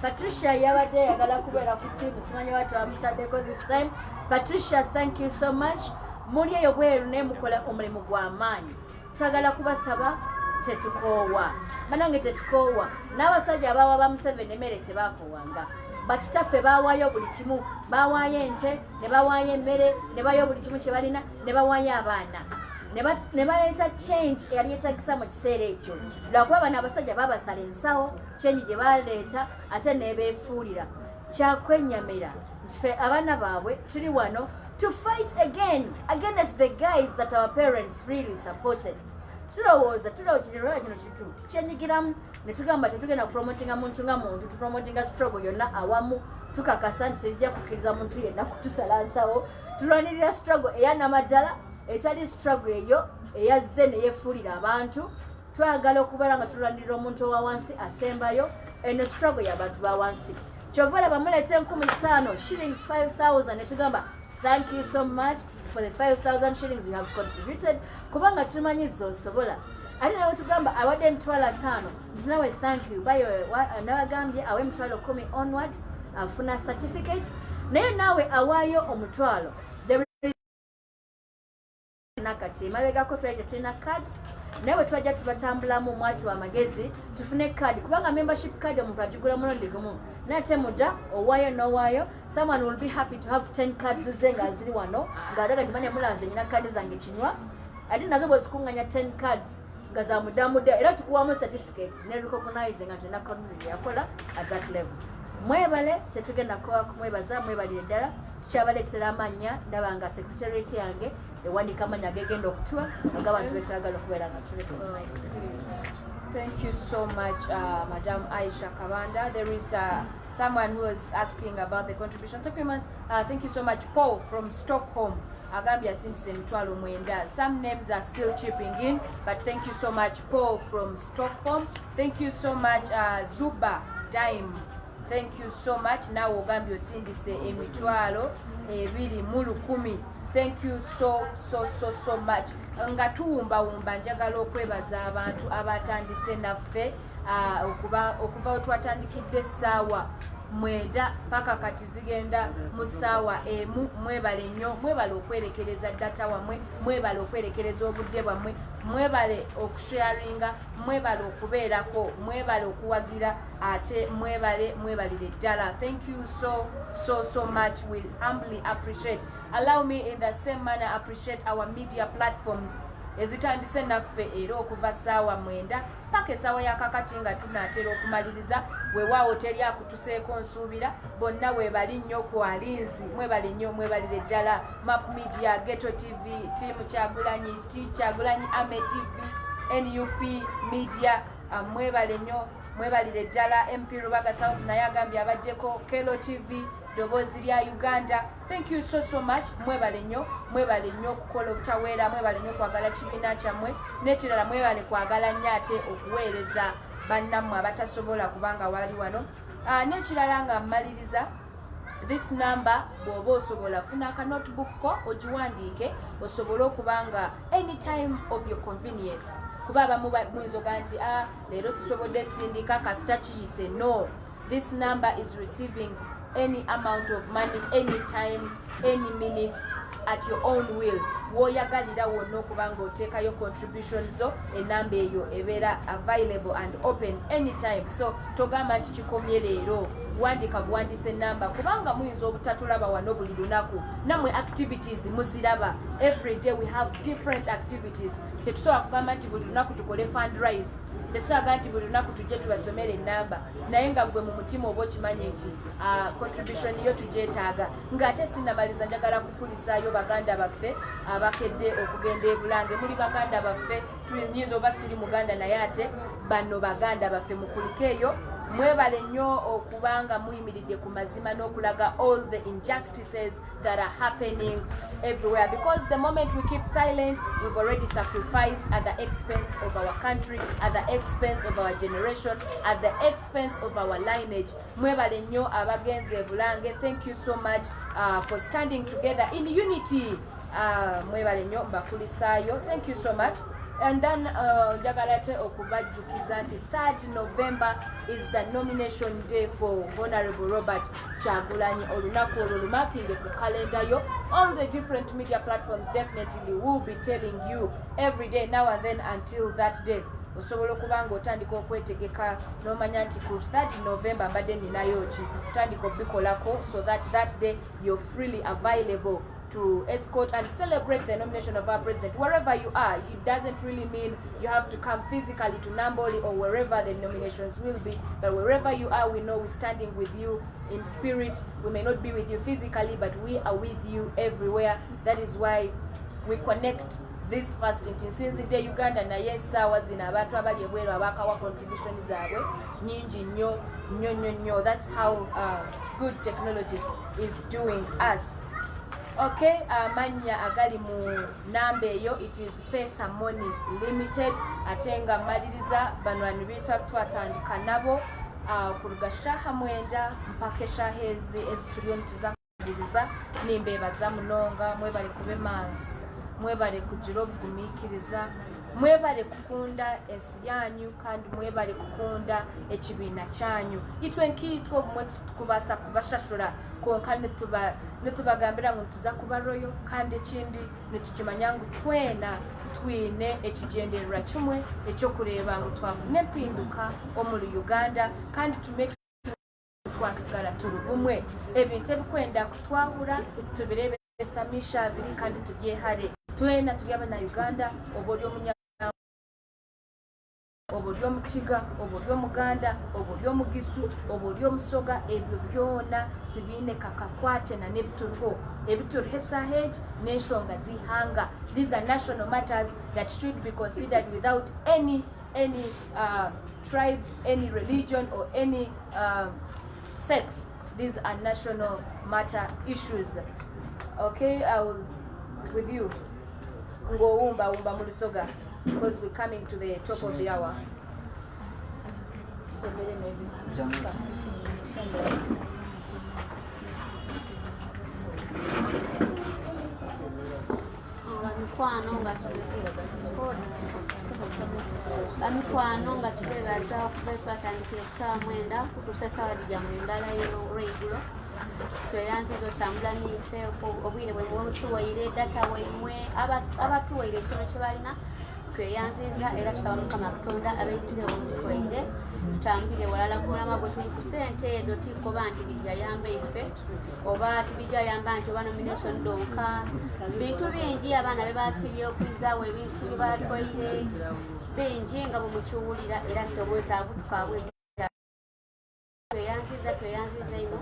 Speaker 4: Patricia yabadde yagala kubeera ku team simanyi watu amutaddeko this time. Patricia, thank you so much. Muli eyo bweru ne mukola omulimu gw'amaanyi. Twagala kubasaba tetukoowa banange tetukoowa. N'abasajja abawa ba Museveni emmere tebakoowanga. Bakitaffe baawaayo buli kimu. Baawaayo ente ne bawaayo emmere ne bayo buli kimu kye balina ne bawaayo abaana ne baleeta change eyali yeetagisa mu kiseera ekyo. Lwakuba bano abasajja babasala ensawo change gye baleeta ate nebeefuulira. Kyakwenyamira nti ffe abaana baabwe tuli wano to fight against the guys that our parents really supported. tulowooza kitolwala kino tukyenyigiramu ne tugamba tetugenda kupromotinga muntu nga muntu tupromotinga struggle yonna awamu tukakasa nti tejja kukkiriza muntu yenna kutusala nsawo tulwanirira struggle eyannamaddala etali struggle eyo eyazze neyefuulira abantu twagala okubeera nga tulwanirira omuntu owa wansi asembayo eno struggle y'abantu ba wansi kyova olaba muleeta 15,000 shillings 5,000 ne tugamba thank you so much for the 5,000 shillings you have contributed kubanga tumanyiza osobola ate nawe tugamba awadde emitwalo 5 nti nawe thank you bayo nabagambye awe emitwalo 10 onwards afuna certificate naye naawe awaayo omutwalo nakati emabegako twalete tulina card nawe twajja tubatambulamu mwatu amagezi tufune card kubanga membership card omuntu agigula mulundi gumu nate muda owaayo nowaayo someone will be happy to have 10 cards ze nga ziri wano ng'adaga timanya mulanze nyina card zange kinywa ate nazo bwezikunganya 10 cards nga za mudamuda era tukuwamu certificate ne recognize nga tena community yakola at that level mwebale tetugenda kumwebaza mwebalire ddala tukyabaleetera amannya ndaba nga secretariat yange ewandika amannya gegenda okutuwa ag'abantu betwagala okubeera nga turecognize.
Speaker 1: Thank you so much, Madam Aisha Kabanda. There is someone who is asking about the contribution. Thank you so much, Paul from Stockholm. Agambia since emitwalo mwenda. Some names are still chipping in, but thank you so much, Paul from Stockholm. Thank you so much, Zuba Dime. Thank you so much. Now ogambye osindise emitwalo 210. Thank you so much. Nga tuwumbawumba njagala okwebaza abantu abatandise naffe okuva twatandikidde essaawa 9 paka kati zigenda mu ssaawa emu. Mwebale nnyo, mwebale okwerekereza data wammwe, mwebale okwerekereza obudde bwammwe, mwebale okusharinga, mwebale okubeerako, mwebale okuwagira, ate mwebalire ddala. Thank you so much. We humbly appreciate. Allow me in the same manner appreciate our media platforms ezitandise naffe era okuva ssaawa 9 paka essaawa yakakati nga tunaatera okumaliriza weewaawo teri akutuseeko nsuubira bonna weebali nnyo ku alinzi mwebale nnyo mwebalire ddala Map Media, Ghetto TV, Team Kyagulanyi, Kyagulanyi Ame TV, NUP Media, mwebale nnyo mwebalire ddala MP Rubaga South naye agambye abaddeko Kelo TV, Dobozi lya Uganda. Thank you so much. Mwebale nnyo okukola obutaweera, mwebale nnyo kwagala kibiina kyammwe n'ekirala mwebale kwagala nnyo ate okuweereza bannammwe abatasobola kubanga wali wano. N'ekirala nga mmaliriza this number bw'oba osobola funa aka notebook ko ogiwandiike osobole okubanga anytime of your convenience kuba abamu muyinza nti leero sisobodde sindika kasita kiyise. No, this number is receiving any amount of money anytime, any minute, at your own will. Woyagalira wonna okubanga oteekayo contributions zo enamba eyo ebeera available and open anytime. So togamba nti kikomye leero wandika buwandise enamba kubanga muyinza obutatulaba wano buli lunaku namwe activities muziraba. Every day we have different activities. Tetusobola kugamba nti buli lunaku tukole fundraise, tetusobola nti buli lunaku tujje tubasomere enamba naye nga gwe mu mutima oba okimanyi nti contribution yo tugyetaaga. Ng'ate sinnamaliza njagala kukulisaayo baganda baffe abakedde okugenda e Bulange. Muli baganda baffe tuyinza oba siri muganda naye ate bano baganda baffe mukulikeeyo. Mwebale nnyo okubanga muyimiridde ku mazima n'okulaga all the injustices that are happening everywhere, because the moment we keep silent we've already sacrificed at the expense of our country, at the expense of our generation, at the expense of our lineage. Mwebale nnyo abagenze e Bulange. Thank you so much for standing together in unity. Mwebale nnyo bakulisaayo. Thank you so much. And then njagala ate okubajjukiza nti 3rd November is the nomination day for Honorable Robert Kyagulanyi. Olunaku olwo lumakinge ku kalenda yo. All the different media platforms definitely will be telling you every day now and then until that day. Osobola okubanga otandika okwetegeka n'omanya nti ku 3rd November mbadde ninayo ki, otandika obikolako so that day you're freely available to escort and celebrate the nomination of our president wherever you are. It doesn't really mean you have to come physically to Namboli or wherever the nominations will be, but wherever you are, we know we're standing with you in spirit. We may not be with you physically, but we are with you everywhere. That is why we connect this fasting nsinzidde Uganda naye essaawa zino abantu abali ebweru abakawa contribution zaabwe nyingi nnyo. That's how good technology is doing us. Okay, amanya agali mu namba eyo, it is PESA MONI Limited. Ate nga mmaliriza banwani biita twatandika nabo ku lugashaha mwenda mpaka eshaha ezitulyo nituzakuliriza nimbeebaza munonga. Mwebale kube maasi, mwebale kugira obugumiikiriza, mwebale kukunda ensi yanyu kandi mwebale kukunda ekibiina kyanyu. Itwe nkiitwe obumwe tukubaasa kubashashura konka nitubagambira ngu tuza kubaroyo kandi ekindi nitukimanya ngu twena twine ekigendererwa kimwe ekyokureeba ngu twafuna empinduka omuli Uganda kandi tumeke twasigala tuli bumwe. Ebintu ebikwenda kutwahura tubirebesamisha abiri kandi tubyehare. Twena tuli Abannayuganda, oba oli Omunyarwanda, oba oli Omukiga, oba oli Omuganda, oba oli Omugisu, oba oli Omusoga, ebyo byona tibiine kakakwate na nebituruho ebituruho esaaha egi n'enshonga z'ihanga. These are national matters that should be considered without any tribes, any religion or any sex. These are national matter issues. Okay, I will with you ngo umba mulisoga because we're coming to the top of the hour.
Speaker 5: Bamikwano nga tubebaza okuba twatandikira okusaba mwenda kutuusa essaawa gija mu ndala y'olweigulo. Tweyanziza otambula n'ife obwire bwe mutuwaire data waimwe abatuwaire ekitono kye balina tweyanziza era tusaba Mukama Katonda abeerize omutwaire tutambire walala kulama bwe tuli ku ssente edo tikoba nti lijja yamba ife oba tilijja yamba nti oba nomination donka bintu bingi abaana be basibye okwizaawo ebintu bye batwaire bingi nga bwe mukiwulira era si obwetaavu tukaabwe tweyanziza ino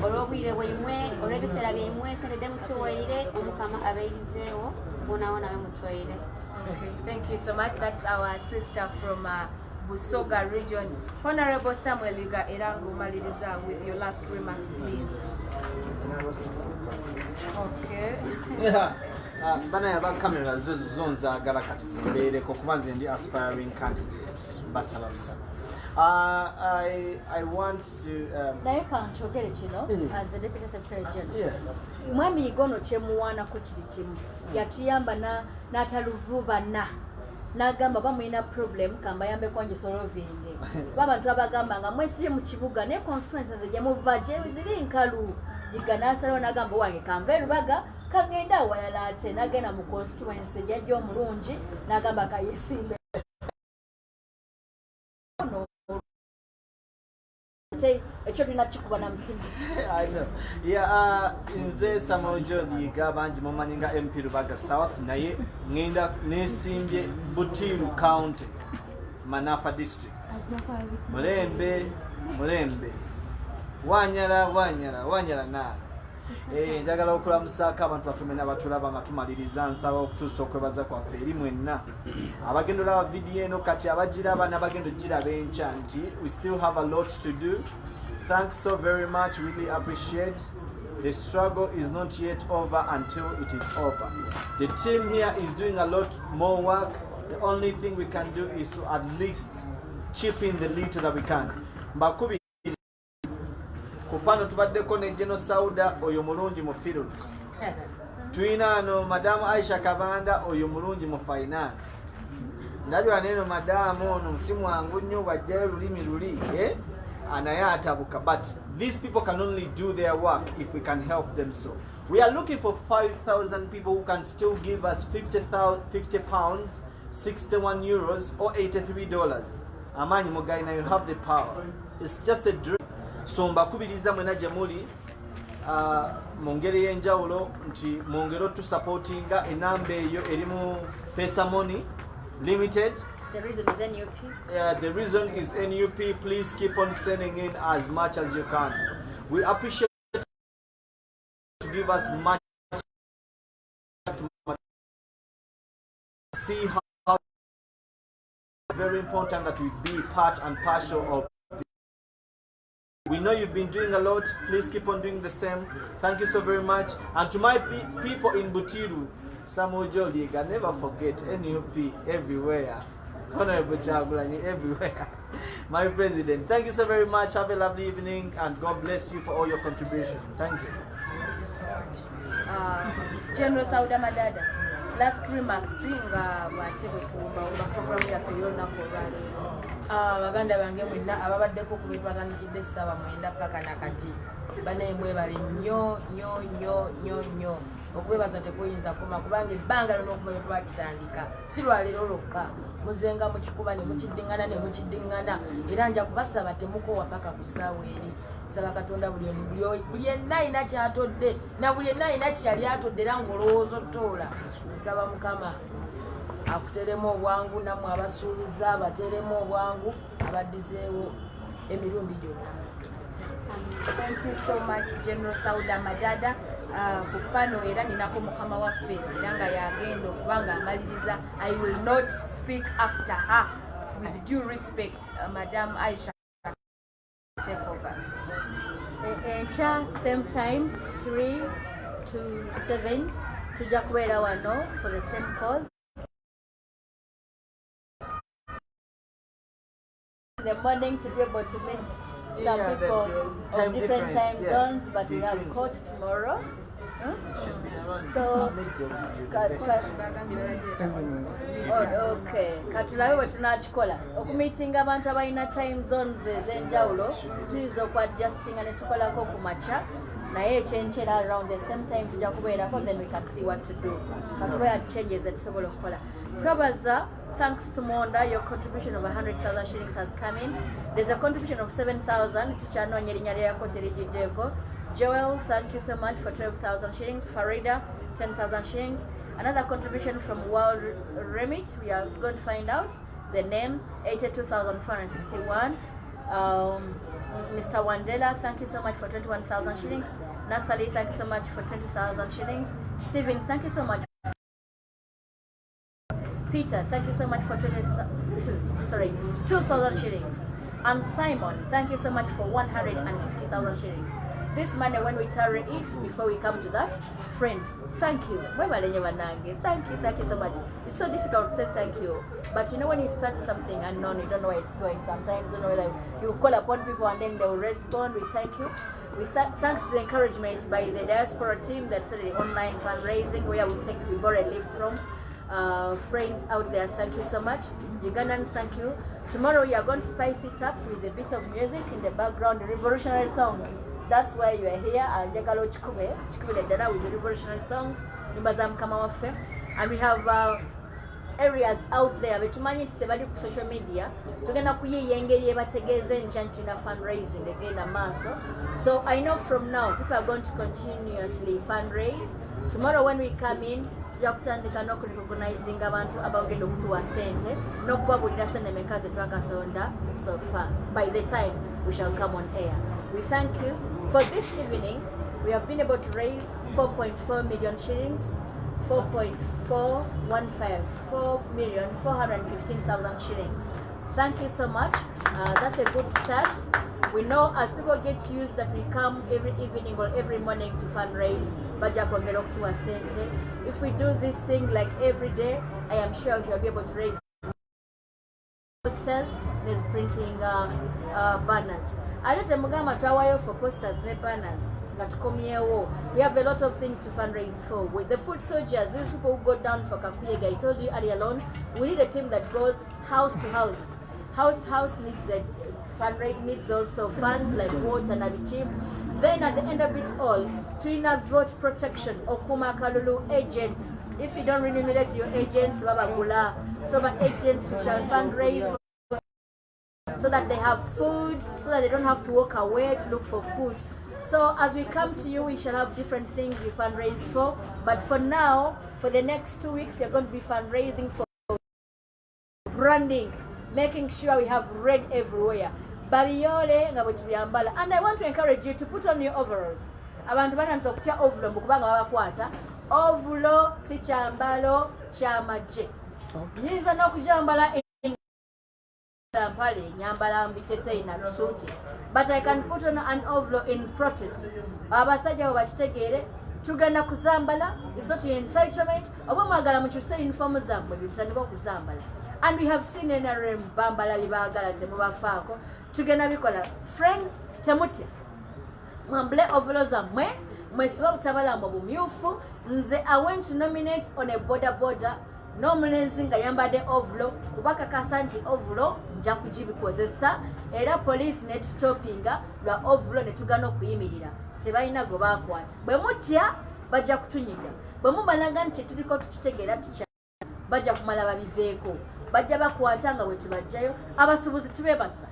Speaker 5: olw'obwire bwaimwe olw'ebiseera byaimwe sentedde mutuwaire Omukama abeerizeewo bonawo nawe mutwaire.
Speaker 1: Thank you so much. That's our sister from Busoga region. Honorable Samuel Liga Erango Maliriza, with your last remarks, please. Okay.
Speaker 3: Bana yaba camera zonza agala kati zimbere ko kubanze ndi aspiring candidate basaba busaba. I want to
Speaker 4: naye kankyogere kino as the Deputy Secretary General.
Speaker 3: Yeah.
Speaker 4: Mwami Igono kyemuwaanako kiri kimu yatuyamba n'ataluvubana n'agamba bamulina problem kambayambe kwanje solvinge babantu abagamba nga mwesibye mu kibuga ne constituencies gye muva gye ziri nkalu iganasalawo n'agamba wange kanve Lubaga kagenda awalala ate n'agenda mu constituency gyajja omulungi n'agamba kayesimbe ekyo tulina kikuba na mutima.
Speaker 3: I know. Yeah, nze Samuel John Yiga banji mumanyi nga MP Lubaga South naye ngenda nesimbye Butiru County Manafa District. Mulembe Wanyala na njagala okulamusako abantu baffe abatulaba nga tumaliriza nsaba okutuusa okwebaza kwaffe eri mwenna abagenda olaba vidiyo eno kati abagiraba n'abagenda ogiraba enkya nti we still have a lot to do. Thanks so very much, really appreciate. The struggle is not yet over until it is over. The team here is doing a lot more work. The only thing we can do is to at least chip in the little that we can. Mbakubi kupano tubaddeko ne General Sauda oyo mulungi mu field. Tuina ano Madam Aisha Kabanda oyo mulungi mu finance. Ndabyo neno Madam ono msimu wangu nnyo bajja lulimi luli anayatabuka, but these people can only do their work if we can help them. So we are looking for 5,000 people who can still give us 50 pounds, 61 euros or $83. Amani Mugaina, you have the power. It's just a dream. So mbakubiriza mwena jemuli mongere yenjawulo nti mongero tu supportinga enambe eyo erimu PESA MONI Limited.
Speaker 4: The reason is NUP.
Speaker 3: Yeah, the reason is NUP. Please keep on sending in as much as you can. We appreciate to give us much see how very important that we be part and parcel of. We know you've been doing a lot. Please keep on doing the same. Thank you so very much. And to my people in Butiru, Samuel Joli, I never forget NUP everywhere. Honorable Chagulani everywhere. My president, thank you so very much. Have a lovely evening and God bless you for all your contribution. Thank you.
Speaker 1: General Sauda Madada. Last remarks singa bwatebe tuumba program ya Fiona Korale.
Speaker 2: Baganda bange mwenna ababaddeko ku bitwatandikidde essaawa 9 paka nakati bane mwebale nnyo okwebaza tekuyinza koma kubanga ebbanga lino okuva lwe twakitandika si lwaleero lwokka muzenga mukikuba ne mukiddingana era nja kubasaba temukowa paka ku ssaawa eri nsaba Katonda buli yenna alina kyatodde na buli yenna alina kyeyali atodde era ng'olowooza otoola nsaba Mukama akuteremu obwangu nammwe abasuubiza bateremu obwangu abaddizeewo emirundi gyonna.
Speaker 1: Thank you so much General Sauda Madada. Kupano era ninako mukama waffe era nga yagenda okubanga amaliriza. I will not speak after her. With due respect, Madam Aisha, take over.
Speaker 4: Same time 3 to 7 tujja kubeera wano for the same cause. In the morning to be able to meet some people of different time zones, but we have court tomorrow. So, okay. Katulabe bwe tunakikola okumitinga abantu abalina time zones ez'enjawulo tuyinza okwadjustinga ne tukolako ku makya naye ekyenkyera around the same time tujja kubeerako, then we can see what to do. Katubeera changes etusobola okukola. Twabaza. Thanks to Monda, your contribution of 100,000 shillings has come in. There's a contribution of 7,000. Joel, thank you so much for 12,000 shillings. Farida, 10,000 shillings. Another contribution from World Remit. We are going to find out the name, 82,461. Mr. Wandela, thank you so much for 21,000 shillings. Nasali, thank you so much for 20,000 shillings. Stephen, thank you so much. Peter, thank you so much for 2,000 shillings. And Simon, thank you so much for 150,000 shillings. This money, when we carry it, before we come to that, friends, thank you. Thank you so much. It's so difficult to say thank you. But you know, when you start something unknown, you don't know where it's going. Sometimes you don't know whether you call upon people and then they will respond. We thank you. Thanks to the encouragement by the diaspora team that started online fundraising, where we borrowed a lift from. Friends out there, thank you so much. Ugandans, thank you. Tomorrow we are going to spice it up with a bit of music in the background, revolutionary songs. That's why you are here. And with the revolutionary songs. And we have areas out there betumanyi tebali ku social media tugenda kuyiiya engeri ebategeeza enkya nti tulina fundraising egenda maaso. So I know from now people are going to continuously fundraise. Tomorrow when we come in tujja kutandika n'okurecognizing abantu abagenda okutuwa ssente n'okubabulira ssente meka ze twakasonda so far by the time we shall come on air. We thank you. For this evening we have been able to raise 4.4 million shillings, 4.415,415,000 shillings. Thank you so much. That's a good start. We know as people get used that we come every evening or every morning to fundraise. If we do this thing like every day, I am sure we shall be able to raise posters. There's printing banners. I don't know for posters and banners. We have a lot of things to fundraise for. With the food soldiers, these people who go down for Kakuyega, I told you earlier on, we need a team that goes house to house. House to house needs a fundraise, needs also funds like water and abichim. Then at the end of it all, Twina vote protection, Okuma Kalulu agents. If you don't remunerate your agents, Babagula, so my agents we shall fundraise so that they have food, so that they don't have to walk away to look for food. So as we come to you, we shall have different things we fundraise for. But for now, for the next 2 weeks, you're going to be fundraising for branding, making sure we have red everywhere. Babiyole nga bwetubiyambala. And I want to encourage you to put on your overalls. Abantu bananza okutya ovulo mbukubanga babakwata. Ovulo si kyambalo kyamagye.
Speaker 2: nyinza n'okujambala mpale nyambala mbiteteina suuti, but I can put on an envelope in protest. Abasajja abo bakitegeere tugenda kuzambala, it's not your entitlement. Oba mwagala mukyuse uniform zammwe bitandika okuzambala. And we have seen NRM bambala bibaagala temubafaako. Tugenda bikola. Friends, temutya. Mwambale ovolo zammwe, mwesiba butabala mu bumyufu. Nze I went to nominate on a border. N'omulenzi nga yambadde ovulo kubakakasa nti ovulo nja kugibikozesa era poliisi netutopinga lwa ovulo netugana okuyimirira tebalina gwe bakwata. Bwe mutya bajja kutunyiga, bwe mumalaga nti kyetuliko tukitegeera tukya bajja kumala babiveeko, bajja bakwata nga bwe tubajjayo. Abasuubuzi tubeebasa,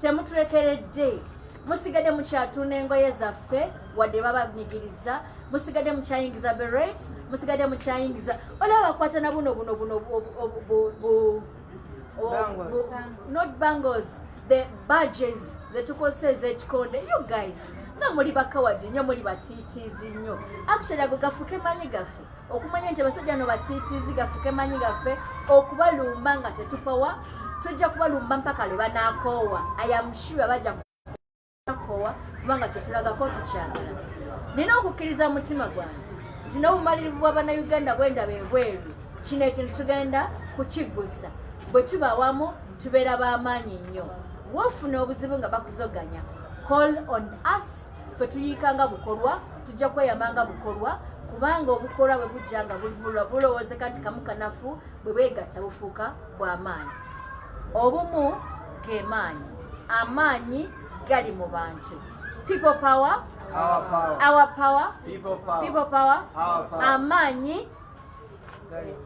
Speaker 2: temutulekeredde, musigadde mukyatunda engoye zaffe wadde babanyigiriza, musigadde mukyayingiza berets, musigadde mukyayingiza olaba bakwata na buno not bangles, the badges zetukozesa ez'ekikonde. You guys nga muli bakawadi nnyo, muli batiitiizi nnyo. Actually ago gafuke manyi gaffe okumanya nti abasajja no batiitiizi gafuke manyi gaffe okubalumba nga tetupawa, tujja kubalumba mpaka lwe banakoowa. I am sure bajja koowa kubanga kyetulagako tukyagala. Nina okukkiriza mutima gwange nti n'obumalirivu bw'Abannayuganda bwendaba ebweru kino ekyo tugenda kukiggusa. Bwe tuba awamu tubeera b'amaanyi nnyo. Wofuna obuzibu nga bakuzoganya, call on us. Ffe tuyiikanga bukolwa, tujja kweyamanga bukolwa kubanga obukolwa bwe bujja nga bulowoozeka nti kamu kanafu bwe bwegatta bufuuka bw'amaanyi. Obumu ge maanyi, amaanyi gali mu bantu. People power, our power, people power, amaanyi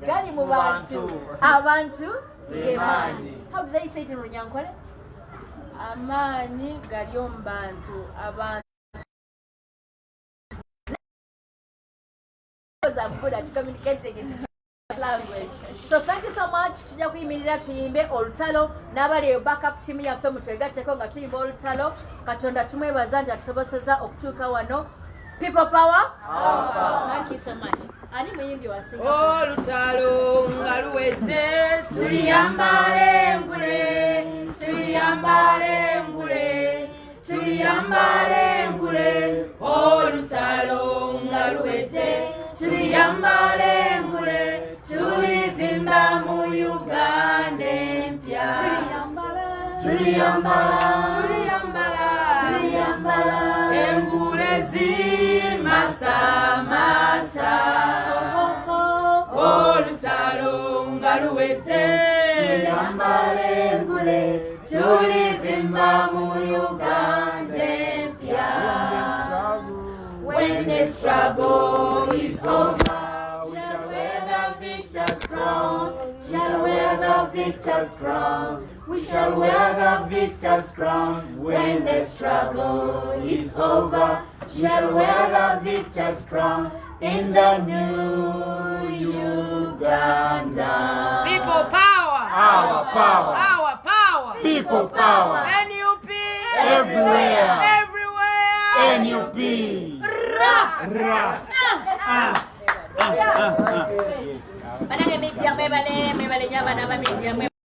Speaker 2: gali mu bantu, abantu ge maanyi. How do they say it in Runyankole?
Speaker 1: Amaanyi gali mu bantu, abantu.
Speaker 2: I'm good at communicating in language. So thank you so much. Tujja kuyimirira tuyimbe olutalo n'abali backup team yaffe mutwegatteko nga tuyimba olutalo. Katonda tumwebaza nti atusobozesa okutuuka wano. People power. Thank you so much. Ani muyimbi wasinga
Speaker 7: olutalo nga luweze tuliyambale ngule, tuliyambale ngule, tuliyambale ngule. Olutalo nga luweze tuliyambale ngule, tulivimba mu Uganda empya. Tuliyambala engule zimasamasa. Olutalo nga luweze tuliyambale engule, tulivimba mu Uganda empya. When the struggle is over, shall wear the victor's crown, shall wear the victor's crown, we shall wear the victor's crown. When the struggle is over, shall wear the victor's crown in the new Uganda. People power,
Speaker 3: Our power,
Speaker 7: our power,
Speaker 3: people power,
Speaker 7: NUP,
Speaker 3: everywhere,
Speaker 7: everywhere,
Speaker 3: NUP.
Speaker 2: Banange media mwebale nyaba n'aba media